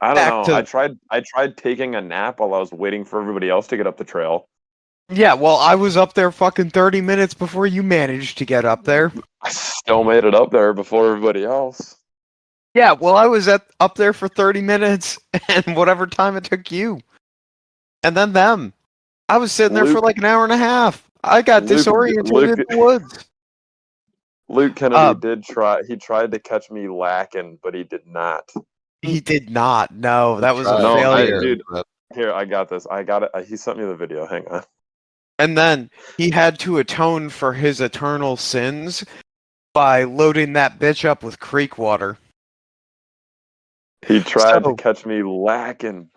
I don't back know. to- I tried taking a nap while I was waiting for everybody else to get up the trail. yeah, well, I was up there fucking 30 minutes before you managed to get up there. I still made it up there before everybody else. Yeah, well, I was up there for 30 minutes and whatever time it took you. And then them. I was sitting there for Luke- like an hour and a half. I got disoriented in the woods. Luke Kennedy did try. He tried to catch me lacking, but he did not. He did not. No, that was a tried. No, failure. dude. Here, I got this. I got it. He sent me the video. Hang on. And then he had to atone for his eternal sins by loading that bitch up with creek water. He tried So- to catch me lacking.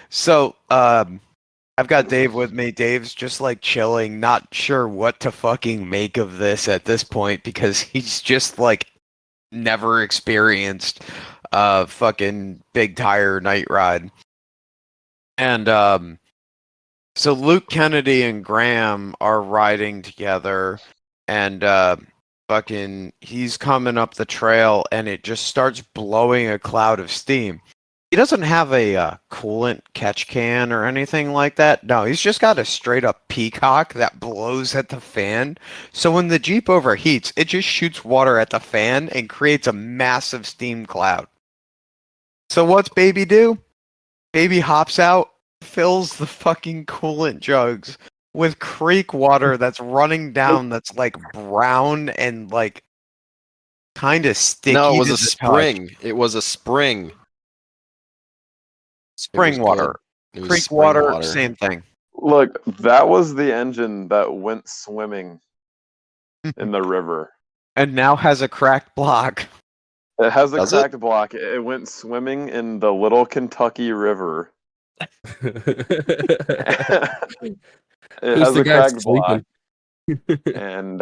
So, I've got Dave with me. Dave's just like chilling, not sure what to fucking make of this at this point because he's just like never experienced a fucking big tire night ride. And so Luke Kennedy and Graham are riding together and fucking he's coming up the trail and it just starts blowing a cloud of steam. He doesn't have a coolant catch can or anything like that. No, he's just got a straight up peacock that blows at the fan. So when the Jeep overheats, it just shoots water at the fan and creates a massive steam cloud. So what's Baby do? Baby hops out, fills the fucking coolant jugs with creek water that's running down that's like brown and like kind of sticky. No, it was to a the touch. spring. It was a spring. Spring was water. It was Creek spring water, same thing. Look, that was the engine that went swimming in the river. And now has a cracked block. It has a Does it? cracked block. It went swimming in the Little Kentucky River. It Who's has the a guy cracked block, sleeping? and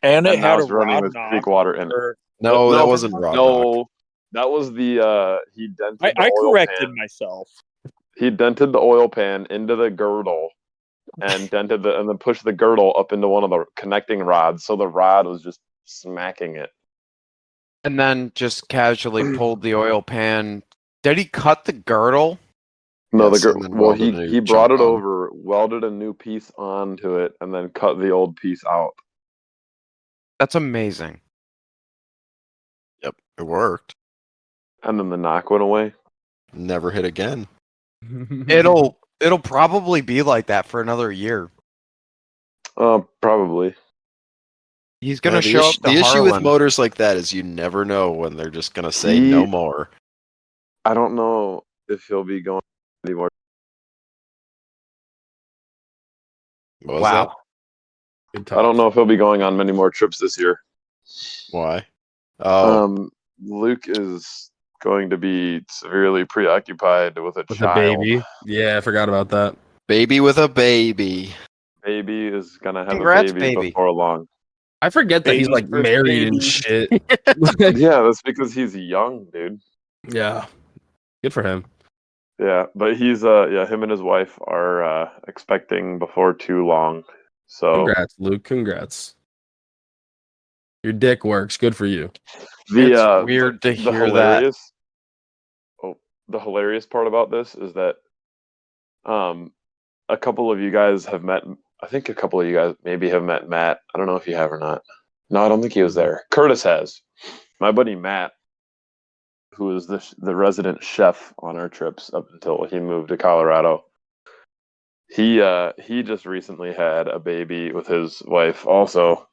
And it now had a it's running rod with knob. creek water in it. Or- No, that No, wasn't Rock. No, that was the he dented the I oil corrected pan. myself. He dented the oil pan into the girdle and dented and then pushed the girdle up into one of the connecting rods, so the rod was just smacking it. And then just casually pulled the oil pan. Did he cut the girdle? No, Yes, the and then well, welded a new he brought chunk it on. over, welded a new piece onto it, and then cut the old piece out. That's amazing. Yep, it worked. And then the knock went away. Never hit again. It'll probably be like that for another year. Probably. He's gonna The show issue- up to the issue with Harlan. motors like that is you never know when they're just gonna say He- no more. I don't know if he'll be going anymore. What was Wow. that? I don't know if he'll be going on many more trips this year. Why? Oh, Luke is going to be severely preoccupied with a With child. a baby. Yeah, I forgot about that. baby with a baby. Baby is gonna have Congrats, a baby baby. before long. I forget that he's Baby like first married and baby. shit. Yeah, that's because he's young, dude. Yeah. Good for him. Yeah, but he's him and his wife are expecting before too long. So Congrats, Luke. Congrats. Your dick works. Good for you. It's weird to the hear that. hilarious the hilarious part about this is that a couple of you guys have met. I think a couple of you guys maybe have met Matt. I don't know if you have or not. No, I don't think he was there. Curtis has. My buddy Matt, who was the resident chef on our trips up until he moved to Colorado. he just recently had a baby with his wife also,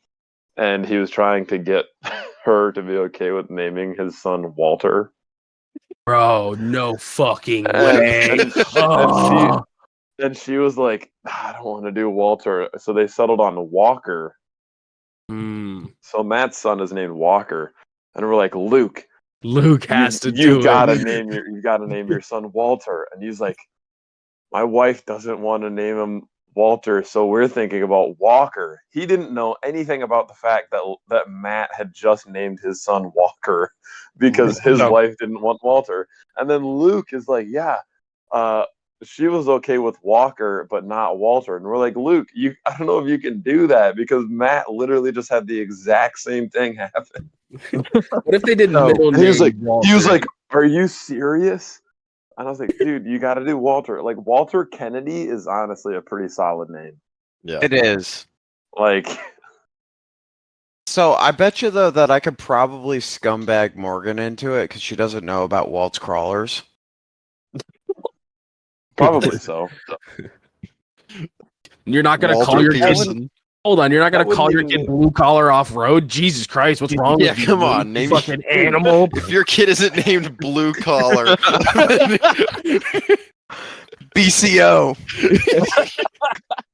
and he was trying to get her to be okay with naming his son Walter. Bro, no fucking And way. and, Oh. and she was like, I don't want to do Walter, so they settled on Walker. Mm, So Matt's son is named Walker, and we're like, Luke, Luke has to do you gotta it. name your son Walter. And he's like, my wife doesn't want to name him Walter, so we're thinking about Walker. He didn't know anything about the fact that Matt had just named his son Walker because his No. wife didn't want Walter. And then Luke is like, yeah, she was okay with Walker, but not Walter. And we're like, Luke, I don't know if you can do that because Matt literally just had the exact same thing happen. What if they did No. middle And name he was like, Walter? are you serious? And I was like, dude, you got to do Walter. Like, Walter Kennedy is honestly a pretty solid name. Yeah. It is. Like, So I bet you though that I could probably scumbag Morgan into it because she doesn't know about Walt's crawlers. probably so. You're not gonna Walter call your kid. Peterson. Hold on, you're not gonna That call your wouldn't kid even blue collar off road? Jesus Christ, what's wrong Yeah, with you? come Luke? on, You name fucking animal. If your kid isn't named Blue Collar, BCO.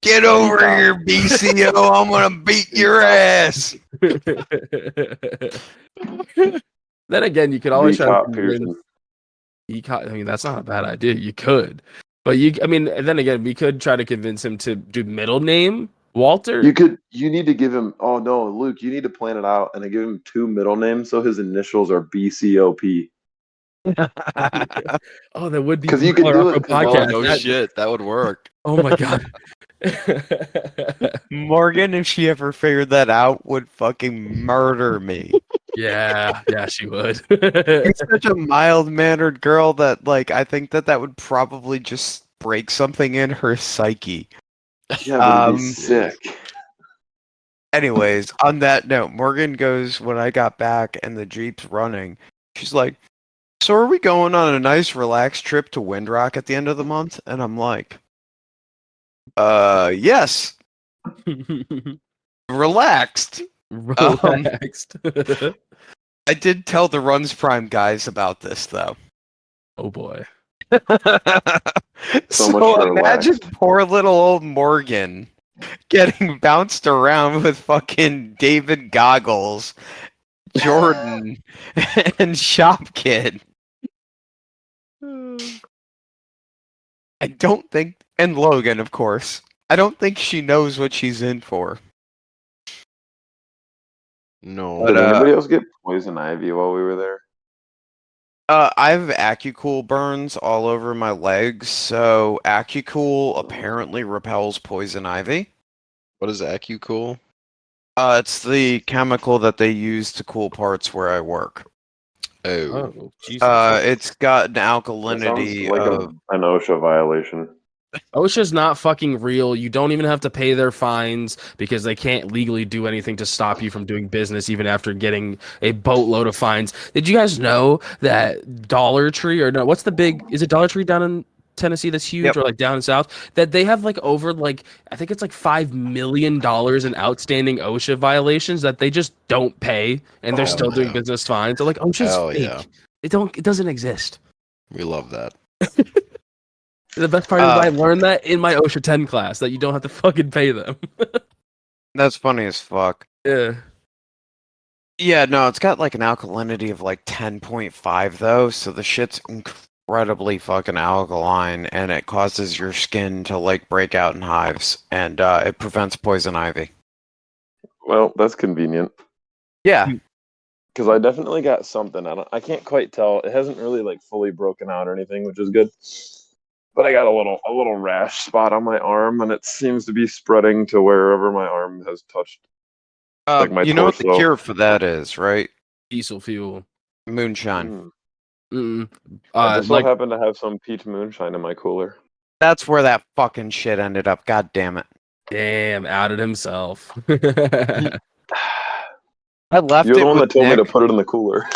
Get over here, BCO. I'm gonna beat your ass. Then again, you could always try to V-Cop convince. Pearson. I mean, that's not a bad idea. You could, but I mean, then again, we could try to convince him to do middle name Walter. You need to give him, oh no, Luke, you need to plan it out and then give him two middle names so his initials are BCOP. Oh, that would be 'Cause you could Collar do Off it- Road well, podcast. no That- shit, that would work. Oh my god. Morgan, if she ever figured that out, would fucking murder me. yeah, she would. She's such a mild-mannered girl that, like, I think that would probably just break something in her psyche. Yeah, but it'd be Um, sick. Anyways, on that note, Morgan goes, when I got back and the Jeep's running, she's like, so are we going on a nice relaxed trip to Windrock at the end of the month? And I'm like, yes, relaxed. Relaxed. I did tell the Runs Prime guys about this, though. Oh boy. So much for imagine relaxed. poor little old Morgan getting bounced around with fucking David Goggles, Jordan, and Shop Kid. I don't think, and Logan, of course. I don't think she knows what she's in for. No. Did But, anybody else get poison ivy while we were there? I have AccuCool burns all over my legs, so AccuCool apparently repels poison ivy. What is AccuCool? It's the chemical that they use to cool parts where I work. Oh. Oh, Jesus. It's got an That alkalinity sounds like of... an OSHA violation. OSHA's not fucking real. You don't even have to pay their fines because they can't legally do anything to stop you from doing business even after getting a boatload of fines. Did you guys know that Dollar Tree, or no, what's the big, is it Dollar Tree down in Tennessee that's huge, Yep. or like down in South, that they have like over like, I think it's like $5 million in outstanding OSHA violations that they just don't pay and they're Hell still doing yeah. business fine. They're like, OSHA's Hell fake. yeah. It doesn't exist. We love that. The best part is I learned that in my OSHA 10 class that you don't have to fucking pay them. That's funny as fuck. Yeah. Yeah, no, it's got like an alkalinity of like 10.5 though, so the shit's incredibly fucking alkaline and it causes your skin to like break out in hives and it prevents poison ivy. Well, that's convenient. Yeah. Because I definitely got something. I can't quite tell. It hasn't really like fully broken out or anything, which is good. But I got a little rash spot on my arm, and it seems to be spreading to wherever my arm has touched. Like my You know what the torso. cure for that is, right? Diesel fuel. Moonshine. Mm. I just so Like, happen to have some peach moonshine in my cooler. That's where that fucking shit ended up. God damn it. damn, outed himself. I left You're it the one with that told me Nick. to put it in the cooler.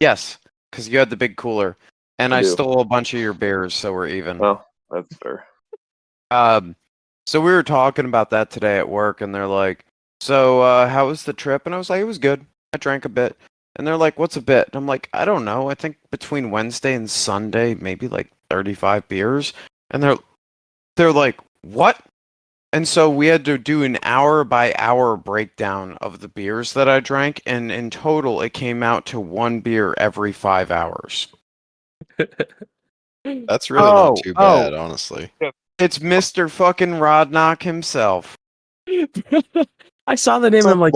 Yes, because you had the big cooler. And I I do. stole a bunch of your beers, so we're even. Well, that's fair. So we were talking about that today at work, and they're like, "So, how was the trip?" And I was like, "It was good. I drank a bit." And they're like, "What's a bit?" And I'm like, "I don't know. I think between Wednesday and Sunday, maybe like 35 beers." And they're like, "What?" And so we had to do an hour by hour breakdown of the beers that I drank, and in total, it came out to one beer every 5 hours. That's really not too bad, honestly. It's Mr. fucking Rodnock himself. I saw the name and I'm like,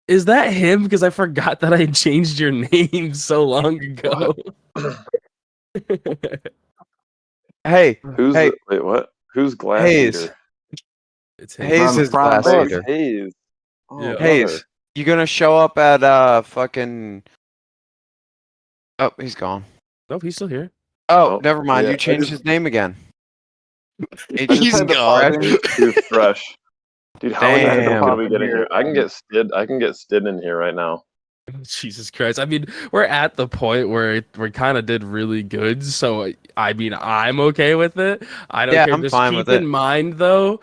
is that him? Because I forgot that I had changed your name so long ago. Hey, Who's hey, wait? What? Who's Glass Hayes. Eater? It's Hayes is Prime Glass Oh, Eater. it's Hayes. Oh, Yeah. brother. Hayes, you gonna show up at fucking? Oh, he's gone. Nope, he's still here. Oh, Oh, never mind. yeah, You I changed just- his name again. I just He's had to gone. pop in. He's fresh. Dude, how many Damn. people can we get in Here. here? I can get Stid. I can get Stid in here right now. Jesus Christ. I mean, we're at the point where we kind of did really good. So, I mean, I'm okay with it. I don't Yeah, care. I'm Just fine keep with in it. mind, though,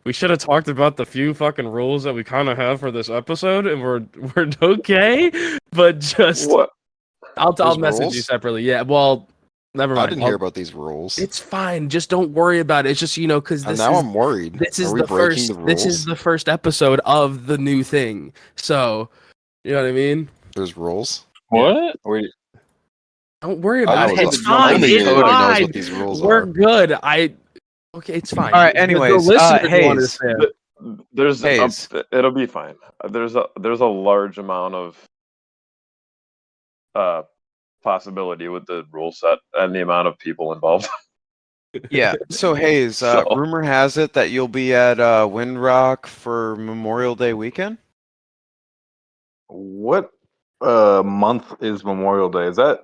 we should have talked about the few fucking rules that we kind of have for this episode, and we're okay. But just, What? I'll There's message you rules? separately. Yeah, well, never mind. I didn't hear about these rules. It's fine. Just don't worry about it. It's just, because And this now is I'm worried. this Are is we the breaking first the this is rules? the first episode of the new thing. So, you know what I mean? There's rules. What? Wait, Don't worry I about just it. hate It's to jump fine. in Only It's here. Cody knows fine. what these rules We're are. good. Okay, it's fine. All right, The anyways, listeners will Hayes. understand. There's Hayes. it'll be fine. There's a large amount of possibility with the rule set and the amount of people involved. Yeah. So Hayes, So- rumor has it that you'll be at Windrock for Memorial Day weekend. what month is Memorial Day? Is that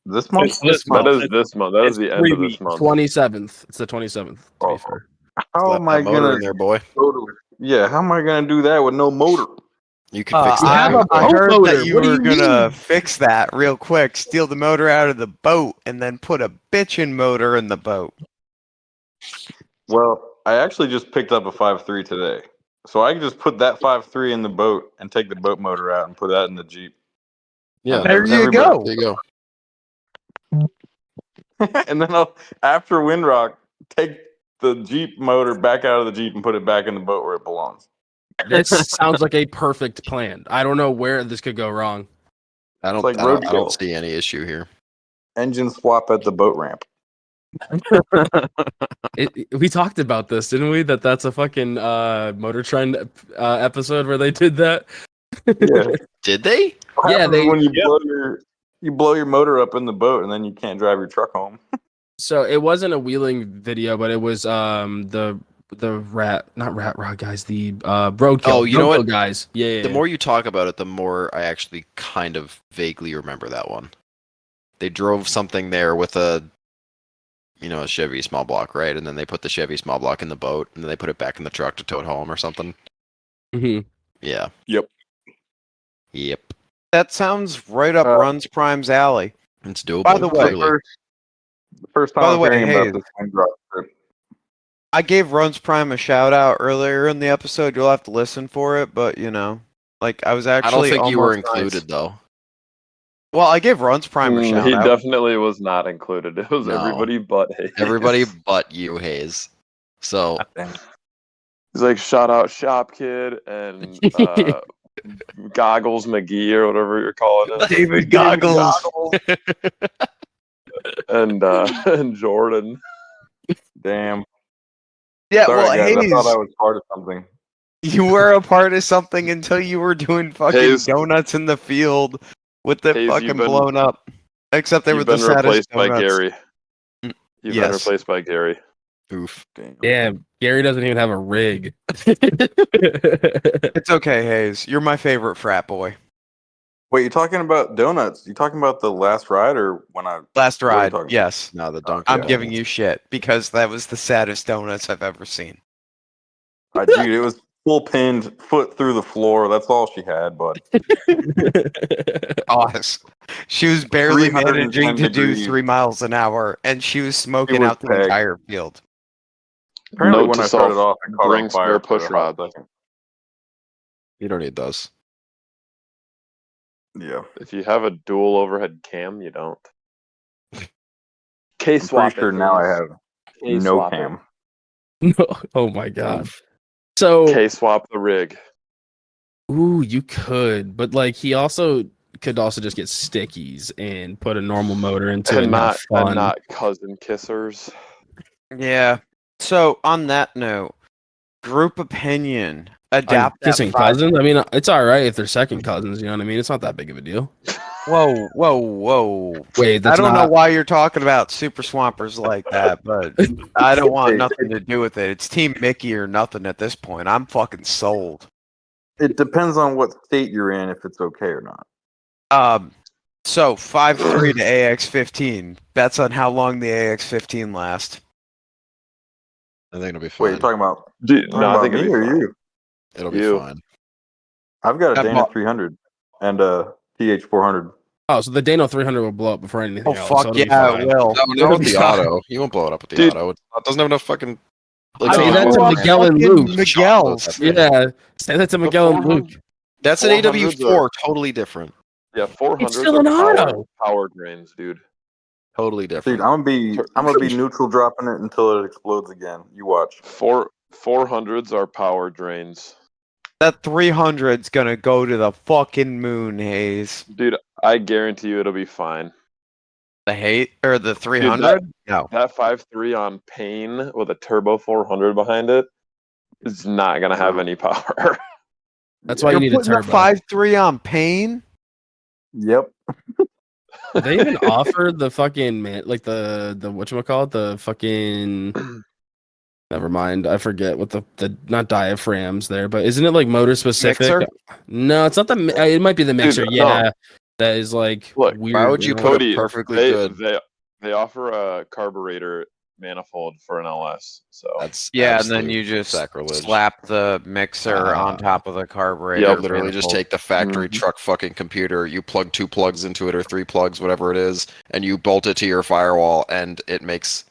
this month? It's this That month. is this month. That is It's the end 3 of this weeks. month. 27th. It's the 27th, to Oh. be fair. How Slap am I that motor gonna in there, boy. go to? Yeah, how am I gonna do that with no motor? You can fix we that. have real a quick. I heard motor. that you What do were you gonna mean? fix that real quick, steal the motor out of the boat, and then put a bitchin' motor in the boat. Well, I actually just picked up a 5.3 today, so I can just put that 5.3 in the boat and take the boat motor out and put that in the Jeep. Yeah, And There you everybody- go. there you go. and then I'll, after Windrock, take the Jeep motor back out of the Jeep and put it back in the boat where it belongs. This sounds like a perfect plan. I don't know where this could go wrong. I don't. like I don't roadkill. see any issue here. Engine swap at the boat ramp. We talked about this, didn't we? That's a fucking Motor Trend episode where they did that. Yeah, Did they? Yeah, they- when Yep. you blow your motor up in the boat and then you can't drive your truck home. So it wasn't a wheeling video, but it was the not rat rod guys, the roadkill. Oh, you know roadkill what? guys? Yeah. The more you talk about it, the more I actually kind of vaguely remember that one. They drove something there with a Chevy small block, right? And then they put the Chevy small block in the boat, and then they put it back in the truck to tow it home or something. Mhm. Yeah. Yep. Yep. That sounds right up Runs Prime's alley. It's doable. By the way, clearly. The first time By the I'm way, hearing Hayes. about this Windrock trip. I gave Runs Prime a shout out earlier in the episode. You'll have to listen for it, but I was I actually. don't think you were almost nice. included though. Well, I gave Runs Prime a shout He out. definitely was not included. It was No. everybody but Hayes. Everybody but you, Hayes. So He's like, shout out Shop Kid and Goggles McGee or whatever you're calling it. David Goggles. and Jordan. Damn. Yeah, Sorry, well, guys. I Hayes, thought I was part of something. you were a part of something until you were doing fucking Hayes. donuts in the field with the Hayes, fucking you've been- blown up. Except they were You've the been saddest replaced by donuts. Gary. You've been Yes. replaced by Gary. oof. Damn. Damn, Gary doesn't even have a rig. It's okay, Hayes. You're my favorite frat boy. Wait, you talking about donuts? You talking about the last ride or when I? Last What are you ride, talking about? yes. No, the donkey. I'm Yeah. giving you shit because that was the saddest donuts I've ever seen. Dude, it was full pinned, foot through the floor. That's all she had, bud. Awesome. She was barely 310 managing to do degrees. 3 miles an hour, and she was smoking was out the pegged. entire field. Apparently, Note when to I started self, off, it caught bring on fire spare for push a hot rod. second. You don't need those. Yeah, If you have a dual overhead cam, you don't. I'm Case swap pretty sure it, now I please. have Case no swap cam. No. Oh my god. So Case swap the rig. ooh, you could, but like he also could also just get stickies and put a normal motor into it And and have fun. not cousin kissers. Yeah. So on that note, group opinion. On Adapt that kissing five. cousins. I mean, it's all right if they're second cousins. You know what I mean? It's not that big of a deal. Whoa, whoa, whoa. Wait, I that's don't know not. why you're talking about super swampers like that, but I don't want Hey, nothing to do with it. It's Team Mickey or nothing at this point. I'm fucking sold. It depends on what state you're in, if it's okay or not. So 5-3 to AX15. Bets on how long the AX15 lasts. I think it'll be Wait, fine. you're talking about, Dude, talking no, I about think me it'll be or fine. you? It'll be You. fine. I've got a I Dana bought- 300 and a TH400. Oh, so the Dano 300 will blow up before anything Oh else. fuck so it'll be yeah, fine. it will. No, not with the fine. auto. You won't blow it up with the Dude. auto. It doesn't have enough fucking. Say No, that it to will. Miguel and Fucking Luke. Miguel's. Yeah, say that to Miguel and Luke. That's an 400s AW4. Totally different. Yeah, 400s It's still are an auto. power drains, dude. Totally different. Dude, I'm gonna be neutral dropping it until it explodes again. You watch. 400s are power drains. That 300's gonna go to the fucking moon, Hayes. Dude, I guarantee you it'll be fine. The hate or the 300? No. That 5.3 on Pain with a turbo 400 behind it is not gonna have any power. That's why You're you need a putting a turbo. 5.3 on Pain? Yep. Do they even offer the fucking like the whatchamacallit, the fucking never mind, I forget what the not diaphragms there, but isn't it like motor specific? Mixer? No, it's not the it might be the mixer, no. yeah. That is like Look, weird. Why would you know? put Cody, a perfectly they, good? They offer a carburetor manifold for an LS. So That's Yeah, and then absolute you just sacrilege. slap the mixer on top of the carburetor. Yep. You literally just manifold. take the factory Mhm. truck fucking computer, you plug 2 plugs into it or 3 plugs, whatever it is, and you bolt it to your firewall, and it makes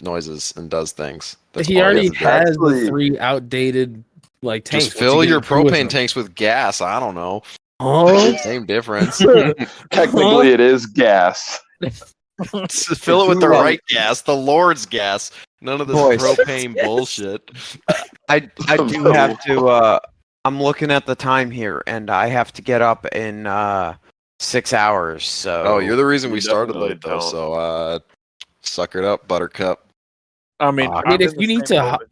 noises and does things. That's He all already you have to do. has Actually- the 3 outdated like tanks. Just What's he fill gonna your do with propane them? tanks with gas. I don't know. Huh? Same difference. technically it is gas. Just fill it with the right gas, the Lord's gas. None of this Boys. propane bullshit. I do have to I'm looking at the time here and I have to get up in 6 hours. So Oh, you're the reason You we started definitely late though. don't. So suck it up, Buttercup. I mean, I mean, I'm if in the you need same to boat.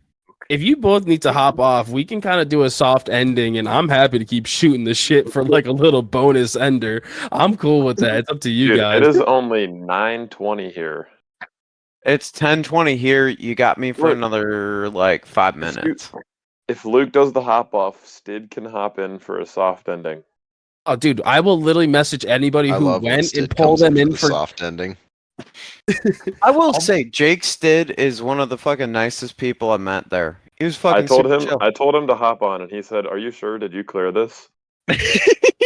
if you both need to hop off, we can kind of do a soft ending, and I'm happy to keep shooting the shit for like a little bonus ender. I'm cool with that. It's up to you Dude, guys. it is only 9:20 here. it's 10:20 here. You got me for Look, another like 5 If, minutes. if Luke does the hop off, Stid can hop in for a soft ending. Oh, dude, I will literally message anybody I who love when went Stid and pull comes them in the for. soft ending. I will say Jake Stid is one of the fucking nicest people I met there. He was fucking I told super him chill. I told him to hop on and he said, "Are you sure? Did you clear this?"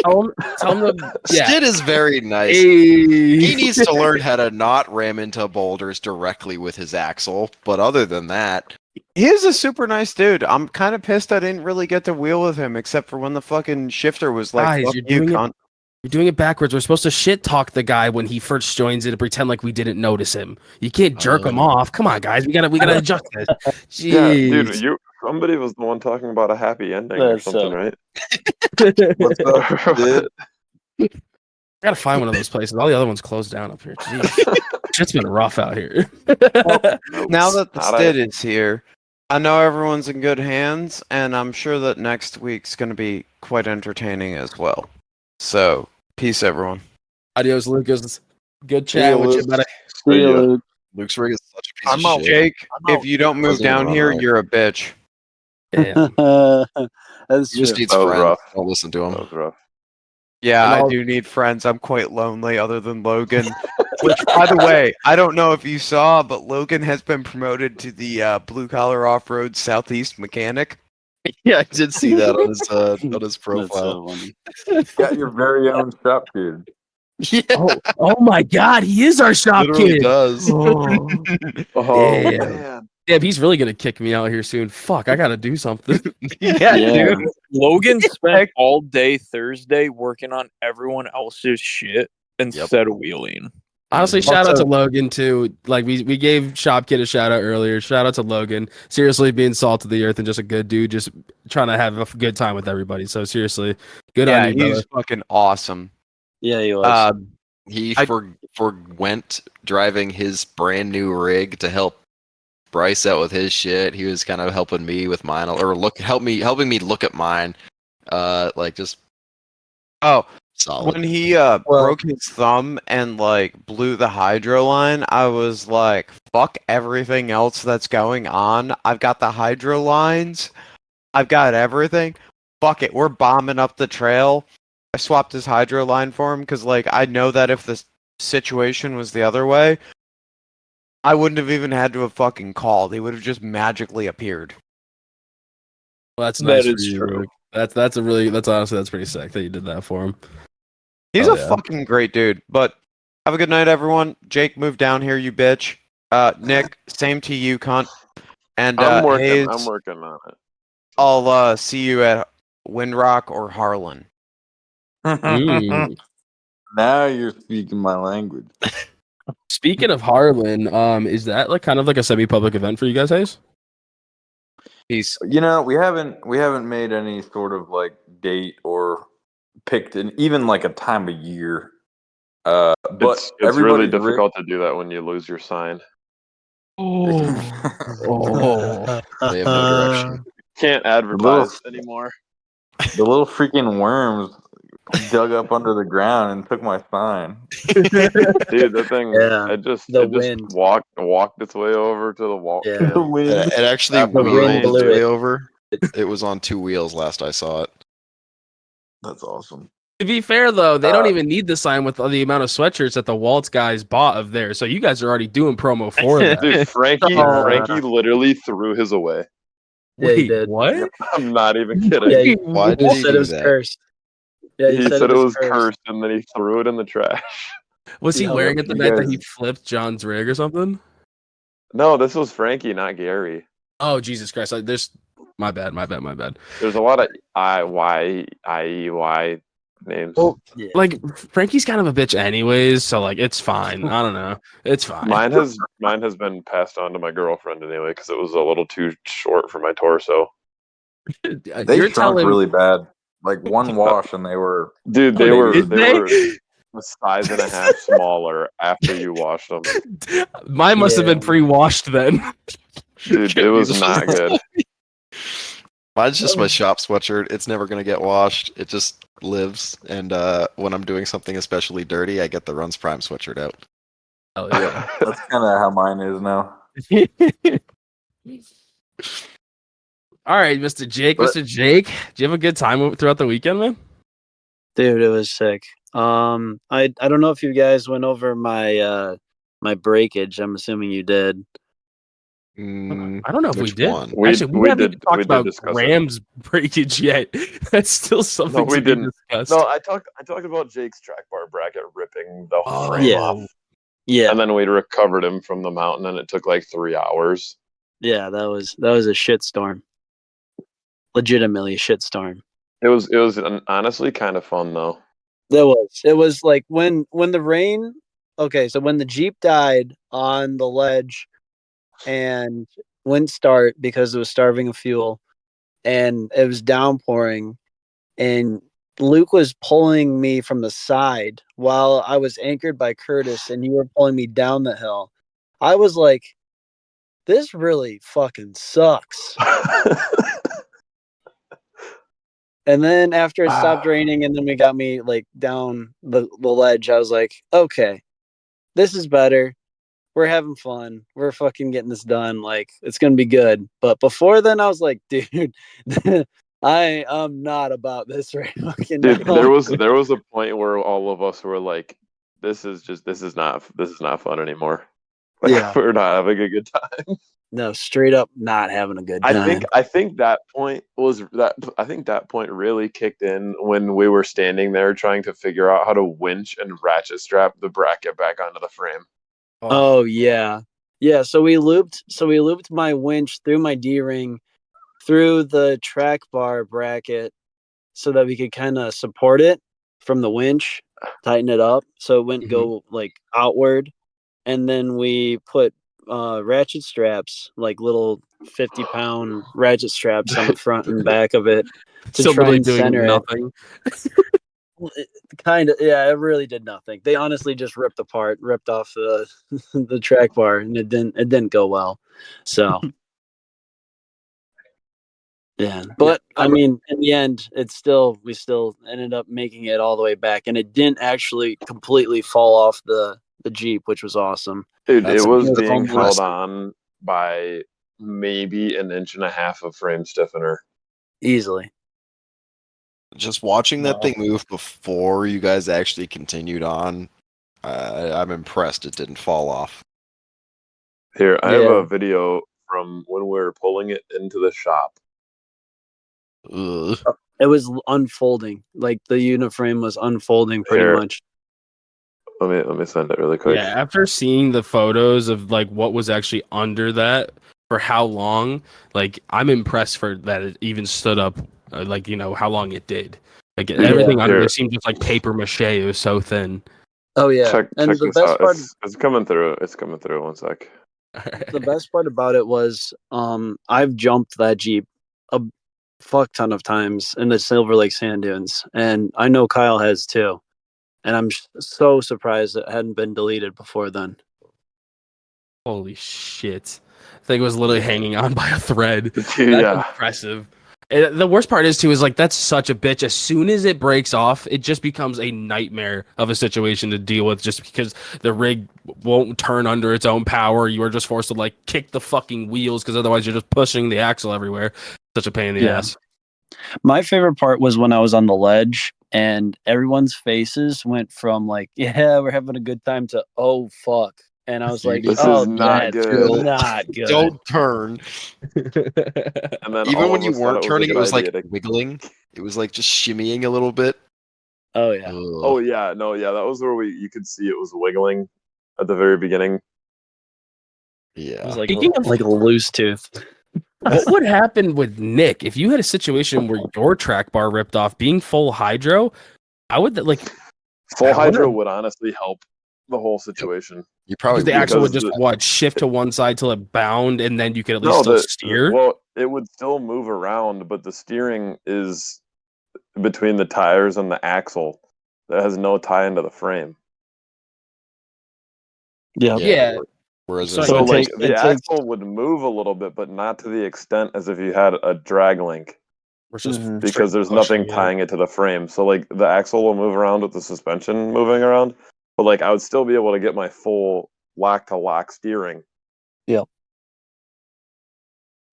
Tell them to, yeah. Stid is very nice. Hey. He needs to learn how to not ram into boulders directly with his axle. But other than that, He's a super nice dude. I'm kind of pissed I didn't really get to wheel with him except for when the fucking shifter was like, Guys, "Fuck you're you, doing it- cunt." You're doing it backwards. We're supposed to shit talk the guy when he first joins it and pretend like we didn't notice him. You can't jerk him off. Come on, guys. We gotta adjust this. Jeez. Yeah, dude, somebody was the one talking about a happy ending or That's something, so- right? What's up, dude? I gotta find one of those places. All the other ones closed down up here. Jeez. Shit's been rough out here. Now that the Not Stid is here, I know everyone's in good hands, and I'm sure that next week's going to be quite entertaining as well. So, peace, everyone. Adios, Lucas. Good chat with you, buddy. See you, ya. Luke. Luke's rig is such a piece I'm of out. shit. Jake, I'm if you don't move Doesn't even down run here, right. you're a bitch. Yeah. That's He just true. needs That was friends. rough. Don't listen to That him. was rough. Yeah, And I I'll- do need friends. I'm quite lonely, other than Logan. Which, by the way, I don't know if you saw, but Logan has been promoted to the blue collar off road southeast mechanic. Yeah, I did see that on his That's profile. so funny. Got your very own shop kid. Yeah, Oh my God, he is our shop literally kid. does. Oh, Oh Damn. man. Damn, he's really gonna kick me out here soon. Fuck, I gotta do something. Yeah, Yeah. dude. Logan spent all day Thursday working on everyone else's shit instead of wheeling. Honestly, shout out Also- to Logan too. Like we gave Shopkid a shout out earlier. Shout out to Logan. Seriously, being salt of the earth and just a good dude, just trying to have a good time with everybody. So seriously, good on Yeah, you, brother. he's fucking awesome. Yeah, he was. He I- went driving his brand new rig to help Bryce out with his shit. He was kind of helping me with mine, or helping me look at mine. Like just Oh, solid. when he broke his thumb and like blew the hydro line, I was like, fuck everything else that's going on. I've got the hydro lines. I've got everything. Fuck it, we're bombing up the trail. I swapped his hydro line for him because like I know that if the situation was the other way, I wouldn't have even had to have fucking called. He would have just magically appeared. Well, that's That nice for is you, true. Luke. That's honestly that's pretty sick that you did that for him. He's Oh, a yeah. fucking great dude. But have a good night, everyone. Jake, move down here, you bitch. Nick, same to you, cunt. And I'm working. Hayes, I'm working on it. I'll see you at Windrock or Harlan. Mm. Now you're speaking my language. Speaking of Harlan, is that like kind of like a semi-public event for you guys, Hayes? He's You know, we haven't made any sort of like date or picked even like a time of year. But It's really everybody's difficult to do that when you lose your sign. Oh. They have no direction. Can't advertise anymore. The little freaking worms dug up under the ground and took my sign. Dude, the thing, Yeah, it just the it just wind. walked its way over to the wall. Yeah. The wind. It actually The wheeled wind its blew way it. over. It was on two wheels last I saw it. That's awesome. To be fair, though, they don't even need the sign with the amount of sweatshirts that the Waltz guys bought of theirs. So you guys are already doing promo for that. Dude, Frankie Uh, literally threw his away. Yeah, he Wait, did. what? Yep. I'm not even kidding. Yeah, Why he did he said do it was that? cursed. Yeah, he said it was cursed, and then he threw it in the trash. Was he Yeah, wearing it the you night that he guys- flipped John's rig or something? No, this was Frankie, not Gary. Oh, Jesus Christ. There's my bad. There's a lot of IEY names. Well, yeah. Like, Frankie's kind of a bitch anyways, so like it's fine. I don't know. It's fine. Mine has been passed on to my girlfriend anyway because it was a little too short for my torso. They You're shrunk telling really bad. Like one wash and they were. Dude, Oh, they were did they? a size and a half smaller after you washed them. Mine must have been Yeah. pre-washed then. Dude, it was not good. Mine's just my shop sweatshirt. It's never gonna get washed. It just lives. And when I'm doing something especially dirty, I get the Runs Prime sweatshirt out. Oh yeah. That's kind of how mine is now. All right, Mr. Jake. But- Mr. Jake, did you have a good time throughout the weekend, man? Dude, it was sick. I don't know if you guys went over my my breakage. I'm assuming you did. Mm, I don't know if we which did. one? Actually, we haven't even talked we did about discuss it. Graham's breakage yet. That's still something we to be didn't. discussed. No, I talked about Jake's track bar bracket ripping the Oh, frame yeah. off. Yeah, And then we recovered him from the mountain, and it took like 3 hours. yeah, that was a shitstorm. Legitimately a shitstorm. It was honestly kind of fun though. It was like when the rain. Okay, so when the Jeep died on the ledge, and wouldn't start because it was starving of fuel, and it was downpouring, and Luke was pulling me from the side while I was anchored by Curtis, and you were pulling me down the hill. I was like, this really fucking sucks. And then after it stopped raining and then we got me like down the ledge, I was like, okay, this is better. We're having fun. We're fucking getting this done. Like, it's going to be good. But before then, I was like, dude, I am not about this right fucking Dude, now. there was a point where all of us were like, this is not fun anymore. Like, Yeah. we're not having a good time. No, straight up not having a good time. I think that point really kicked in when we were standing there trying to figure out how to winch and ratchet strap the bracket back onto the frame. Oh, yeah. Yeah, so we looped my winch through my D-ring, through the track bar bracket, so that we could kind of support it from the winch, tighten it up so it wouldn't go like outward, and then we put ratchet straps, like little 50-pound ratchet straps on the front and back of it to So try literally and doing center nothing. it. Kind of, yeah, it really did nothing. They honestly just ripped off the the track bar, and it didn't go well. So yeah, but I mean, in the end, we still ended up making it all the way back, and it didn't actually completely fall off the Jeep, which was awesome. Dude, That's it was impressive. being held on by maybe an inch and a half of frame stiffener. Easily. Just watching that Wow. thing move before you guys actually continued on, I'm impressed it didn't fall off. Here, I have Yeah. a video from when we were pulling it into the shop. Ugh. It was unfolding, like the uniframe was unfolding pretty Here. much. Let me send it really quick. Yeah, after seeing the photos of like what was actually under that for how long, like I'm impressed for that it even stood up, like how long it did. Like everything under Here. it seemed just like paper mache. It was so thin. Oh yeah, Check and the this best out. part, It's coming through. It's coming through. One sec. the best part about it was, I've jumped that Jeep a fuck ton of times in the Silver Lake sand dunes, and I know Kyle has too. And I'm so surprised it hadn't been deleted before then. Holy shit! I think it was literally hanging on by a thread. That's Yeah. impressive. And the worst part is like that's such a bitch. As soon as it breaks off, it just becomes a nightmare of a situation to deal with. Just because the rig won't turn under its own power, you are just forced to like kick the fucking wheels because otherwise you're just pushing the axle everywhere. Such a pain in the ass. My favorite part was when I was on the ledge and everyone's faces went from like, yeah, we're having a good time to, oh fuck. And I was like, This oh, is not that's good. not good. Don't turn. And then Even all when of you a sudden weren't turning, a it good was like idea to- wiggling. It was like just shimmying a little bit. Oh yeah. Ugh. Oh yeah, no, yeah, that was where you could see it was wiggling at the very beginning. It was Yeah. like Speaking of- like a loose tooth. What would happen with Nick if you had a situation where your track bar ripped off, being full hydro? I would like Full I hydro wonder- would honestly help the whole situation. You probably because the would. axle would because just the- shift to one side till it bound, and then you could at least still steer. Well, it would still move around, but the steering is between the tires and the axle. That has no tie into the frame. Yeah. Whereas So in- So it like takes- the it takes- axle would move a little bit, but not to the extent as if you had a drag link. We're just Mhm. Because there's nothing tying it to the frame. So like the axle will move around with the suspension moving around, but like I would still be able to get my full lock to lock steering.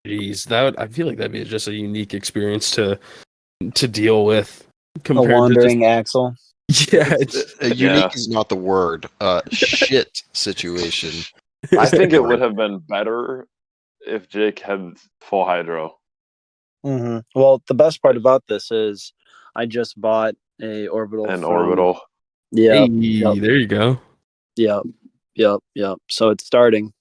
Jeez, I feel like that'd be just a unique experience to deal with A compared wandering axle. to just yeah. it's- Unique Yeah. is not the word. Shit situation. I think it would have been better if Jake had full hydro. Mm-hmm. Well, the best part about this is I just bought a orbital. And from- orbital. Yeah. Hey, Yep. there you go. Yep. So it's starting.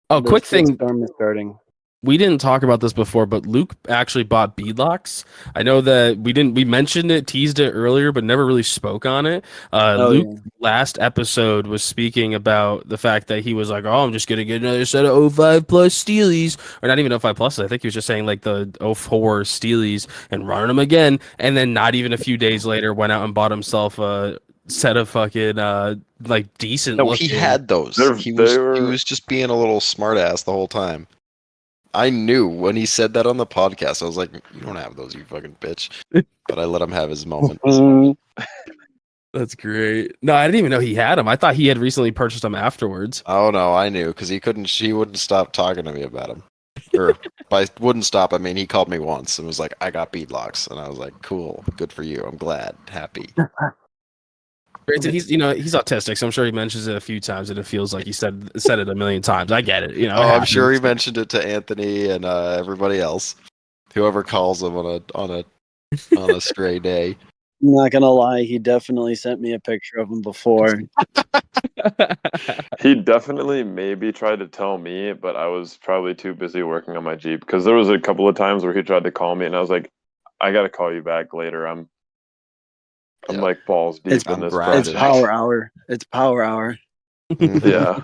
Oh, The quick shit thing. storm is starting. We didn't talk about this before, but Luke actually bought beadlocks. I know that we mentioned it, teased it earlier, but never really spoke on it. Luke last episode was speaking about the fact that he was like, oh, I'm just going to get another set of 05 plus Steelies, or not even 05 plus. I think he was just saying like the 04 Steelies and running them again. And then not even a few days later went out and bought himself a set of fucking like decent No, looking. he had those. He was just being a little smartass the whole time. I knew when he said that on the podcast. I was like, "You don't have those, you fucking bitch." But I let him have his moment. That's great. No, I didn't even know he had them. I thought he had recently purchased them afterwards. Oh no, I knew because he wouldn't stop talking to me about him. Or by wouldn't stop, I mean he called me once and was like, "I got beadlocks," and I was like, "Cool, good for you. I'm glad, happy." Granted, he's autistic, so I'm sure he mentions it a few times, and it feels like he said it a million times. I get it, Oh, I'm sure he mentioned it to Anthony and everybody else, whoever calls him on a stray day. I'm not gonna lie, he definitely sent me a picture of him before. He definitely maybe tried to tell me, but I was probably too busy working on my Jeep because there was a couple of times where he tried to call me, and I was like, "I gotta call you back later. I'm Yeah. like balls deep It's- in this grinding. It's project." power hour. It's power hour. Yeah.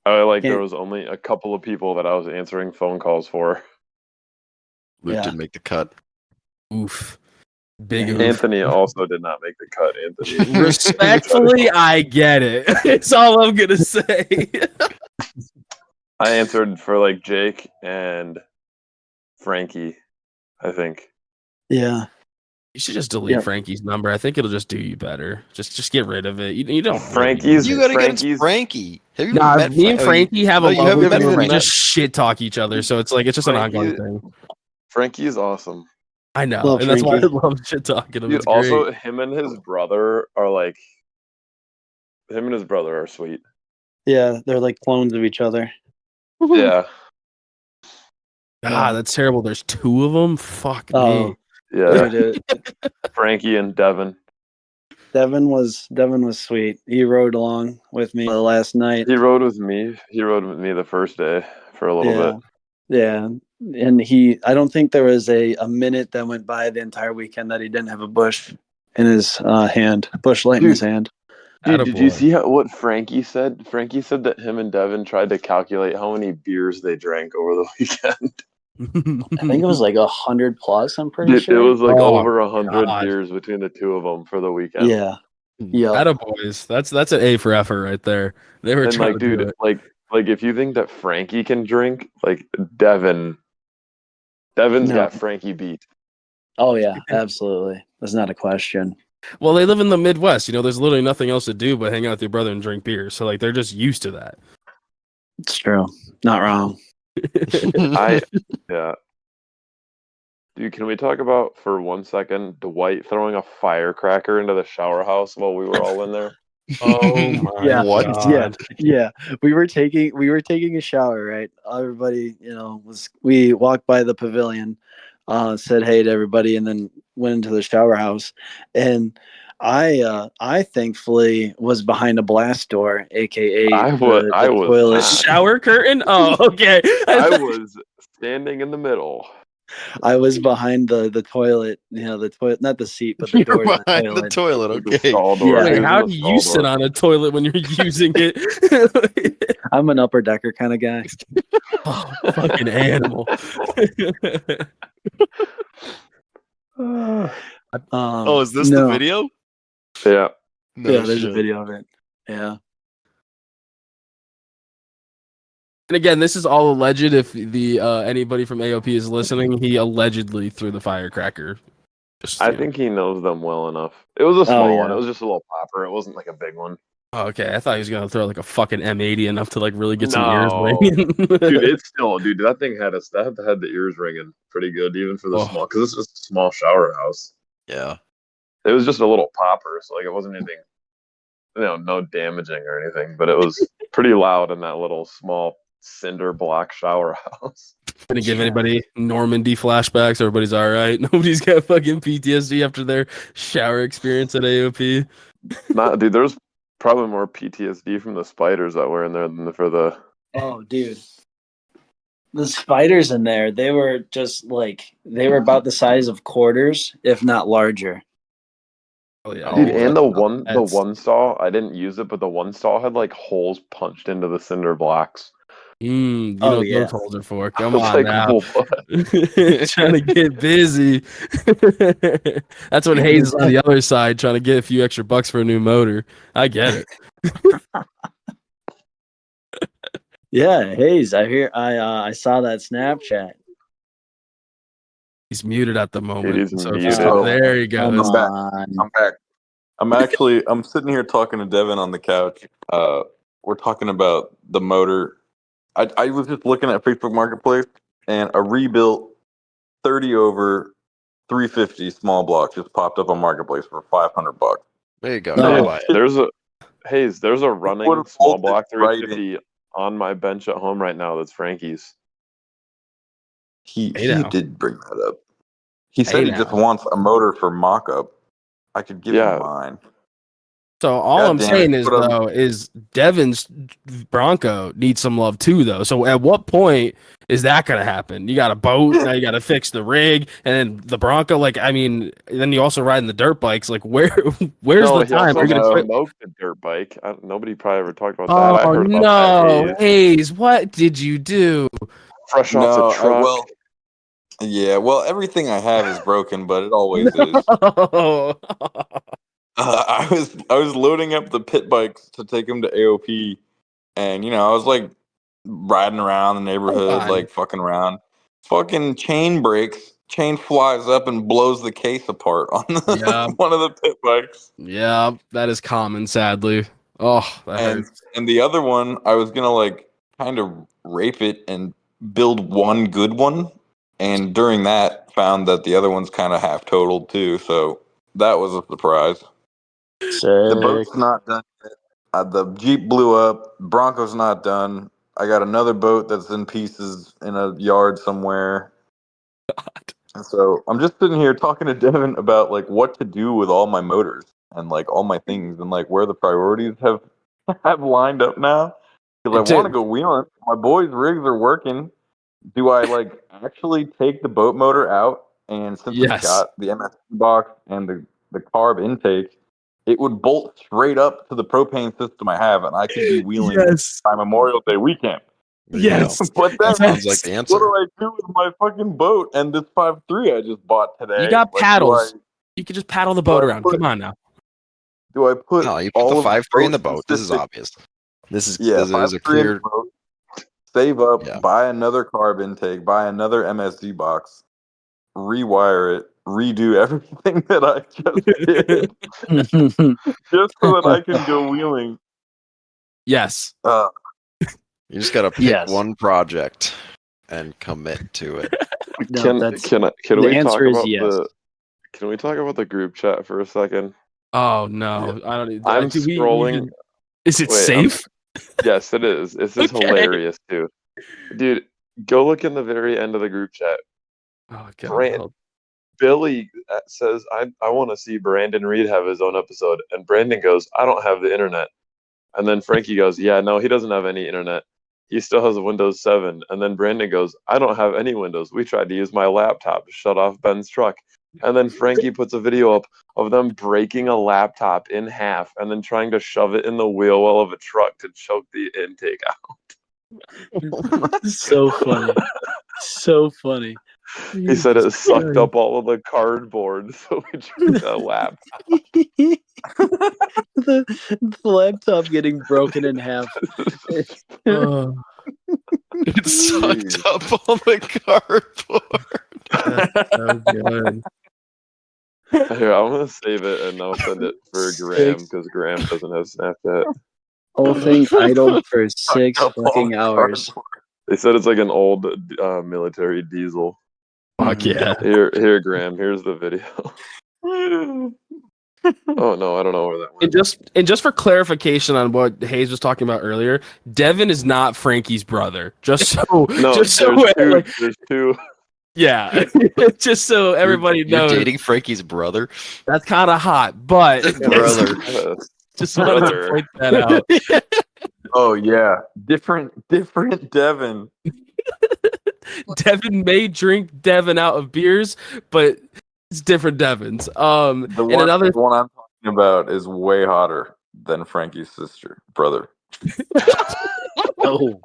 There Can't- was only a couple of people that I was answering phone calls for. Luke Yeah. didn't make the cut. Oof. Big Yeah. oof. Anthony also did not make the cut. Anthony. Respectfully, I get it. It's all I'm gonna say. I answered for like Jake and Frankie, I think. Yeah. You should just delete Yeah. Frankie's number. I think it'll just do you better. Just get rid of it. You don't. Frankie's- You gotta get Frankie's- into Frankie. Have you Nah, met me and Frankie have a no, you love haven't affair met where we Frankie. just shit talk each other. So it's just an ongoing Frankie- thing. Frankie is awesome. I know, Love and that's why I Frankie. love shit talking him. Dude, It's great. also him and his brother are like him and his brother are sweet. Yeah. They're like clones of each other. Yeah. God, that's terrible. There's two of them. Fuck Oh, me. Yeah. dude, Frankie and Devin. Devin was sweet. He rode along with me last night. He rode with me. He rode with me the first day for a little Yeah. bit. Yeah. And I don't think there was a minute that went by the entire weekend that he didn't have a bush in his hand, bush light in his hand. Dude, did you Attaboy. see what Frankie said? Frankie said that him and Devin tried to calculate how many beers they drank over the weekend. I think it was like 100 plus. I'm pretty Dude, sure. it was like Oh, over 100 God. beers between the two of them for the weekend. Yeah. Yeah. Attaboys. That's an A for effort right there. They were And trying like, to do dude, it. like if you think that Frankie can drink, like Devin's No. got Frankie beat. Oh yeah, absolutely. That's not a question. Well, they live in the Midwest. There's literally nothing else to do but hang out with your brother and drink beer. So like they're just used to that. It's true. Not wrong. Yeah. Dude, can we talk about for 1 second Dwight throwing a firecracker into the shower house while we were all in there? Oh my Yeah. What? God. Yeah. We were taking a shower, right? Everybody, we walked by the pavilion, said hey to everybody, and then went into the shower house. And I thankfully was behind a blast door, aka I was toilet. not. Shower curtain? Oh, okay. I was standing in the middle. I was behind the toilet, the toilet, not the seat, but the You're door to the behind the toilet. toilet. The Okay. stall door. Yeah. He Wait, was how in the do stall you sit door. on a toilet when you're using it? I'm an upper decker kind of guy. Oh, fucking animal. Oh, is this no. the video? Yeah. No Yeah, there's a shit. video of it. Yeah. And again, this is all alleged. If the anybody from AOP is listening, he allegedly threw the firecracker. I think he knows them well enough. It was a small one. yeah. It was just a little popper. It wasn't like a big one. Oh, okay, I thought he was gonna throw like a fucking M80 enough to like really get some No. ears ringing. Dude, that thing had the ears ringing pretty good, even for the Oh. small, because it's just a small shower house. Yeah. It was just a little popper, so like it wasn't anything, no damaging or anything, but it was pretty loud in that little small cinder block shower house. Gonna give anybody Normandy flashbacks. Everybody's all right. Nobody's got fucking PTSD after their shower experience at AOP. Dude, there's probably more PTSD from the spiders that were in there than for the. Oh, dude. The spiders in there, they were just they were about the size of quarters, if not larger. Oh yeah, Dude, Oh, and the that's- one stall, I didn't use it, but the one stall had like holes punched into the cinder blocks. you know Oh, what yeah. those holes are for. Come I was on like, now. what? Trying to get busy. That's when Hayes is on the other side trying to get a few extra bucks for a new motor. I get it. Yeah, Hayes, I saw that Snapchat. He's muted at the moment. is So muted. there he goes. Come back. on. I'm back. I'm sitting here talking to Devin on the couch. We're talking about the motor. I was just looking at Facebook Marketplace, and a rebuilt 30 over 350 small block just popped up on Marketplace for $500. There you go. No. Now buy it. There's a running Put a small voltage block right 350 on my bench at home right now. That's Frankie's. He Hey now. did bring that up. He said Hey he now. just wants a motor for mock-up. I could give Yeah. you mine. So all God I'm damn saying it, is put 'em- though is Devin's Bronco needs some love too though. So at what point is that gonna happen? You got a boat, now you gotta fix the rig, and then the Bronco, like I mean, then you also riding the dirt bikes. Like where's No, the he time? also Are you gonna No. quit? smoked a dirt bike. Nobody probably ever talked about that. I Oh heard about no, that. Hayes, what did you do? Fresh off the No, truck. yeah, well, everything I have is broken, but it always is. No. I was loading up the pit bikes to take them to AOP, and I was like riding around the neighborhood, on. like fucking around. Fucking chain breaks, chain flies up and blows the case apart on Yeah. one of the pit bikes. Yeah, that is common, sadly. Oh, that And hurts. and the other one, I was gonna like kind of rape it and build one good one, and during that, found that the other one's kind of half totaled too. So that was a surprise. The Sick. boat's not done yet. The Jeep blew up. Bronco's not done. I got another boat that's in pieces in a yard somewhere. And so I'm just sitting here talking to Devin about like what to do with all my motors and like all my things and like where the priorities have lined up now. Because I want to go wheeling. My boys' rigs are working. Do I like actually take the boat motor out? And since it's Yes. got the MSC box and the carb intake, it would bolt straight up to the propane system I have, and I could be wheeling by Memorial Day weekend. There you go. Yes. But That then, sounds like the what answer. do I do with my fucking boat and this 5.3 I just bought today? You got Like, paddles. You could just paddle the boat I around. put- Come on now. Do I put No, you put all the of 5.3 in the boat boat. This is specific- obvious. This is Yeah, this is a 5.3 in clear. the boat, save up, Yeah. buy another carb intake, buy another MSD box, rewire it, redo everything that I just did, just so that I can go wheeling. Yes. You just gotta pick Yes. one project and commit to it. No, Can that's- can the we talk answer is about yes. Can we talk about the group chat for a second? Oh no. I don't. I'm do we scrolling. even- Is it Wait, safe? Yes, it is. This is Okay. hilarious, too. Dude, go look in the very end of the group chat. Oh Brand- god. Billy says, I want to see Brandon Reed have his own episode. And Brandon goes, I don't have the internet. And then Frankie goes, yeah, no, he doesn't have any internet. He still has a Windows 7. And then Brandon goes, I don't have any Windows. We tried to use my laptop to shut off Ben's truck. And then Frankie puts a video up of them breaking a laptop in half and then trying to shove it in the wheel well of a truck to choke the intake out. So funny. So funny. He said it sucked up all of the cardboard, so we tried a laptop. the laptop getting broken in half. Oh, It sucked up all the cardboard. that's so good. Here, I'm gonna save it and I'll send it for Graham because Graham doesn't have Snapchat. Whole thing idled for 6 Up all fucking the hours. cardboard. They said it's like an old military diesel. Fuck yeah. Here, Graham. Here's the video. Oh no, I don't know where that went. And just for clarification on what Hayes was talking about earlier, Devin is not Frankie's brother. Just so, No, just so, there's two. yeah, just so everybody You're knows. dating Frankie's brother. That's kind of hot, but Brother. just wanted to Brother. point that out. Oh yeah, different Devin. Devin may drink Devin out of beers, but it's different Devins. The And one, another the one I'm talking about is way hotter than Frankie's brother. Oh,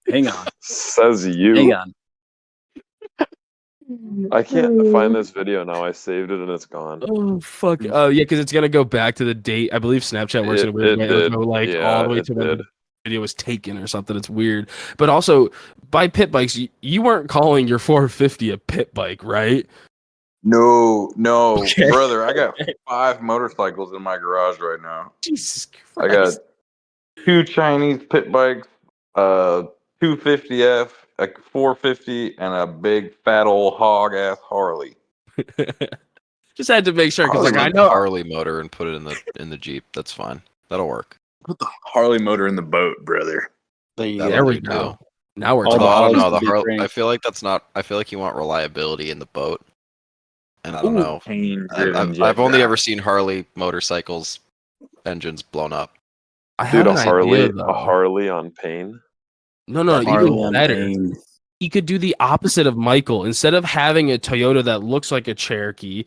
hang on. Says you. Hang on. I can't find this video now. I saved it and it's gone. Oh fuck! Yeah, because it's gonna go back to the date. I believe Snapchat works in a weird It way. It'll did. go like Yeah, all the way it to when did. the video was taken or something. It's weird. But also, by pit bikes, you weren't calling your 450 a pit bike, right? No, Okay. brother. I got 5 motorcycles in my garage right now. Jesus I Christ! got 2 Chinese pit bikes, 250F, a 450, and a big fat old hog ass Harley. Just had to make sure because, like, I Take know. the Harley motor and put it in the Jeep. That's fine. That'll work. Put the Harley motor in the boat, brother. That'll There we do, go. too. Now we're All Although the I don't talking. know Harleys the to be Harley. cranked. I feel like that's not. I feel like you want reliability in the boat, And I don't know. Pain-driven I've only ever jetpack. seen Harley motorcycles engines blown up. I Dude, have an idea a though. Harley on pain. No, That'd be even Harley on better. pain. He could do the opposite of Michael. Instead of having a Toyota that looks like a Cherokee,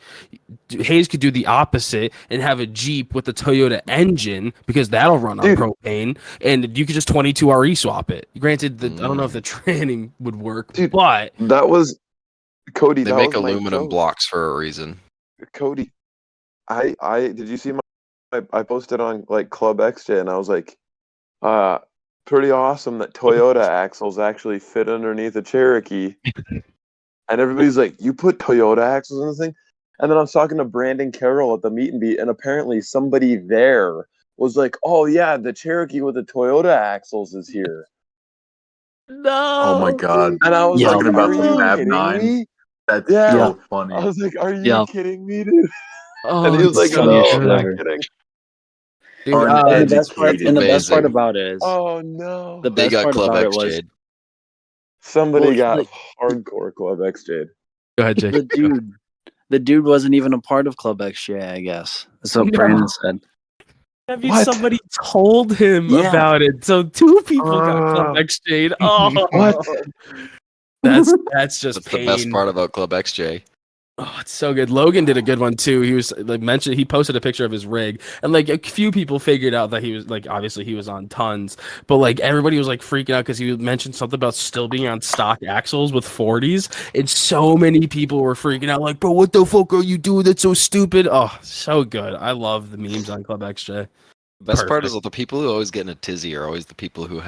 Hayes could do the opposite and have a Jeep with a Toyota engine because that'll run on Dude. propane, and you could just 22RE swap it. Granted, I don't know if the training would work, Dude, but That was Cody. They that make was my aluminum joke. blocks for a reason. Cody, I did you see I posted on like Club XJ and I was like, pretty awesome that Toyota axles actually fit underneath a Cherokee. And everybody's like, you put Toyota axles in the thing? And then I was talking to Brandon Carroll at the meet and beat, and apparently somebody there was like, oh yeah, the Cherokee with the Toyota axles is here. no. Oh my god. And I was Yeah. like, Talking about are the you Fab kidding Nines. me? That's Yeah. so funny. I was like, are you Yeah. kidding me, dude? Oh, And he was it's like, so no, good. I'm not Ever. kidding. Dude, Are And the an best part, educated and the best part Amazing. about it is Oh no. the They best got part Club about it X was Jade. Somebody Well, got like- hardcore Club XJ. go ahead, Jake. the dude wasn't even a part of Club XJ, I guess. That's what No. Brandon said. I mean, What? somebody told him Yeah. about it. So 2 people got Club X Jade. Oh, What? That's just That's the pain. best part about Club XJ. Oh, it's so good. Logan did a good one too. He was like mentioned. He posted a picture of his rig, and like a few people figured out that he was like obviously he was on tons, but like everybody was like freaking out because he mentioned something about still being on stock axles with 40s, and so many people were freaking out like, bro, what the fuck are you doing? That's so stupid. Oh, so good. I love the memes on Club XJ. The best part is Perfect. that the people who always get in a tizzy are always the people who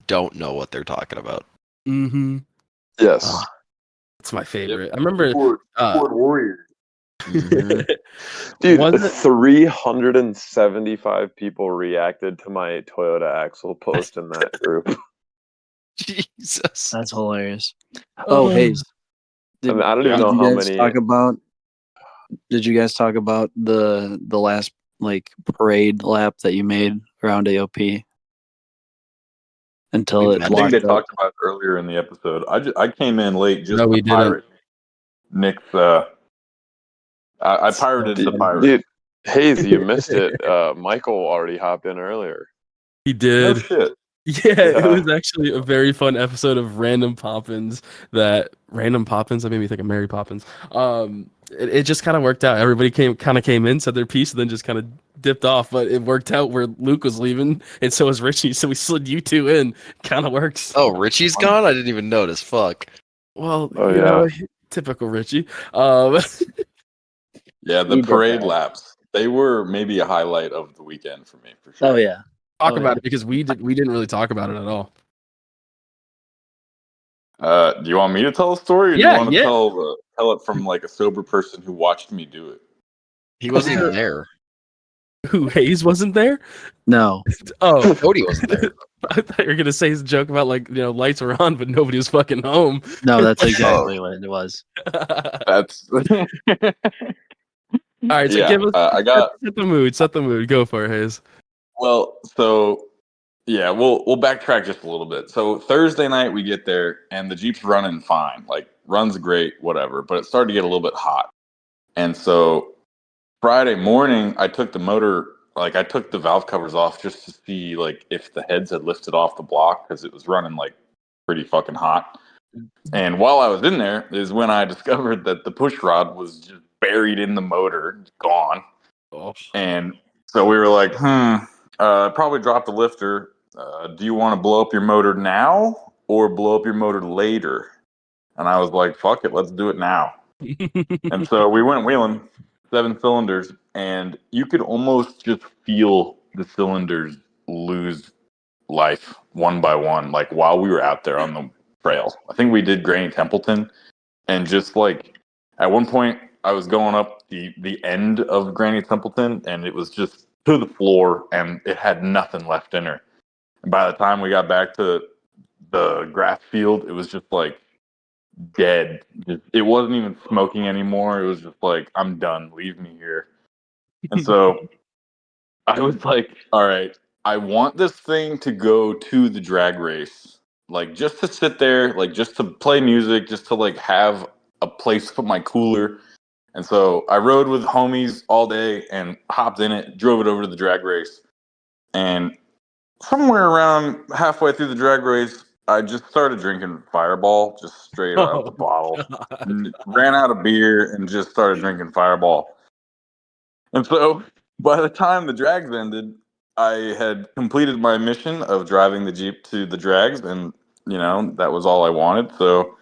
don't know what they're talking about. Mm-hmm. Yes. Oh, that's my favorite. I remember. Ford Warrior. Mhm. Dude, Was it- 375 people reacted to my Toyota axle post in that group. Jesus. That's hilarious. Oh, Hayes. I mean, I don't even did know you how guys many. talk about? Did you guys talk about the last like parade lap that you made around AOP until We it I think locked they up? talked about it earlier in the episode. I came in late just No, we to didn't. pirate Nick's. I pirated the pirate. Dude, Hayes, you missed it. Michael already hopped in earlier. He No did. shit. Yeah, it Yeah. was actually a very fun episode of Random Poppins. That made me think of Mary Poppins. It just kind of worked out. Everybody came in, said their piece, and then just kind of dipped off. But it worked out where Luke was leaving, and so was Richie. So we slid you two in. Kind of works. Oh, Richie's gone? I didn't even notice. Fuck. Well, Oh, you yeah. know, typical Richie. Yeah, the He did parade that. laps. They were maybe a highlight of the weekend for me, for sure. Oh yeah. Talk Oh, about yeah. it because we didn't really talk about it at all. Do you want me to tell a story, or do Yeah, you want to yeah. tell it from like a sober person who watched me do it? He wasn't even there. Who Hayes wasn't there? No. Oh, Cody wasn't there. I thought you were gonna say his joke about like lights were on, but nobody was fucking home. No, that's exactly what it was. That's All right, so yeah. give us I got set the mood. Set the mood. Go for it, Hayes. well. So yeah, we'll backtrack just a little bit. So Thursday night we get there and the Jeep's running fine, like runs great, whatever. But it started to get a little bit hot, and so Friday morning I took the valve covers off just to see like if the heads had lifted off the block because it was running like pretty fucking hot. And while I was in there is when I discovered that the push rod was just buried in the motor, gone. Oh. And so we were like, probably drop the lifter. Do you want to blow up your motor now or blow up your motor later? And I was like, fuck it, let's do it now. And so we went wheeling, 7 cylinders, and you could almost just feel the cylinders lose life one by one, like while we were out there on the trail. I think we did Granny Templeton, and just like at one point I was going up the end of Granny Templeton and it was just to the floor and it had nothing left in her. And by the time we got back to the grass field, it was just like dead. It wasn't even smoking anymore. It was just like, I'm done. Leave me here. And so I was like, all right, I want this thing to go to the drag race. Like just to sit there, like just to play music, just to like have a place to put my cooler. And so I rode with homies all day and hopped in it, drove it over to the drag race. And somewhere around halfway through the drag race, I just started drinking Fireball, just straight out of the bottle. Ran out of beer and just started drinking Fireball. And so by the time the drags ended, I had completed my mission of driving the Jeep to the drags, and that was all I wanted. So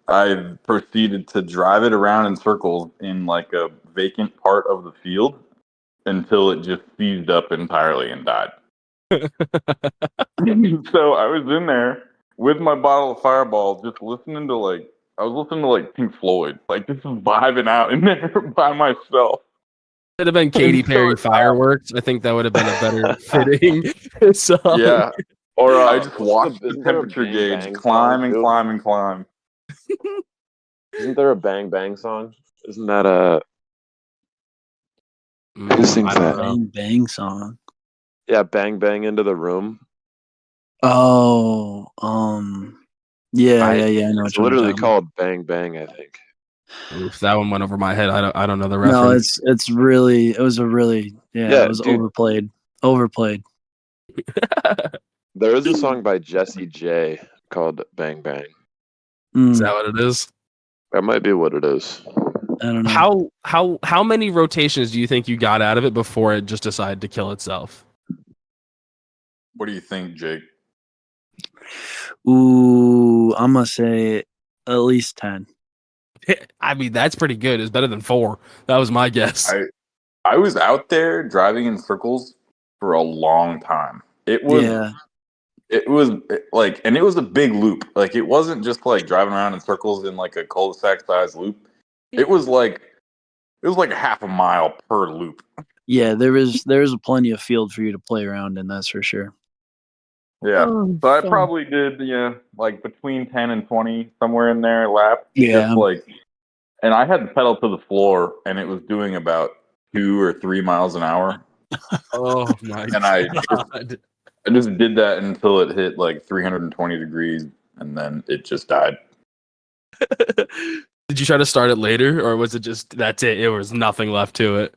I proceeded to drive it around in circles in like a vacant part of the field until it just seized up entirely and died. So I was in there with my bottle of Fireball, just listening to Pink Floyd, like just vibing out in there by myself. It'd have been Katy Perry So, Fireworks. I think that would have been a better fitting song. Yeah. Or I just watched the isn't there a temperature Bang gauge Bang climb song, and too? climb and climb. Isn't there a Bang Bang song? Isn't that a who sings I don't that? know. Bang Bang song. Yeah, Bang Bang into the room. Oh, yeah. I know It's what you're literally talking called Bang Bang, I think. Oof, that one went over my head. I don't know the about. No, reference. it was a really Yeah, it was dude. overplayed. There is a song by Jessie J called Bang Bang. Mm, Is that what it is? That might be what it is. I don't know. How many rotations do you think you got out of it before it just decided to kill itself? What do you think, Jake? Ooh, I'm gonna say at least 10. I mean, that's pretty good. It's better than 4. That was my guess. I was out there driving in circles for a long time. It was like, and it was a big loop. Like, it wasn't just like driving around in circles in like a cul-de-sac size loop. It was like a half a mile per loop. Yeah, there was plenty of field for you to play around in. That's for sure. Yeah. Oh, So I fuck. probably did, like between 10 and 20, somewhere in there, laps. Yeah. Just like, and I had the pedal to the floor, and it was doing about 2 or 3 miles an hour. Oh my And I god. just did that until it hit like 320 degrees, and then it just died. Did you try to start it later, or was it just that's it? It was nothing left to it.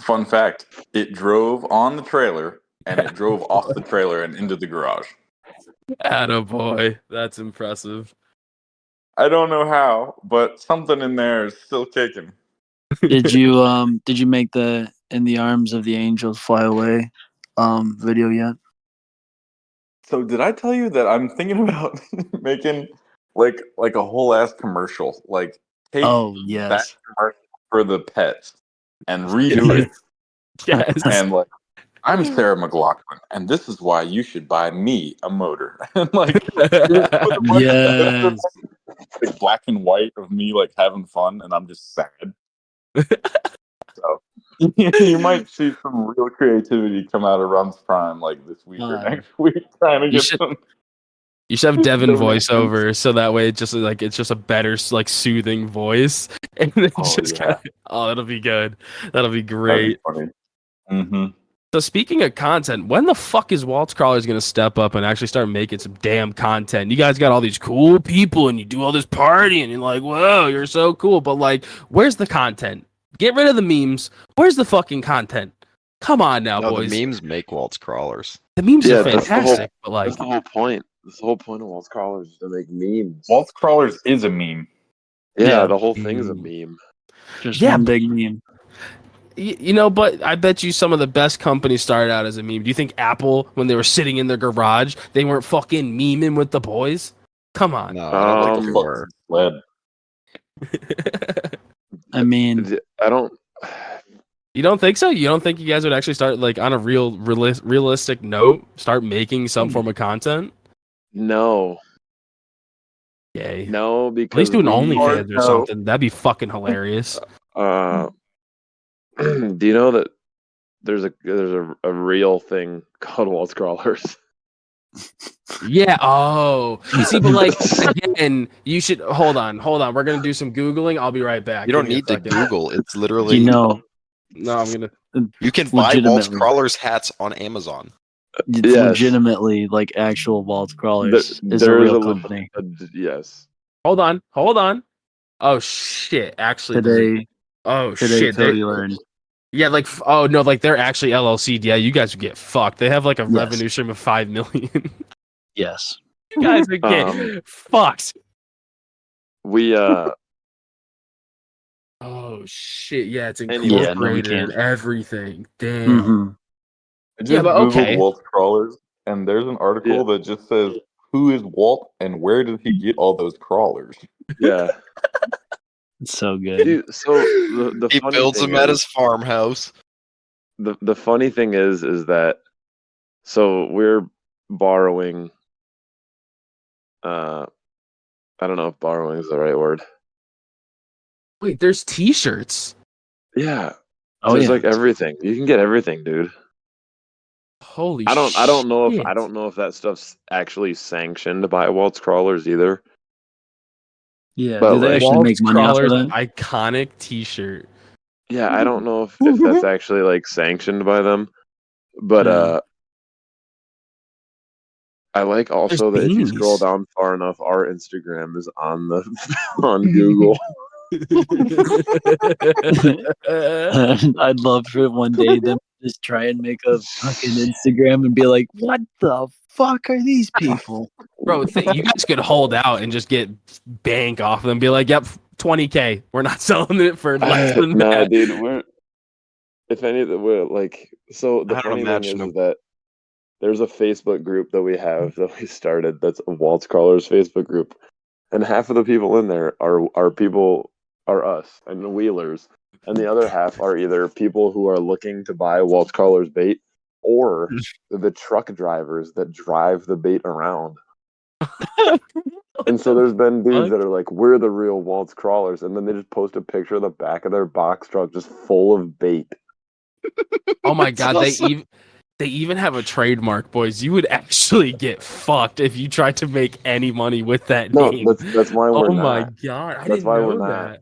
Fun fact, it drove on the trailer, and it drove off the trailer and into the garage. Attaboy. That's impressive. I don't know how, but something in there is still kicking. Did you make the "In the Arms of the Angels Fly Away" video yet? So did I tell you that I'm thinking about making like a whole ass commercial? Like take Oh that yes. commercial for the pets and redo it. Yes. And like, I'm Sarah McLaughlin, and this is why you should buy me a motor. And like, put a bunch of Yes. like black and white of me like having fun, and I'm just sad. So you might see some real creativity come out of Run's Prime like this week or next week, trying to You get should- some. You should have Devin Donations. voiceover, so that way it's just a better like soothing voice, and it's Oh, just yeah. that'll be good. That'll be That'd great. be funny. Mm-hmm. So speaking of content, when the fuck is Waltz Crawlers gonna step up and actually start making some damn content? You guys got all these cool people and you do all this partying and you're like, whoa, you're so cool. But like, where's the content? Get rid of the memes. Where's the fucking content? Come on now, No, boys. the memes make Waltz Crawlers. The memes Yeah, are that's the whole- fantastic, but like, That's the whole point. That's the whole point of Waltz Crawlers is to make memes. Waltz Crawlers is a meme. Yeah, Yeah. the whole thing is a meme. Just Yeah, one big meme. But I bet you some of the best companies started out as a meme. Do you think Apple, when they were sitting in their garage, they weren't fucking memeing with the boys? Come on. No, I don't think Um, they were. Sled. I mean, I don't. You don't think so? You don't think you guys would actually start like on a realistic note, start making some form of content? No, Yay. no, because At least do an we- OnlyFans or no. something. That'd be fucking hilarious. Do you know that there's a real thing called Waltz Crawlers? Yeah. Oh. See, but like again, you should hold on. We're gonna do some Googling. I'll be right back. You don't Give me a need to second. Google. It's literally No, I'm gonna. you can buy Waltz legitimately. Crawlers hats on Amazon. it's Yes. legitimately like actual Waltz Crawlers is a There is real a company. Yes, Hold on. Oh shit! Actually, Today shit! Cody learned. Yeah, like oh no, like they're actually LLC. Yeah, you guys would get fucked. They have like a Yes. revenue stream of 5 million. Yes. You guys would get fucked. We Oh shit! Yeah, it's Anyway. Yeah, no, we incorporated and can't. everything. Damn. hmm I just Yeah, but Googled okay. Walt's crawlers, and there's an article that just says, "Who is Walt, and where did he get all those crawlers?" yeah. It's so good. Dude, so the He funny builds thing them at is- his farmhouse. the funny thing is that so we're borrowing I don't know if borrowing is the right word. Wait, there's T-shirts. Yeah. Oh There's yeah. like everything. You can get everything, dude. Holy I don't know shit. if that stuff's actually sanctioned by Walt's Crawlers either. Yeah. But Do they like- actually make money off of Crawler's that? iconic T-shirt. Yeah, I don't know if that's actually like sanctioned by them. But Yeah. I like also There's that if you scroll beanies. down far enough, our Instagram is on the on Google. I'd love for one day them to just try and make a fucking Instagram and be like, "What the fuck are these people?" Bro, you guys could hold out and just get bank off them. Be like, yep, 20K. We're not selling it for less than Nah, that. dude, if any of the we're like so the I don't funny thing imagine is them. that there's a Facebook group that we have that we started that's a Walt's Crawlers Facebook group. And half of the people in there are us and wheelers. And the other half are either people who are looking to buy Walt's Crawlers bait or the truck drivers that drive the bait around. And so there's been dudes that are like, we're the real Walt's Crawlers, and then they just post a picture of the back of their box truck just full of bait. Oh my god, Also- they even have a trademark, boys. You would actually get fucked if you tried to make any money with that No, name. that's why we're Oh my not. god, I That's didn't why know we're not. that.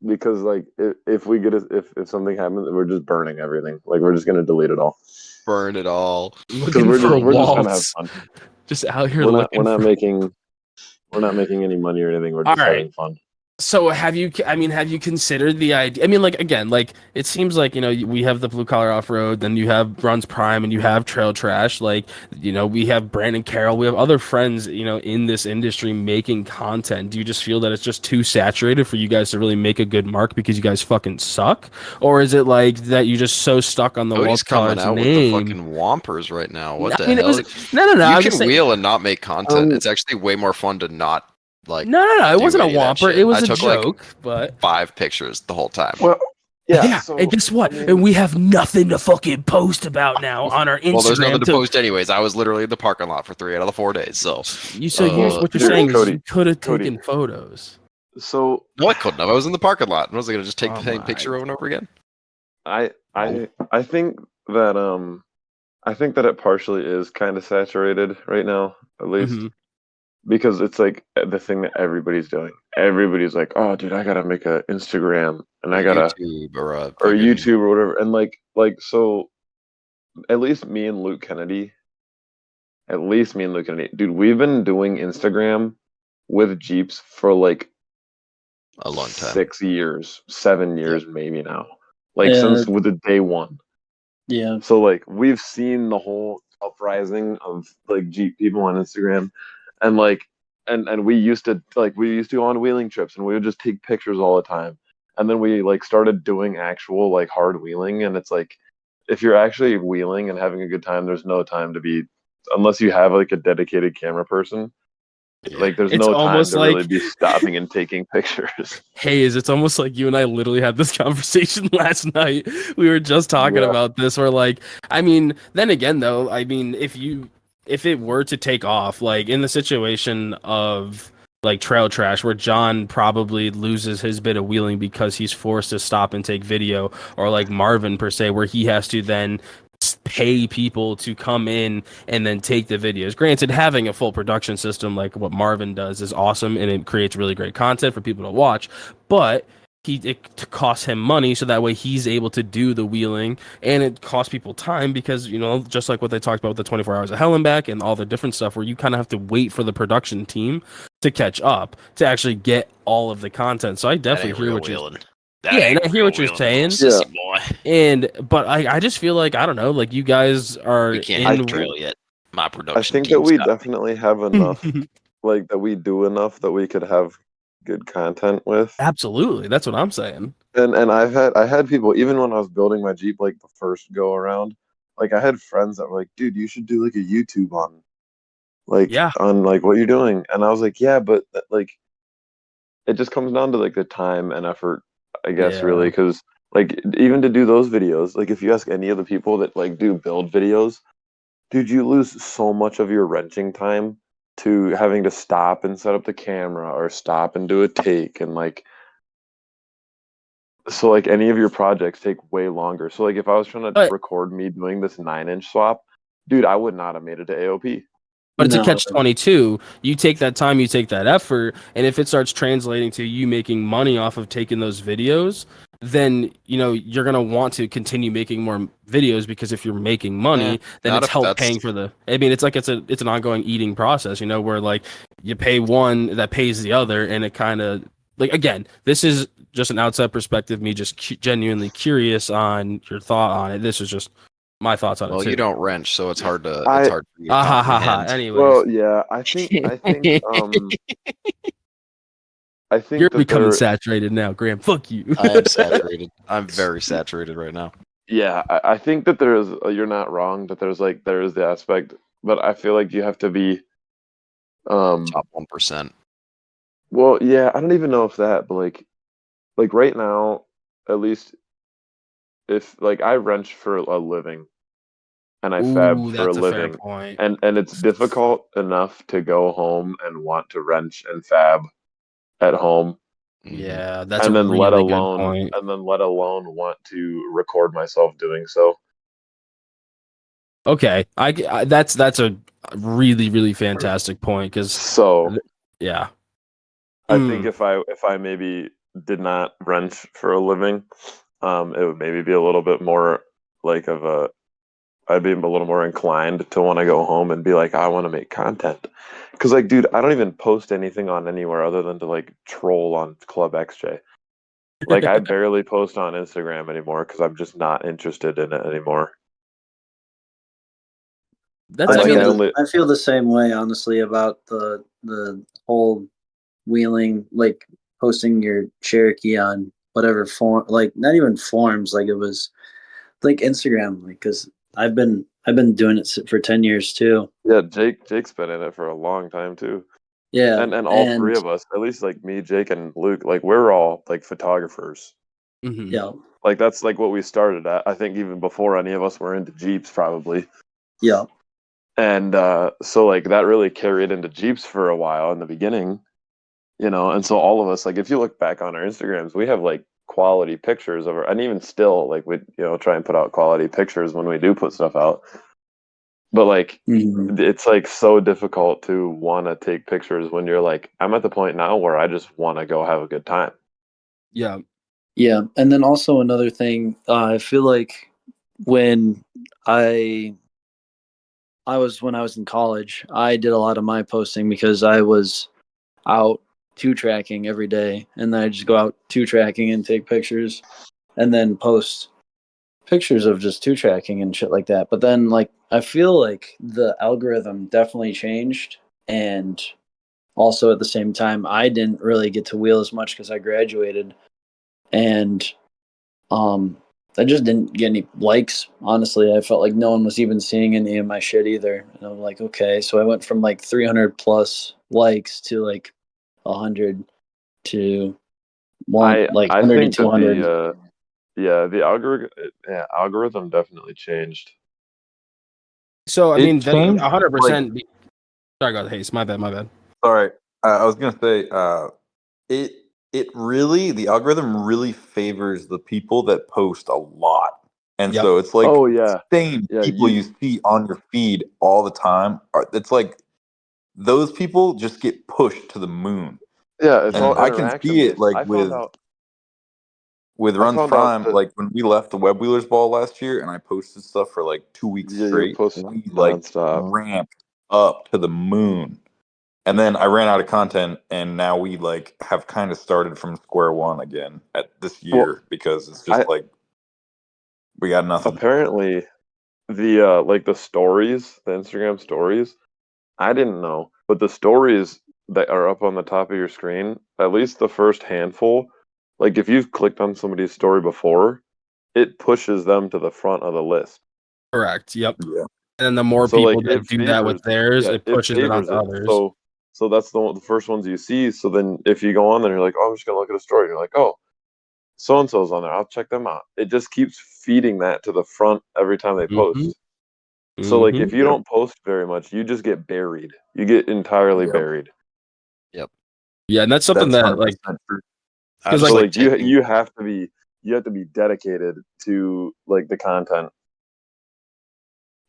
Because like if we get if something happens, we're just burning everything. Like we're just gonna delete it all. Burn it all. Because Looking we're for just trying to have walls. fun. Just out here We're looking not for. making any money or anything. We're All just right. having fun. So have you considered the idea? I mean, like, again, like, it seems like, we have the Blue Collar Off-Road, then you have Runs Prime, and you have Trail Trash. Like, we have Brandon Carroll. We have other friends, in this industry making content. Do you just feel that it's just too saturated for you guys to really make a good mark because you guys fucking suck? Or is it like that you're just so stuck on the Cody's Walt's coming Crawlers out with name? the fucking Whompers right now. What I the mean, hell? no. You I'm can just saying- wheel and not make content. Um, It's actually way more fun to not like No. It do wasn't a any of that whomper. shit. It was I a took, like, joke, but 5 pictures the whole time. Well, yeah. so, and guess what? I mean- And we have nothing to fucking post about now on our Instagram. Well, there's nothing to post anyways. I was literally in the parking lot for 3 out of the 4 days. So What you're Here, saying is Cody, you could have Cody. taken photos. So no, I couldn't have. I was in the parking lot. Was I gonna just take Oh the same my picture over and over again? I think that it partially is kind of saturated right now, at least. Mhm. Because it's like the thing that everybody's doing. Everybody's like, "Oh, dude, I gotta make a Instagram, and I gotta YouTube or or YouTube or whatever." And like so, at least me and Luke Kennedy, dude, we've been doing Instagram with Jeeps for like a long time. 6 years, 7 years, maybe now. Like Yeah. since with the day one. Yeah. So like we've seen the whole uprising of like Jeep people on Instagram, and like and we used to go on wheeling trips and we would just take pictures all the time. And then we like started doing actual like hard wheeling, and it's like if you're actually wheeling and having a good time, there's no time to be unless you have like a dedicated camera person. Like there's It's no time almost to like- really be stopping and taking pictures. Hayes, it's almost like you and I literally had this conversation last night. We were just talking Yeah. about this. We're like, I mean, then again, though, I mean, if it were to take off, like in the situation of like Trail Trash, where John probably loses his bit of wheeling because he's forced to stop and take video, or like Marvin per se, where he has to then pay people to come in and then take the videos. Granted, having a full production system like what Marvin does is awesome, and it creates really great content for people to watch, but it costs him money, so that way he's able to do the wheeling, and it costs people time because, just like what they talked about with the 24 hours of hell and back and all the different stuff where you kind of have to wait for the production team to catch up to actually get all of the content. So I That definitely ain't hear real what you're wheeling. Yeah, and I hear what you're saying. Yeah. Sissy boy. but I just feel like I don't know, like you guys are We can't in hit the trail yet. My I production think that team's we got me. definitely have enough, like that we do enough that we could have good content with. Absolutely, that's what I'm saying. And I had people even when I was building my Jeep like the first go around, like I had friends that were like, dude, you should do like a YouTube on Yeah. what you're doing. And I was like, yeah, but like it just comes down to like the time and effort, I guess, really, Yeah. because like even to do those videos, like if you ask any of the people that like do build videos, dude, you lose so much of your wrenching time to having to stop and set up the camera or stop and do a take and like so like any of your projects take way longer. So like if I was trying to But record me doing this 9-inch swap, dude, I would not have made it to AOP. But it's a No. catch-22. You take that time, you take that effort, and if it starts translating to you making money off of taking those videos, then you're gonna want to continue making more videos because if you're making money, then not it's if help that's- paying for the. I mean, it's like it's an ongoing eating process, where like you pay one that pays the other, and it kind of like again, this is just an outside perspective, me just genuinely curious on your thought on it. This is just my thoughts on it Well, too. you don't wrench, so it's hard to I- for you to Ah ha ha ha. comprehend. Anyways. Well, yeah, I think I think You're that becoming there saturated now, Graham. Fuck you. I am saturated. I'm very saturated right now. yeah, I think that there is you're not wrong that there is the aspect, but I feel like you have to be Top 1%. well, yeah, I don't even know if that, but like right now, at least if like I wrench for a living and I fab Ooh, for a that's a fair living point. and it's difficult enough to go home and want to wrench and fab at home Mhm. Yeah, that's and a then really good point. let alone want to record myself doing so. Okay, that's a really really fantastic point because So yeah, I think if I maybe did not wrench for a living, it would maybe be a little bit more like of a I'd be a little more inclined to want to go home and be like, I want to make content. Because, like, dude, I don't even post anything on anywhere other than to, like, troll on Club XJ. Like, I barely post on Instagram anymore because I'm just not interested in it anymore. that's Like, I mean I feel the same way, honestly, about the whole wheeling, like posting your Cherokee on whatever form, like not even forms, like it was like Instagram, like because I've been doing it for 10 years too. Yeah, Jake's been in it for a long time, too. Yeah, And all three of us, at least, like, me, Jake, and Luke, like, we're all, like, photographers. mhm. yeah, Like, that's, like, what we started at. I think even before any of us were into Jeeps, probably. yeah, And so like that really carried into Jeeps for a while in the beginning, and so all of us, like if you look back on our Instagrams, we have like quality pictures of our, and even still like we try and put out quality pictures when we do put stuff out. But like mhm. it's like so difficult to want to take pictures when you're like, I'm at the point now where I just want to go have a good time. Yeah, Yeah. And then also another thing, I feel like when when I was in college, I did a lot of my posting because I was out two tracking every day, and then I just go out two tracking and take pictures, and then post pictures of just two tracking and shit like that. But then, like, I feel like the algorithm definitely changed, and also at the same time, I didn't really get to wheel as much because I graduated, and I just didn't get any likes. Honestly, I felt like no one was even seeing any of my shit either. And I'm like, okay, so I went from like 300 plus likes to like 100 to I 100 think to that 200. the algorithm definitely changed. so I It mean that changed, 100%. Sorry, go ahead. Hayes, my bad. Sorry, I was gonna say, it the algorithm really favors the people that post a lot, and Yep. so it's like Oh yeah. same Yeah, people you see on your feed all the time. It's like those people just get pushed to the moon, Yeah, it's and all I can interaction see it based. like with I Runs found out Prime, that like when we left the Web Wheelers Ball last year, and I posted stuff for like 2 weeks yeah, you're straight, posting we like nonstop. ramped up to the moon. And then I ran out of content, and now we like have kind of started from square one again at this Well, year because it's just like we got nothing. apparently the like the stories, the Instagram stories, I didn't know, but the stories that are up on the top of your screen, at least the first handful, like if you've clicked on somebody's story before, it pushes them to the front of the list. Correct. Yep. Yeah. And the more So people like that it do that with favors, theirs, yeah, it it pushes it favors onto it. others. So that's the first ones you see. So then if you go on there, you're like, oh, I'm just gonna look at a story. You're like, oh, so and so's on there. I'll check them out. It just keeps feeding that to the front every time they Mm-hmm. post. So like if you Yep. don't post very much, you just get buried. You get entirely Yep. buried. Yeah, and that's something That's that like 100% true. I because just So like like taking- you have to be dedicated to like the content.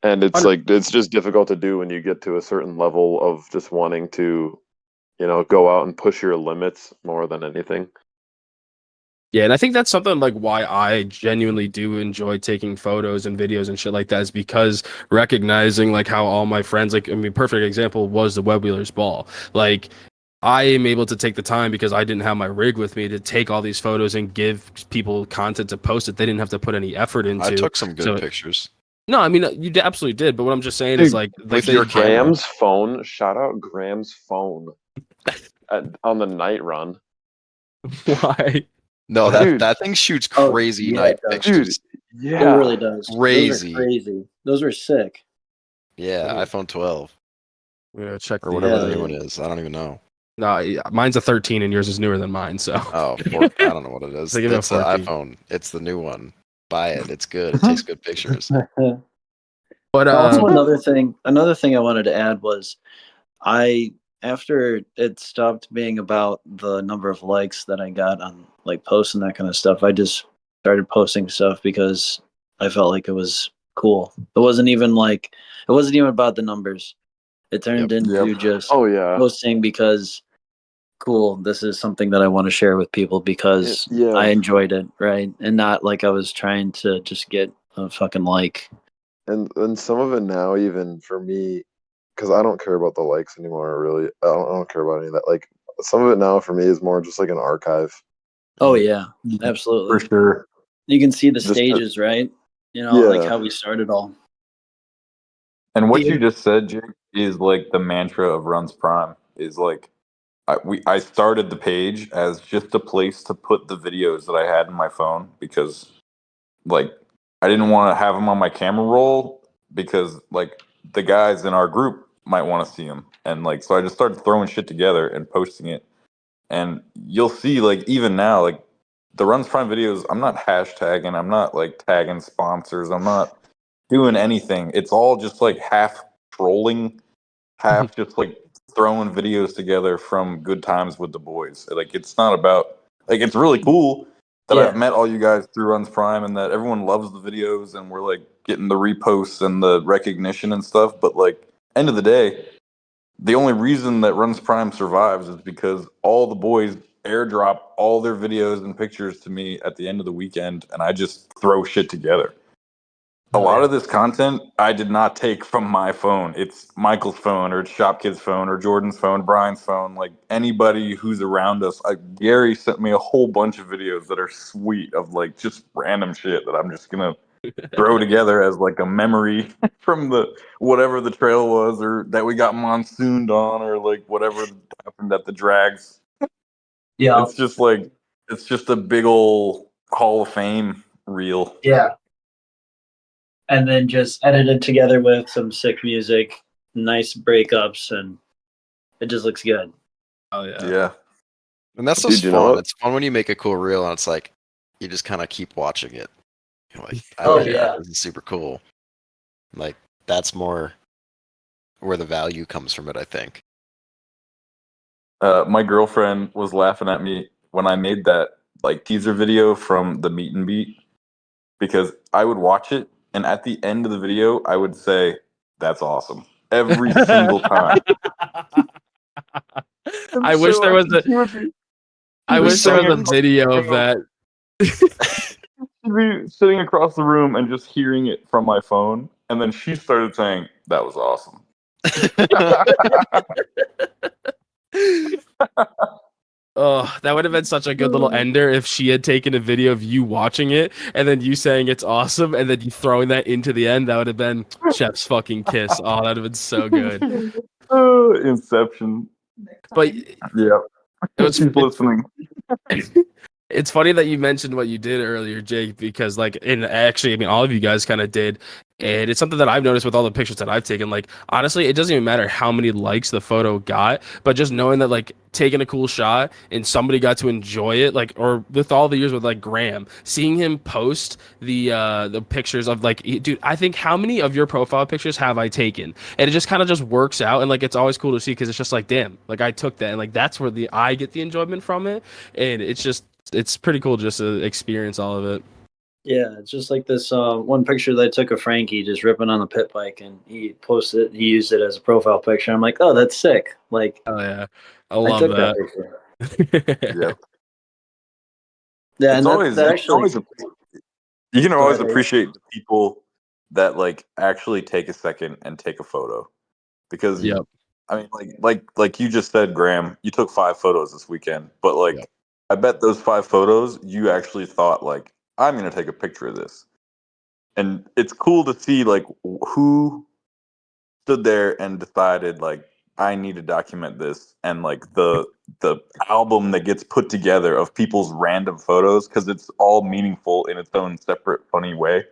And it's like it's just difficult to do when you get to a certain level of just wanting to, go out and push your limits more than anything. yeah, and I think that's something like why I genuinely do enjoy taking photos and videos and shit like that is because recognizing like how all my friends, like I mean, perfect example was the Web Wheelers ball. Like I am able to take the time because I didn't have my rig with me to take all these photos and give people content to post that they didn't have to put any effort into. I took some good So- pictures No, I mean you absolutely did, but what I'm just saying Dude, is like with they- your camera. Graham's phone, shout out Graham's phone on the night run. Why? No, Dude. that thing shoots Oh, crazy yeah, night it does. pictures. Dude, It yeah. really does. Crazy. Those are crazy. Those are sick. Yeah, Yeah. iPhone 12 Yeah, check or whatever Yeah, the new yeah. one is. I don't even know. No, yeah, mine's a 13 and yours is newer than mine. So Oh, I don't know what it is. So give it a It's an 14. iPhone. It's the new one. Buy it. It's good. It takes good pictures. but Also, another thing I wanted to add was after it stopped being about the number of likes that I got on like posts and that kind of stuff, I just started posting stuff because I felt like it was cool. It wasn't even about the numbers. It turned into Yep. just Oh yeah. posting because cool, this is something that I want to share with people because Yeah. I enjoyed it, right? And not like I was trying to just get a fucking like. And some of it now, even for me, because I don't care about the likes anymore. Really, I don't care about any of that. Like some of it now for me is more just like an archive. Oh yeah, absolutely. For sure. You can see the Just to- stages, right? Like Yeah. how we started all. And what Yeah. you just said, Jake, is like the mantra of Runs Prime. Is like I started the page as just a place to put the videos that I had in my phone because like I didn't want to have them on my camera roll because like the guys in our group might want to see them, and like so I just started throwing shit together and posting it. And you'll see like even now like the Runs Prime videos, I'm not hashtagging, I'm not like tagging sponsors, I'm not doing anything. It's all just like half trolling, half just like throwing videos together from good times with the boys. Like it's not about like it's really cool that Yeah. I've met all you guys through Runs Prime and that everyone loves the videos and we're like getting the reposts and the recognition and stuff. But like end of the day, the only reason that Runs Prime survives is because all the boys airdrop all their videos and pictures to me at the end of the weekend and I just throw shit together. A lot of this content I did not take from my phone. It's Michael's phone or it's Shopkid's phone or Jordan's phone, Brian's phone, like anybody who's around us. Gary sent me a whole bunch of videos that are sweet of like just random shit that I'm just gonna throw together as like a memory from the whatever the trail was or that we got monsooned on or like whatever happened at the drags. Yeah. It's just a big old Hall of Fame reel. Yeah. And then just edited together with some sick music, nice breakups, and it just looks good. Oh yeah. Yeah. And that's Dude, just you know fun. what? It's fun when you make a cool reel and it's like you just kind of keep watching it. You're like, Oh, bet yeah. this is super cool. Like that's more where the value comes from it, I think. My girlfriend was laughing at me when I made that like teaser video from the meet and beat because I would watch it and at the end of the video I would say, "That's awesome." Every single time. I wish there was a I was wish there was sitting a video of that. She'd be sitting across the room and just hearing it from my phone, and then she started saying, "That was awesome." Oh, that would have been such a good little ender if she had taken a video of you watching it and then you saying it's awesome and then you throwing that into the end. That would have been chef's fucking kiss. Oh, that would have been so good. Inception. But Yeah. it was Keep listening. it's funny that you mentioned what you did earlier, Jake, because like, and actually, I mean, all of you guys kind of did, and it's something that I've noticed with all the pictures that I've taken. Like, honestly, it doesn't even matter how many likes the photo got, but just knowing that like taking a cool shot and somebody got to enjoy it, like, or with all the years with like Graham, seeing him post the pictures of like, dude, I think how many of your profile pictures have I taken, and it just kind of just works out, and like it's always cool to see because it's just like, damn, like I took that, and like that's where I get the enjoyment from it, and it's pretty cool just to experience all of it. Yeah, it's just like this one picture that I took of Frankie just ripping on the pit bike, and he posted it. He used it as a profile picture. I'm like, oh, that's sick. Like, Oh yeah, I I love took that. picture. Yeah. Yeah, It's and always, that you can actually. always, you can Go always ahead. appreciate the people that like actually take a second and take a photo, because Yep. I mean, like you just said, Graham, you took 5 photos this weekend, but like, Yep. I bet those 5 photos you actually thought like, I'm gonna take a picture of this, and it's cool to see like who stood there and decided like, I need to document this, and like the album that gets put together of people's random photos, because it's all meaningful in its own separate funny way.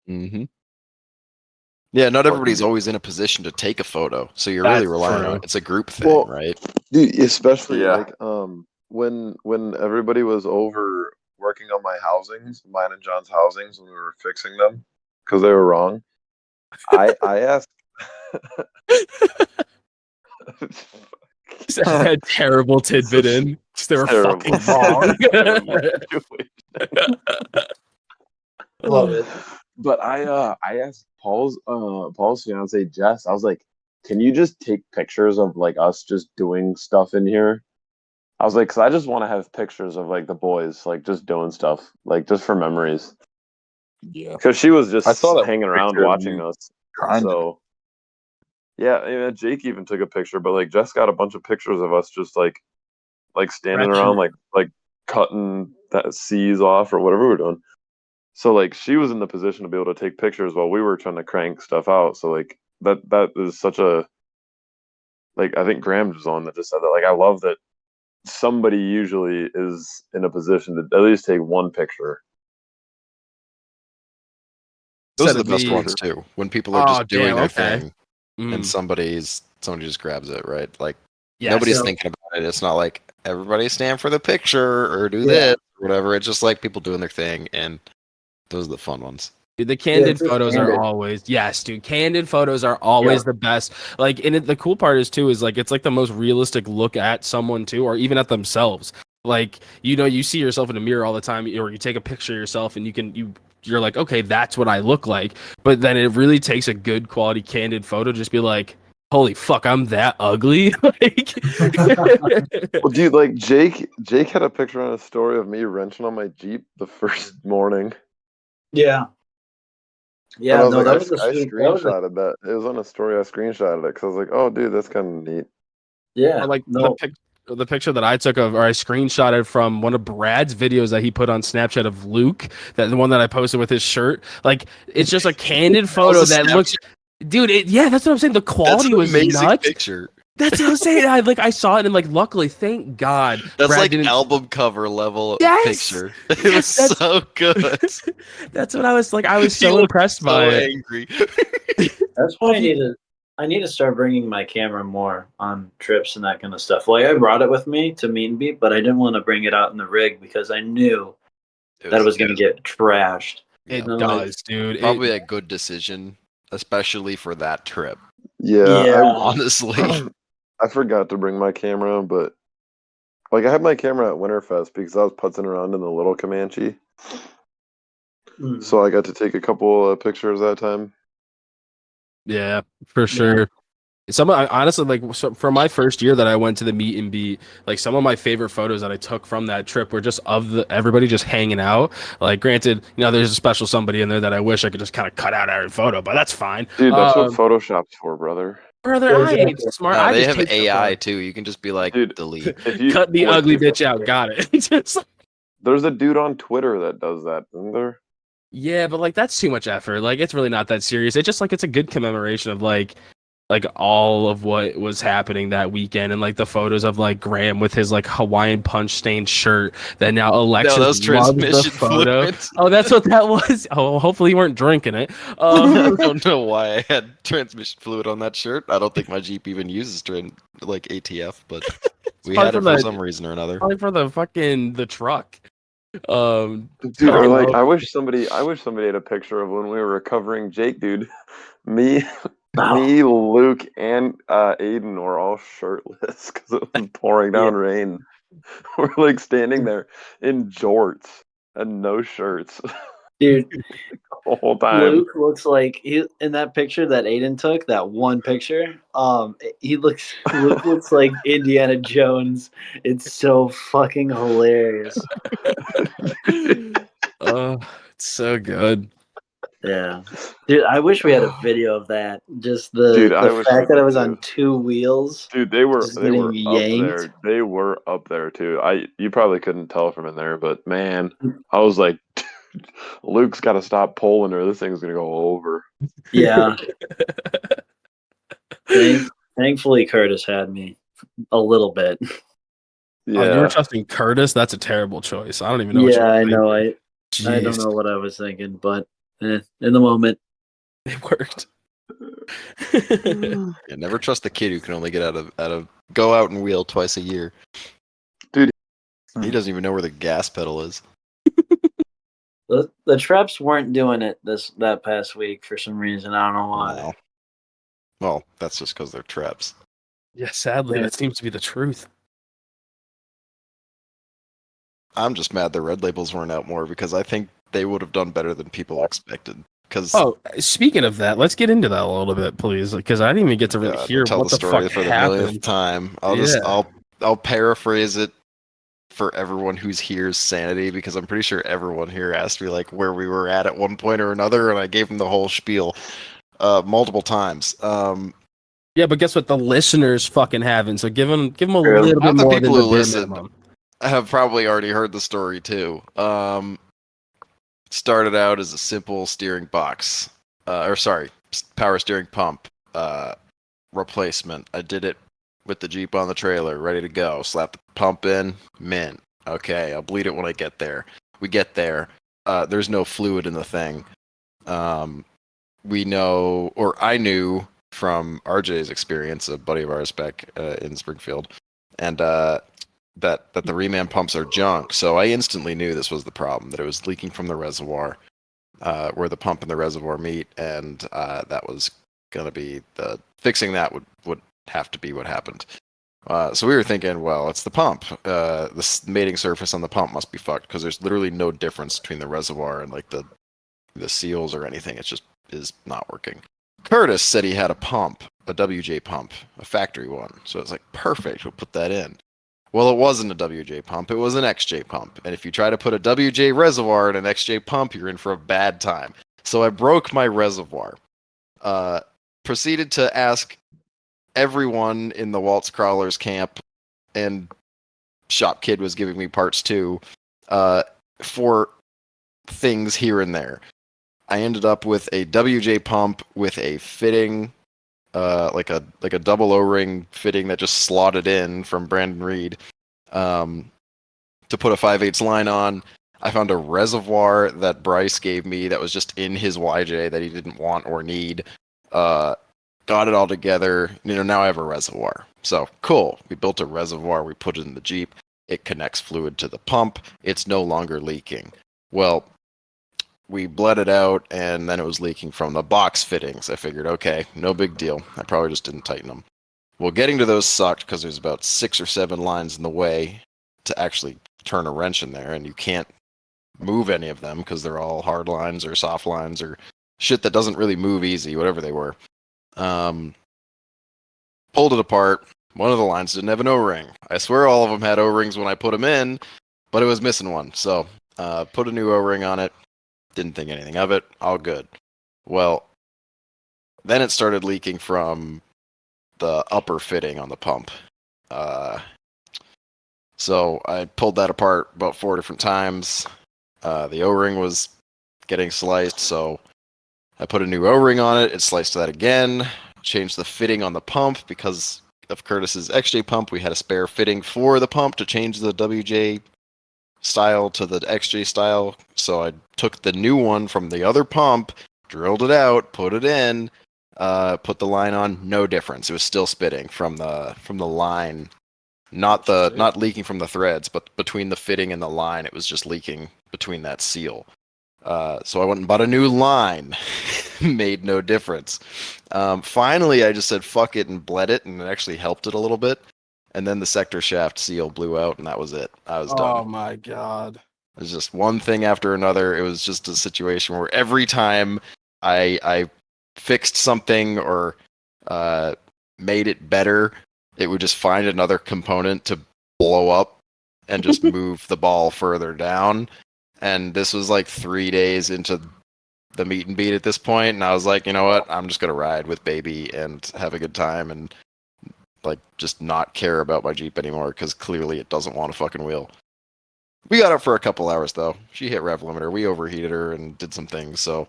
Mm-hmm. Yeah, not Fucking everybody's good. always in a position to take a photo, so you're really That's relying true. on it's a group thing, Well, right? Dude, especially Yeah. like when everybody was over working on my housings, mine and John's housings, when we were fixing them because they were wrong. I asked. Just add that terrible tidbit in. Just they were Terrible. fucking wrong. Terrible situation. Love it. But I asked Paul's fiance Jess. I was like, "Can you just take pictures of like us just doing stuff in here?" I was like, "Cause I just want to have pictures of like the boys like just doing stuff, like just for memories." Yeah. Because she was just I saw that hanging around picture of watching you us. trying to- So yeah, Jake even took a picture, but like Jess got a bunch of pictures of us just like standing around like cutting that C's off or whatever we were doing. So like she was in the position to be able to take pictures while we were trying to crank stuff out. So like that is such a, like, I think Graham was on that just said that. Like, I love that somebody usually is in a position to at least take one picture. Those Instead are the of best me- ones too. When people are Oh, just doing damn, their okay. thing Mm. and somebody just grabs it, right? Like Yes. nobody's thinking about it. It's not like everybody stand for the picture or do Yeah. this or whatever. It's just like people doing their thing, and those are the fun ones. Dude, the candid it's just photos candid. are always dude. Candid photos are always the best. Like, and the cool part is too is like it's like the most realistic look at someone too, or even at themselves. Like, you know, you see yourself in a mirror all the time, or you take a picture of yourself and you're like, okay, that's what I look like. But then it really takes a good quality candid photo to just be like, holy fuck, I'm that ugly. Like, Well, dude, like Jake had a picture on a story of me wrenching on my Jeep the first morning. Yeah. And Yeah, I was no, like, that was I a sweet. That was a, screenshotted that. It was on a story. I screenshotted it because I was like, oh, dude, that's kind of neat. yeah. or like no, the picture that I took of, or I screenshotted from one of Brad's videos that he put on Snapchat of Luke, that the one that I posted with his shirt. Like, it's just a candid photo was a that looks, dude. Yeah, that's what I'm saying. The That's quality an was amazing nuts. picture. That's what I'm saying. I saw it and like, luckily, thank God, That's Brad like didn't. album cover level Yes! picture. It Yes, was that's- so good. That's what I was like. I was He so looked impressed by so it. angry. that's why I need to start bringing my camera more on trips and that kind of stuff. Like, I brought it with me to Mean Beat, but I didn't want to bring it out in the rig because I knew that it was going to get trashed. It Yeah, does, dude. probably a good decision, especially for that trip. Yeah, Yeah. Honestly, I forgot to bring my camera, but like I had my camera at Winterfest because I was putzing around in the little Comanche, Mm. so I got to take a couple pictures that time. Yeah, for sure. Honestly, like, so for my first year that I went to the meet and beat, like, some of my favorite photos that I took from that trip were just of everybody just hanging out. Like, granted, you know, there's a special somebody in there that I wish I could just kind of cut out every photo, but that's fine. Dude, that's what Photoshop's for, brother. Brother, Yeah, I ain't exactly. smart. No, I they just have take the AI fun. too. You can just be like, Dude, delete. if you Cut the like, ugly bitch out. Got it. Just- there's a dude on Twitter that does that, isn't there? yeah, but like that's too much effort. Like it's really not that serious. It's just like it's a good commemoration of like all of what was happening that weekend and like the photos of like Graham with his like Hawaiian punch stained shirt that now No, Alexis that was loves the transmission photo. fluid. Oh, that's what that was. Oh, hopefully you weren't drinking it. I don't know why I had transmission fluid on that shirt. I don't think my Jeep even uses like ATF, but we probably had it from for the some reason or another. probably for the truck. Dude, or like, Oh, I wish somebody had a picture of when we were recovering Jake, dude. Me, me, Luke, and Aiden were all shirtless because it was pouring down rain. We're like standing there in jorts and no shirts Dude, the whole time. Luke looks like he in that picture that Aiden took, that one picture. Luke looks like Indiana Jones. It's so fucking hilarious. oh, it's so good. Yeah. Dude, I wish we had a video of that. Just Dude, the I wish we fact that I did was too. on two wheels, Dude, they were just getting up yanked. there. They were up there too. You probably couldn't tell from in there, but man, I was like, Luke's got to stop pulling or this thing's gonna go over. Yeah. Thankfully, Curtis had me a little bit. Yeah, Oh, you were trusting Curtis? That's a terrible choice. I don't even know what you Yeah, were I thinking. know. I don't Jeez, know what I was thinking, but in the moment, it worked. Yeah, never trust the kid who can only get out of go out and wheel twice a year. Dude. He doesn't even know where the gas pedal is. the Treps weren't doing it that past week for some reason. I don't know why. Wow. Well, that's just because they're traps. Yeah, sadly, that seems to be the truth. I'm just mad the red labels weren't out more because I think they would have done better than people expected. Because Oh, speaking of that, let's get into that a little bit, please, because I didn't even get to really hear tell what the the story fuck for the millionth happened. time. Yeah. I'll paraphrase it for everyone who's here's sanity because I'm pretty sure everyone here asked me like where we were at one point or another, and I gave them the whole spiel multiple times. Yeah, but guess what? The listeners fucking haven't. So give them a True. little bit Half the more people than the who bare listened minimum. have probably already heard the story too. Started out as a simple steering box, power steering pump replacement. I did it with the Jeep on the trailer, ready to go. Slap the pump in, mint. Okay, I'll bleed it when I get there. We get there. There's no fluid in the thing. We know, or I knew from RJ's experience, a buddy of ours back in Springfield, and that the reman pumps are junk. So I instantly knew this was the problem, that it was leaking from the reservoir, where the pump and the reservoir meet, and that was going to be fixing that would have to be what happened. So we were thinking, well, it's the pump. The mating surface on the pump must be fucked because there's literally no difference between the reservoir and like the seals or anything. It just is not working. Curtis said he had a pump, a WJ pump, a factory one. So it's like, perfect, we'll put that in. Well, it wasn't a WJ pump, it was an XJ pump. And if you try to put a WJ reservoir in an XJ pump, you're in for a bad time. So I broke my reservoir. Proceeded to ask everyone in the Waltz Crawlers camp, and Shop Kid was giving me parts too, for things here and there. I ended up with a WJ pump with a fitting, like a double O-ring fitting that just slotted in from Brandon Reed, to put a 5/8 line on. I found a reservoir that Bryce gave me that was just in his YJ that he didn't want or need. Got it all together. Now I have a reservoir. So cool. We built a reservoir. We put it in the Jeep. It connects fluid to the pump. It's no longer leaking. Well, we bled it out, and then it was leaking from the box fittings. I figured, okay, no big deal. I probably just didn't tighten them. Well, getting to those sucked because there's about 6 or 7 lines in the way to actually turn a wrench in there, and you can't move any of them because they're all hard lines or soft lines or shit that doesn't really move easy, whatever they were. Pulled it apart. One of the lines didn't have an O-ring. I swear all of them had O-rings when I put them in, but it was missing one. So put a new O-ring on it. Didn't think anything of it. All good. Well, then it started leaking from the upper fitting on the pump. So I pulled that apart about 4 different times. The O-ring was getting sliced, so I put a new O-ring on it. It sliced that again. Changed the fitting on the pump because of Curtis's XJ pump. We had a spare fitting for the pump to change the WJ style to the XJ style. So I took the new one from the other pump, drilled it out, put it in, put the line on. No difference. It was still spitting from the line, not leaking from the threads, but between the fitting and the line, it was just leaking between that seal. So I went and bought a new line. Made no difference. Finally, I just said fuck it and bled it, and it actually helped it a little bit. And then the sector shaft seal blew out, and that was it. I was done. Oh my god. It was just one thing after another. It was just a situation where every time I fixed something or made it better, it would just find another component to blow up and just move the ball further down. And this was like 3 days into the meet and beat at this point, and I was like, you know what? I'm just gonna ride with baby and have a good time and like just not care about my Jeep anymore because clearly it doesn't want a fucking wheel. We got up for a couple hours though. She hit rev limiter. We overheated her and did some things. So,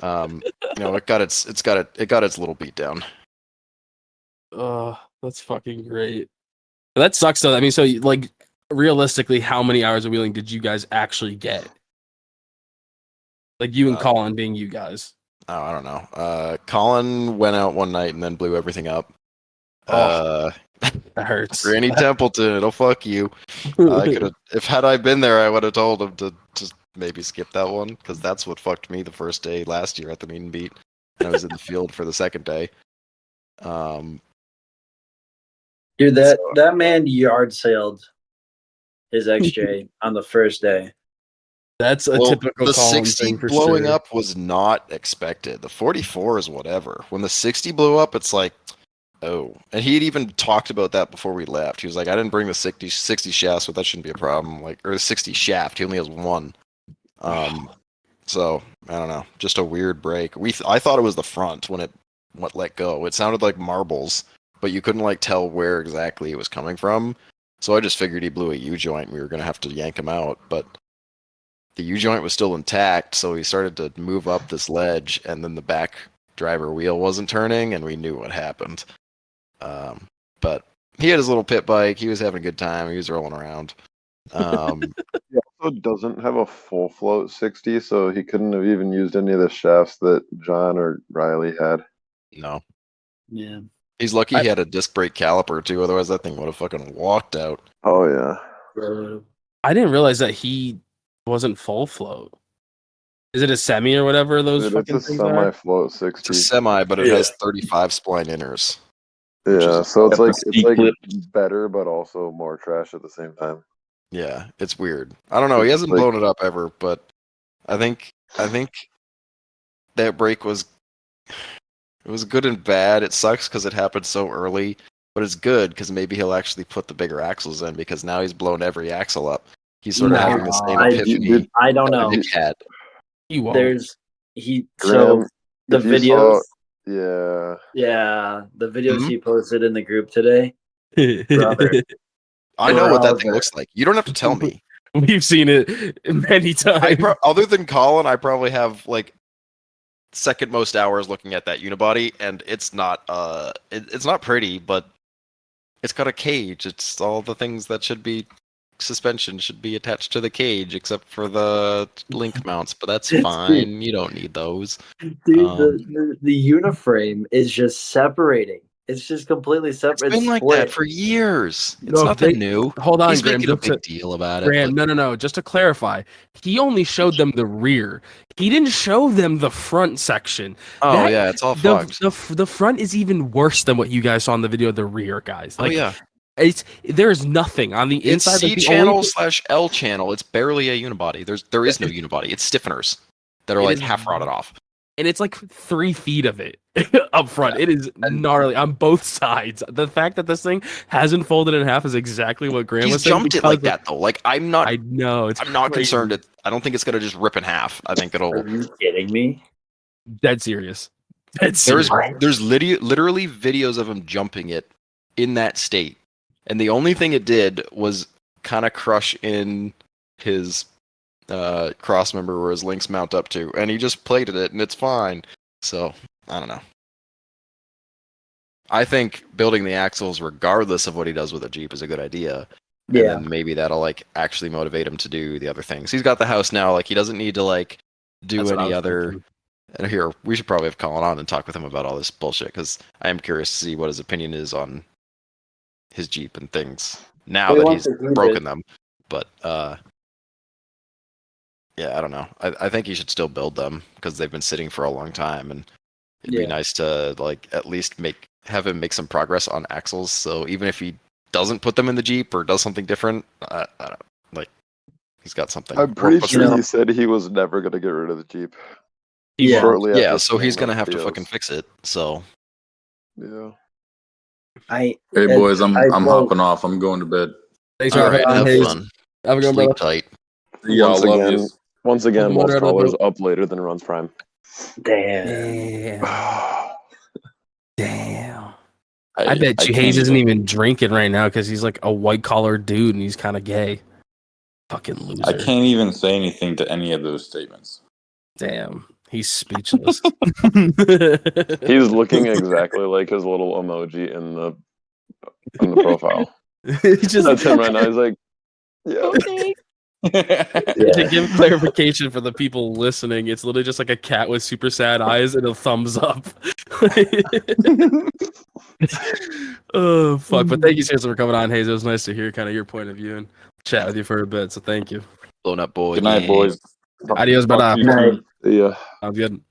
it got its little beat down. Oh, that's fucking great. That sucks though. I mean, so like realistically, how many hours of wheeling did you guys actually get? Like you and Colin being you guys. Oh, I don't know. Colin went out one night and then blew everything up. That hurts. Granny Templeton, it'll fuck you. I could have, had I been there, I would have told him to just maybe skip that one because that's what fucked me the first day last year at the meet and beat. I was in the field for the second day. Dude, that man yard sailed his XJ on the first day. That's a typical the Colin 60 thing for blowing sure. up was not expected. The 44 is whatever. When the 60 blew up, it's like, oh. And he had even talked about that before we left. He was like, I didn't bring the 60 shaft, so that shouldn't be a problem. Like, or the 60 shaft. He only has one. So I don't know. Just a weird break. I thought it was the front when it let go. It sounded like marbles, but you couldn't like tell where exactly it was coming from. So I just figured he blew a U-joint and we were gonna have to yank him out, but the U-joint was still intact, so he started to move up this ledge, and then the back driver wheel wasn't turning, and we knew what happened. But he had his little pit bike. He was having a good time. He was rolling around. He also doesn't have a full float 60, so he couldn't have even used any of the shafts that John or Riley had. No. Yeah. He's lucky he had a disc brake caliper, too. Otherwise, that thing would have fucking walked out. Oh, yeah. I didn't realize that he wasn't full float. Is it a semi or whatever those Dude, fucking it's a things are? semi-float 60. It's a semi, but it has 35 spline inners. Yeah, so it's Got like the C-clip. better, but also more trash at the same time. Yeah, it's weird. I don't know. He hasn't blown it up ever, but I think that break was good and bad. It sucks because it happened so early, but it's good because maybe he'll actually put the bigger axles in because now he's blown every axle up. He's sort of having the same epiphany. I don't know. Nick had. He won't. There's Graham, so the if you videos. Yeah. Yeah, the videos he posted in the group today. Brother. I know what that thing Brother. looks like. You don't have to tell me. We've seen it many times. Other than Colin, I probably have like second most hours looking at that unibody, and it's not it's not pretty, but it's got a cage. It's all the things that should be suspension should be attached to the cage, except for the link mounts. But that's fine. You don't need those. Dude, the uniframe is just separating. It's just completely separate. It's been like that for years. It's nothing new. Hold on, He's Graham. making a big deal about it. Graham, no. Just to clarify, he only showed them the rear. He didn't show them the front section. Oh yeah, it's all fucked. The front is even worse than what you guys saw in the video of the rear, guys. Like, oh yeah. There's nothing on the It's inside. C channel / L channel. It's barely a unibody. There is no unibody. It's stiffeners that are like half rotted off. And it's like 3 feet of it up front. It is gnarly on both sides. The fact that this thing hasn't folded in half is exactly what Graham was saying. He's jumped it like that though. Like I know. I'm not crazy. concerned. I don't think it's gonna just rip in half. I think it'll. Are you kidding me? Dead serious. There's literally videos of him jumping it in that state, and the only thing it did was kind of crush in his cross member where his links mount up to, and he just plated it, and it's fine. So I don't know. I think building the axles, regardless of what he does with a Jeep, is a good idea. And Yeah. then maybe that'll like actually motivate him to do the other things. He's got the house now, like he doesn't need to like do That's what I any was other. thinking. And here, we should probably have Colin on and talk with him about all this bullshit, because I am curious to see what his opinion is on his Jeep and things now Well, he that wants he's to keep broken it. them. But yeah, I don't know. I think he should still build them because they've been sitting for a long time, and it'd be Yeah. nice to like at least have him make some progress on axles. So even if he doesn't put them in the Jeep or does something different, I don't like he's got something. I'm pretty What's sure his- he said he was never gonna get rid of the Jeep. Yeah. Shortly Yeah, after so he's seeing gonna those have to videos. fucking fix it. So Yeah. I Hey boys, I'm well, hopping off. I'm going to bed. Thanks all for right, having on, have Hayes. fun. Have a good one, Sleep brother. tight. See y'all. Once Love again, you. once again, Welcome, Walt's Motor Crawler's Elbow. up later than Runs Prime. damn. Damn. I bet you can't Hayes isn't even- even drinking right now because he's like a white collar dude and he's kind of gay. Fucking loser. I can't even say anything to any of those statements. Damn. He's speechless. He's looking exactly like his little emoji in the profile. He just That's him right now. He's like, yeah. to give clarification for the people listening, it's literally just like a cat with super sad eyes and a thumbs up. Oh fuck! But thank you seriously for coming on, Hayes. It was nice to hear kind of your point of view and chat with you for a bit. So thank you. Blown up boy. Good night, gang. boys. Adios, Talk brother. to you soon. Yeah. Sounds good.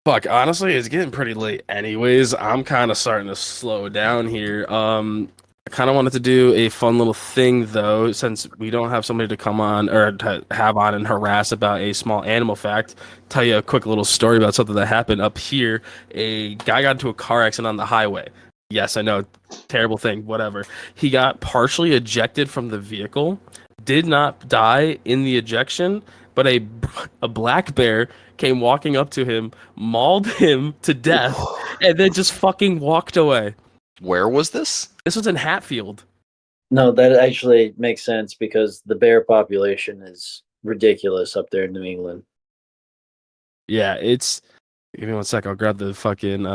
Fuck, honestly, it's getting pretty late anyways. I'm kind of starting to slow down here. I kind of wanted to do a fun little thing though, since we don't have somebody to come on or to have on and harass about a small animal fact. Tell you a quick little story about something that happened up here. A guy got into a car accident on the highway. Yes, I know, terrible thing, whatever. He got partially ejected from the vehicle, did not die in the ejection, but a black bear came walking up to him, mauled him to death, and then just fucking walked away. Where was this? This was in Hatfield. No, that actually makes sense because the bear population is ridiculous up there in New England. Yeah, it's. Give me 1 sec. I'll grab the fucking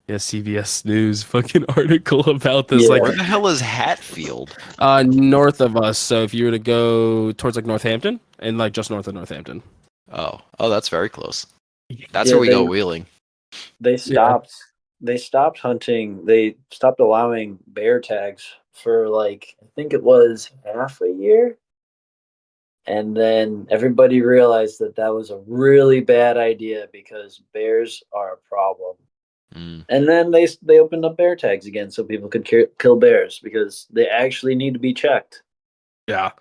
CBS News fucking article about this. Yeah. Like, Where the hell is Hatfield? north of us. So if you were to go towards like Northampton and like just north of Northampton. Oh, that's very close. That's Yeah, where we go they- wheeling. They stopped. They stopped hunting. They stopped allowing bear tags for like I think it was half a year, and then everybody realized that that was a really bad idea because bears are a problem. Mm. And then they opened up bear tags again so people could kill bears because they actually need to be checked. Yeah.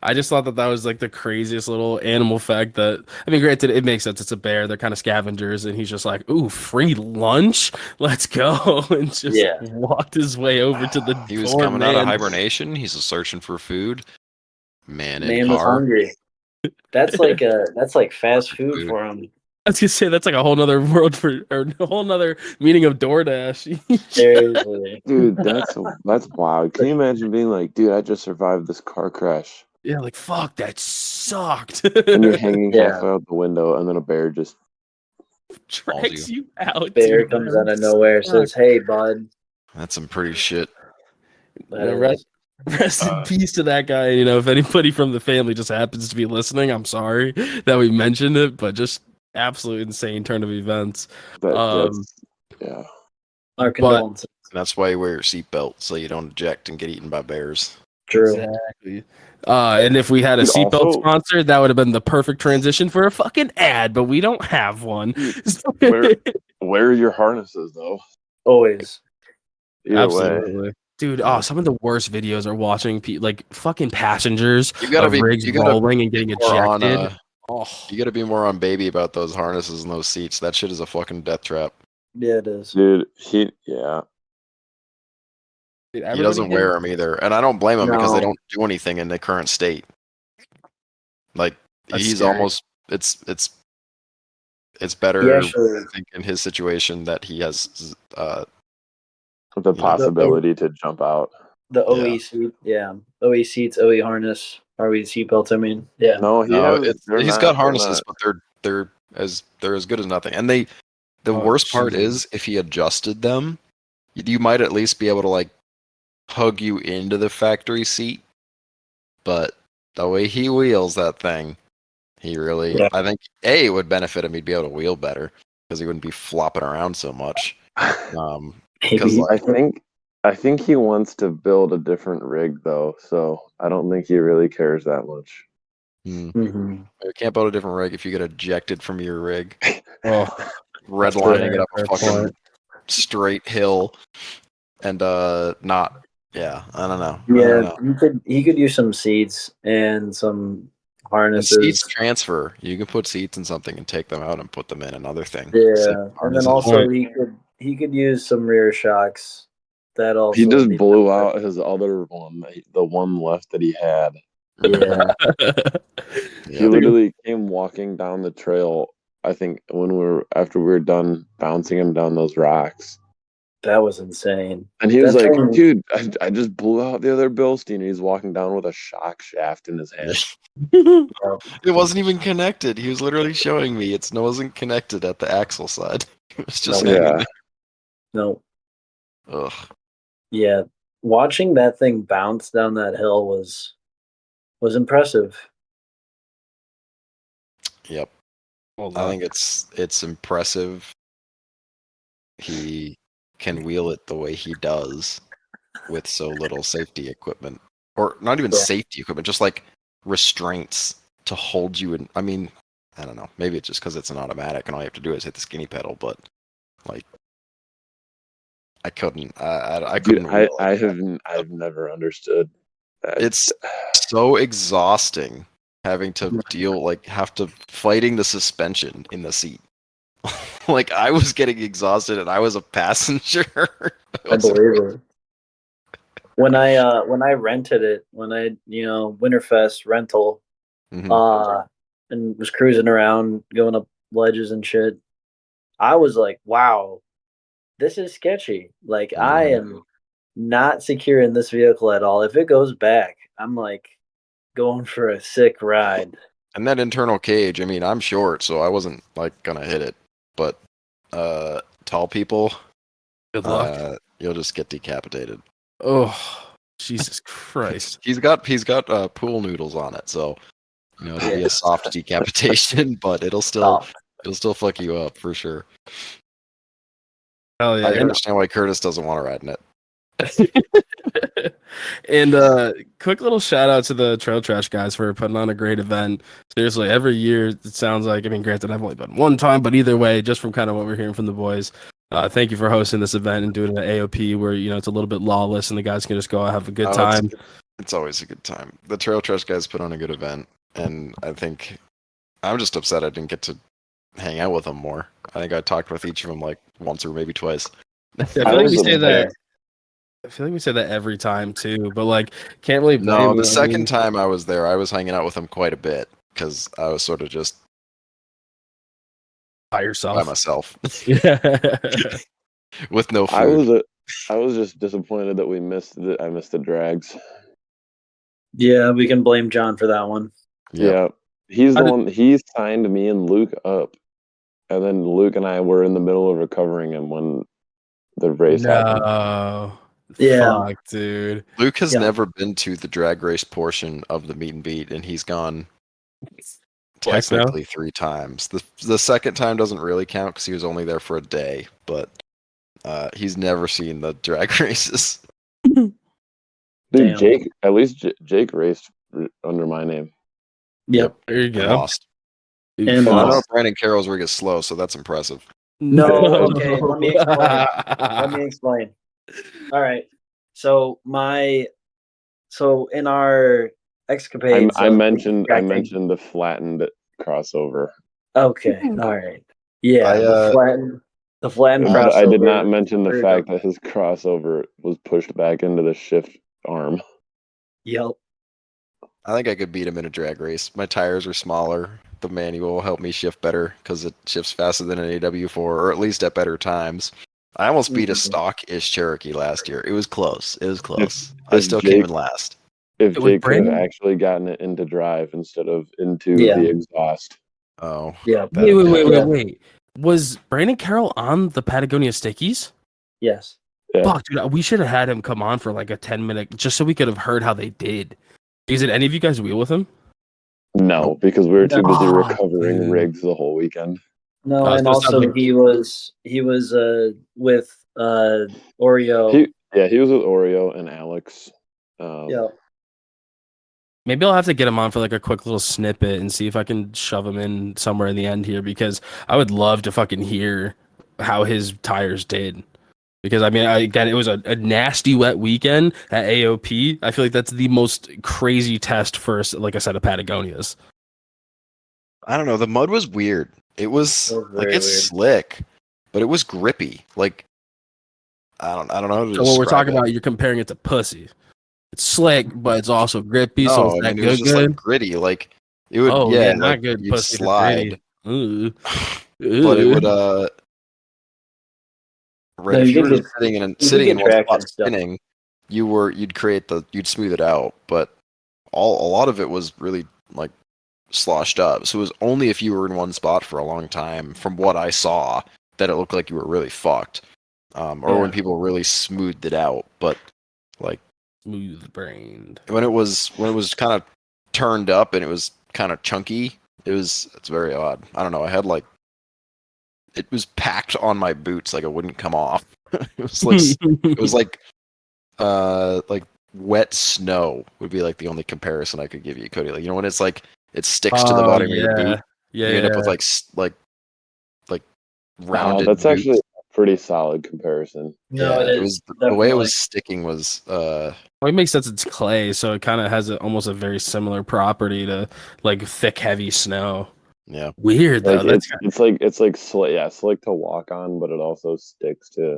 I just thought that was like the craziest little animal fact that, I mean, granted, it makes sense. It's a bear. They're kind of scavengers. And he's just like, ooh, free lunch? Let's go. And just Yeah. walked his way over to the He was poor coming out of man. hibernation. He's searching for food. Man in Man was car. hungry. That's like fast food for him. I was going to say, that's like a whole nother world or a whole nother meaning of DoorDash. Seriously. Dude, that's wild. Can you imagine being like, dude, I just survived this car crash, Yeah, like, fuck, that sucked. and you're hanging Yeah. halfway out the window, and then a bear just Tracks you out. Bear dude. comes out of nowhere, says, "Hey, bud." That's some pretty shit. That Yeah, is- rest in peace to that guy. You know, if anybody from the family just happens to be listening, I'm sorry that we mentioned it, but just absolute insane turn of events. that's yeah. Our condolences. That's why you wear your seatbelt so you don't eject and get eaten by bears. True. Exactly. And if we had a Dude, seatbelt also- sponsor, that would have been the perfect transition for a fucking ad, but we don't have one. Wear your harnesses though. Always. Either way. Absolutely. Dude, some of the worst videos are watching like fucking passengers You gotta of be rigs you gotta rolling and getting be more on, ejected. you gotta be more on baby about those harnesses and those seats. That shit is a fucking death trap. Yeah, it is. Dude, Dude, He everybody doesn't get- wear them either, and I don't blame him because they No. don't do anything in the current state. Like That's he's scary. almost it's it's He better, actually I think, in his situation that he has With the You know, possibility to jump out. the Yeah. OE seat, yeah, OE seats, OE harness, RE seatbelts. I mean, yeah, No, he no, has. he's got harnesses, but they're as good as nothing. And the Oh, worst part Jesus. is if he adjusted them, you might at least be able to like hug you into the factory seat. But the way he wheels that thing, he really, Yeah. I think it would benefit him. He'd be able to wheel better because he wouldn't be flopping around so much. Because maybe. like, I think he wants to build a different rig though, so I don't think he really cares that much. Mm-hmm. you can't build a different rig if you get ejected from your rig, Oh, redlining it up a fair fucking point. straight hill, and not. Yeah, I don't know. Yeah, he could use some seats and some And harnesses. seats transfer. You can put seats in something and take them out and put them in another thing. Same Yeah, and harnesses. then also he could use some rear shocks. That also He just needs blew to work. out his other one, the one left that he had. Yeah, He Yep. literally came walking down the trail. I think after we were done bouncing him down those rocks, that was insane. and he was That like, thing- "Dude, I just blew out the other Bilstein." And he's walking down with a shock shaft in his hand. It wasn't even connected. He was literally showing me it wasn't connected at the axle side. It was just No. hanging Yeah, No, there. Ugh. yeah, watching that thing bounce down that hill was impressive. Yep. Hold I on. think it's impressive. He can wheel it the way he does with so little safety equipment, or not even Yeah. safety equipment, just like restraints to hold you in. I mean, I don't know. Maybe it's just because it's an automatic and all you have to do is hit the skinny pedal. But like, I couldn't. I dude, couldn't wheel it. I've never understood that. It's so exhausting having to have to fighting the suspension in the seat. Like I was getting exhausted and I was a passenger. I believe it. When I rented it, Winterfest rental, Mhm. and was cruising around, going up ledges and shit, I was like, wow, this is sketchy. Like I Mhm. am not secure in this vehicle at all. If it goes back, I'm like going for a sick ride. And that internal cage, I mean, I'm short, so I wasn't like gonna hit it. But tall people, Good luck. you'll just get decapitated. Oh, Jesus Christ. He's got pool noodles on it, so it'll be a soft decapitation, but it'll still fuck you up for sure. Hell yeah. I can understand why Curtis doesn't want to ride in it. And quick little shout out to the Trail Trash guys for putting on a great event. Seriously, every year it sounds like, I mean, granted, I've only been one time, but either way, just from kind of what we're hearing from the boys, thank you for hosting this event and doing an AOP where, it's a little bit lawless and the guys can just go out, have a good time. It's always a good time. The Trail Trash guys put on a good event, and I think I'm just upset I didn't get to hang out with them more. I think I talked with each of them like once or maybe twice. I feel like we say that. I feel like we say that every time too, but like, can't really blame No, them. the second time I was there, I was hanging out with them quite a bit because I was sort of just by yourself. by myself Yeah. with no food. I was just disappointed that I missed the drags. Yeah, we can blame John for that one. Yeah, he's the one. He signed me and Luke up, and then Luke and I were in the middle of recovering him when the race happened. No. Yeah. Fuck, dude. Luke has never been to the drag race portion of the meet and beat, and he's gone Twice now? technically 3 times. The second time doesn't really count because he was only there for a day, but he's never seen the drag races. Dude, Damn. Jake raced under my name. Yep. There you And go. lost. And Well, I know lost. Brandon Carroll's rig is slow, so that's impressive. No, okay, let me explain. All right. So in our escapades, I of mentioned tracking- the flattened crossover. Okay, all right. Yeah, the flattened But crossover. I did not mention the Very fact dumb. that his crossover was pushed back into the shift arm. Yep. I think I could beat him in a drag race. My tires are smaller. the manual will help me shift better because it shifts faster than an AW4, or at least at better times. I almost beat a stock-ish Cherokee last year. It was close. I if still Jake- came in last. If It was Jake could have Brandon? actually gotten it into drive instead of into Yeah. the exhaust. Oh, Yeah. Wait. Was Brandon Carroll on the Patagonia Stickies? Yes. Yeah. Fuck, dude, we should have had him come on for like a 10-minute, just so we could have heard how they did. Did any of you guys wheel with him? No, because we were too busy Oh, recovering dude. rigs the whole weekend. No, Oh, and so it sounds also like- he was with Oreo. He was with Oreo and Alex. Yeah. Maybe I'll have to get him on for like a quick little snippet and see if I can shove him in somewhere in the end here, because I would love to fucking hear how his tires did. Because I mean, again, it was a nasty wet weekend at AOP. I feel like that's the most crazy test for like a set of Patagonias. I don't know. The mud was weird. It was It was like very it's weird. slick, but it was grippy. Like I don't know how to So when we're describe talking it. about, you're comparing it to pussy. It's slick, but it's also grippy. So No, it's I that mean it was good, just good. like gritty. Like it would, Oh yeah, not like good you'd pussy. That's slide, gritty. Ooh. but it would right No, if you you were could just sitting in could sitting get in one traction spot still. spinning, you'd smooth it out, but a lot of it was really like sloshed up. So it was only if you were in one spot for a long time, from what I saw, that it looked like you were really fucked. Or when Yeah. people really smoothed it out. But like Smooth brained. when it was kind of turned up and it was kind of chunky, it's very odd. I don't know. I had like it was packed on my boots like it wouldn't come off. it was like wet snow would be like the only comparison I could give you, Cody. Like when it's like it sticks to the bottom of your boot, Yeah, you end up yeah. with like rounded. That's boots. actually a pretty solid comparison. No, Yeah, it it is was the way it definitely. was sticking was Well, it makes sense. It's clay, so it kind of has almost a very similar property to like thick, heavy snow. yeah. Weird though. Like it's like slick to walk on, but it also sticks to.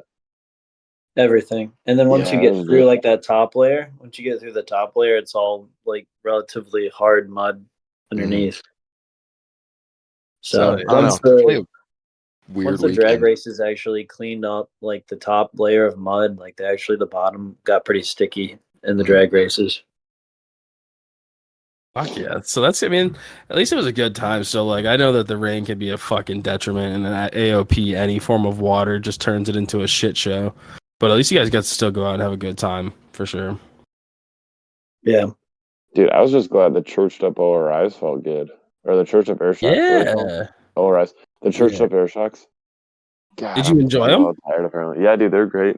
Everything. And then once you Yeah, get it was through really- like that top layer, once you get through the top layer, it's all like relatively hard mud underneath. So I don't know. once Definitely the a weird once the drag weekend. races actually cleaned up like the top layer of mud, like the bottom got pretty sticky in the Mhm. drag races. Fuck yeah. So I mean, at least it was a good time. So like, I know that the rain can be a fucking detriment, and at AOP, any form of water just turns it into a shit show. But at least you guys got to still go out and have a good time for sure. Yeah. Dude, I was just glad the churched up ORIs felt good, or the churched up air shocks. what are they called? Yeah. ORIs, the churched Yeah. up air shocks. God, Did you I'm enjoy a 'em? little tired apparently. Yeah, dude, they're great.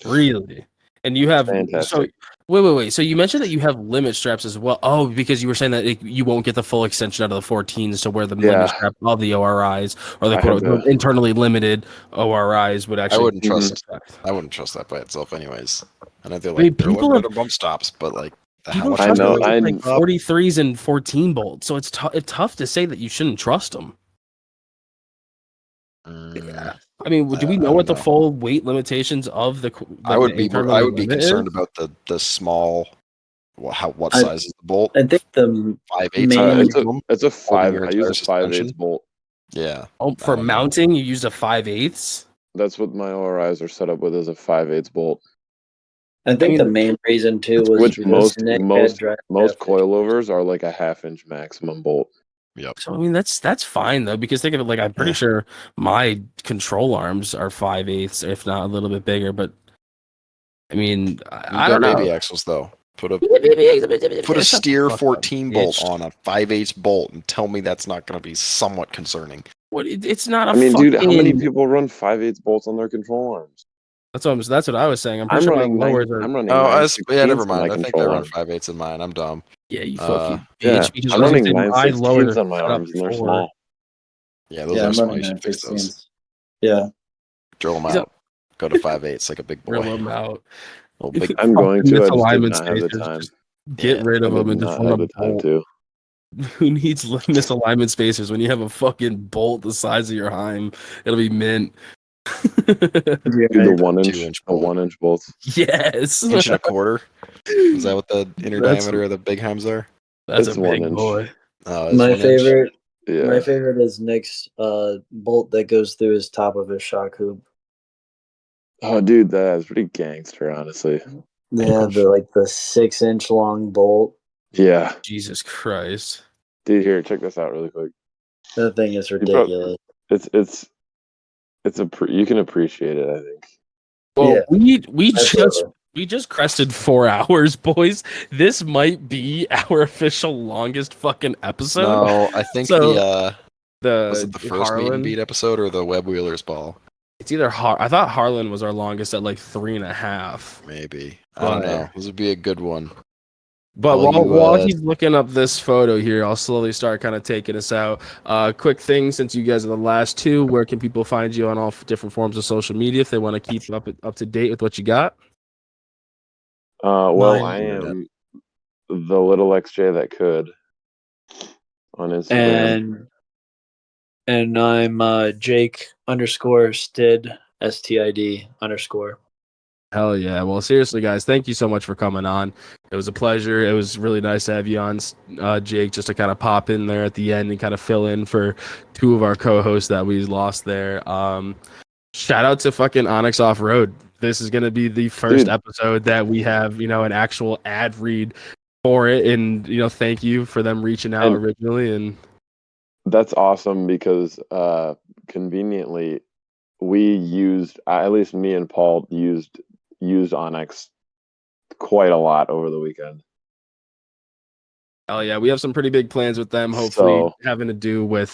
Really? And you have Fantastic. so wait. So you mentioned that you have limit straps as well. Oh, because you were saying that you won't get the full extension out of the 14s to wear the Yeah. limit strap of the ORIs or the I quote have internally limited ORIs would actually. I wouldn't trust. protect. I wouldn't trust that by itself, anyways. And I feel I like mean, they're people limited have- to bump stops, but like how People much I trust know, them really with, like bump up? 43s and 14 bolts, so it's tough to say that you shouldn't trust them. Mm, I mean, do we I know don't what the know. full weight limitations of the? I would be internally limit concerned is? about the small. What I- size is the bolt? I think the 5/8 main- it's a five. your I use entire a 5/8 suspension? bolt. Yeah. Oh, for I don't know. mounting, you used a 5/8. That's what my ORIs are set up with, is a 5/8 bolt. I think mean, the main reason too was Which because Nick had drive most half-inch coilovers are like a 1/2 inch maximum bolt. Yep. So I mean, that's fine though, because think of it like I'm pretty Yeah. sure my control arms are 5/8, if not a little bit bigger. But I mean, I don't know. baby axles though. Put a It's put a not steer fucked up, 14 bolt bitch. on a 5/8 bolt and tell me that's not going to be somewhat concerning. What? It's not a. I mean, dude, how many fucking- people run 5/8 bolts on their control arms? That's what I was saying. I'm pretty I'm sure my running lowers 90, are. I'm running Oh, yeah, never on mind. my I think I control run arm. 5/8 in mine. I'm dumb. Yeah, you fucking bitch. Yeah, Because I'm I was running saying my lowers 9/16s are on my set up arms, and they're for- small. Yeah, those Yeah, are I'm small. running You should fix those. 9/16s. Yeah. Drill them He's out. Go to 5/8 like a big Drill boy. them out. Little big. I'm going to. I just did Misalignment not have the spacers, time. just Get Yeah, rid I of did them and just not run have a the time bolt. to. Who needs misalignment spacers when you have a fucking bolt the size of your Heim? It'll be mint. Do the 1 inch, 2-inch a bolt. 1 inch bolts. Yes. Inch and a quarter. Is that what the inner That's- diameter of the big heims are? That's It's a 1 big inch. boy. Oh, it's My 1 inch. favorite, Yeah. my favorite is Nick's bolt that goes through his top of his shock hoop. Oh, dude, that is pretty gangster, honestly. Yeah, the 6-inch long bolt. Yeah. Jesus Christ. Dude, here, check this out really quick. That thing is You ridiculous. you can appreciate it, I think. Well, Yeah, we absolutely. just crested 4 hours, boys. This might be our official longest fucking episode. No, I think So, was it the first meet Harlan. and beat episode or the Web Wheelers ball? It's either I thought Harlan was our longest at like 3.5. Maybe. I don't But- know. This would be a good one. But Well, while you, he's looking up this photo here, I'll slowly start kind of taking us out. Quick thing, since you guys are the last two, where can people find you on all different forms of social media if they want to keep up to date with what you got? Well, Mine- I am the little XJ that could on Instagram. And I'm Jake _ Stid STID_. Hell yeah. Well, seriously, guys, thank you so much for coming on. It was a pleasure. It was really nice to have you on, Jake, just to kind of pop in there at the end and kind of fill in for two of our co-hosts that we lost there. Shout out to fucking Onyx Off Road. This is going to be the first Dude. episode that we have, an actual ad read for it. And, thank you for them reaching out And- originally. And That's awesome because conveniently we used, at least me and Paul used Onyx quite a lot over the weekend. oh yeah, we have some pretty big plans with them. Hopefully, So- having to do with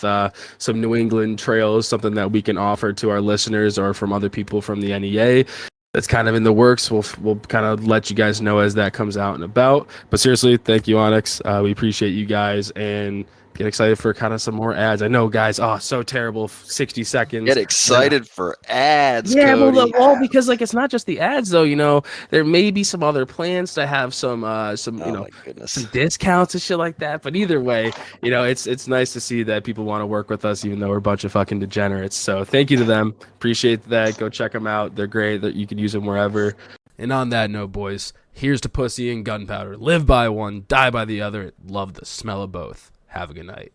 some New England trails, something that we can offer to our listeners or from other people from the NEA. That's kind of in the works. We'll kind of let you guys know as that comes out and about. But seriously, thank you, Onyx. We appreciate you guys and get excited for kind of some more ads. I know, guys. Oh, so terrible. 60 seconds. Get excited for ads, Yeah, Cody. well, because like it's not just the ads though. There may be some other plans to have some Oh my goodness. some discounts and shit like that. But either way, it's nice to see that people want to work with us, even though we're a bunch of fucking degenerates. So thank you to them. Appreciate that. Go check them out. They're great. That you can use them wherever. And on that note, boys, here's to pussy and gunpowder. Live by one, die by the other. Love the smell of both. Have a good night.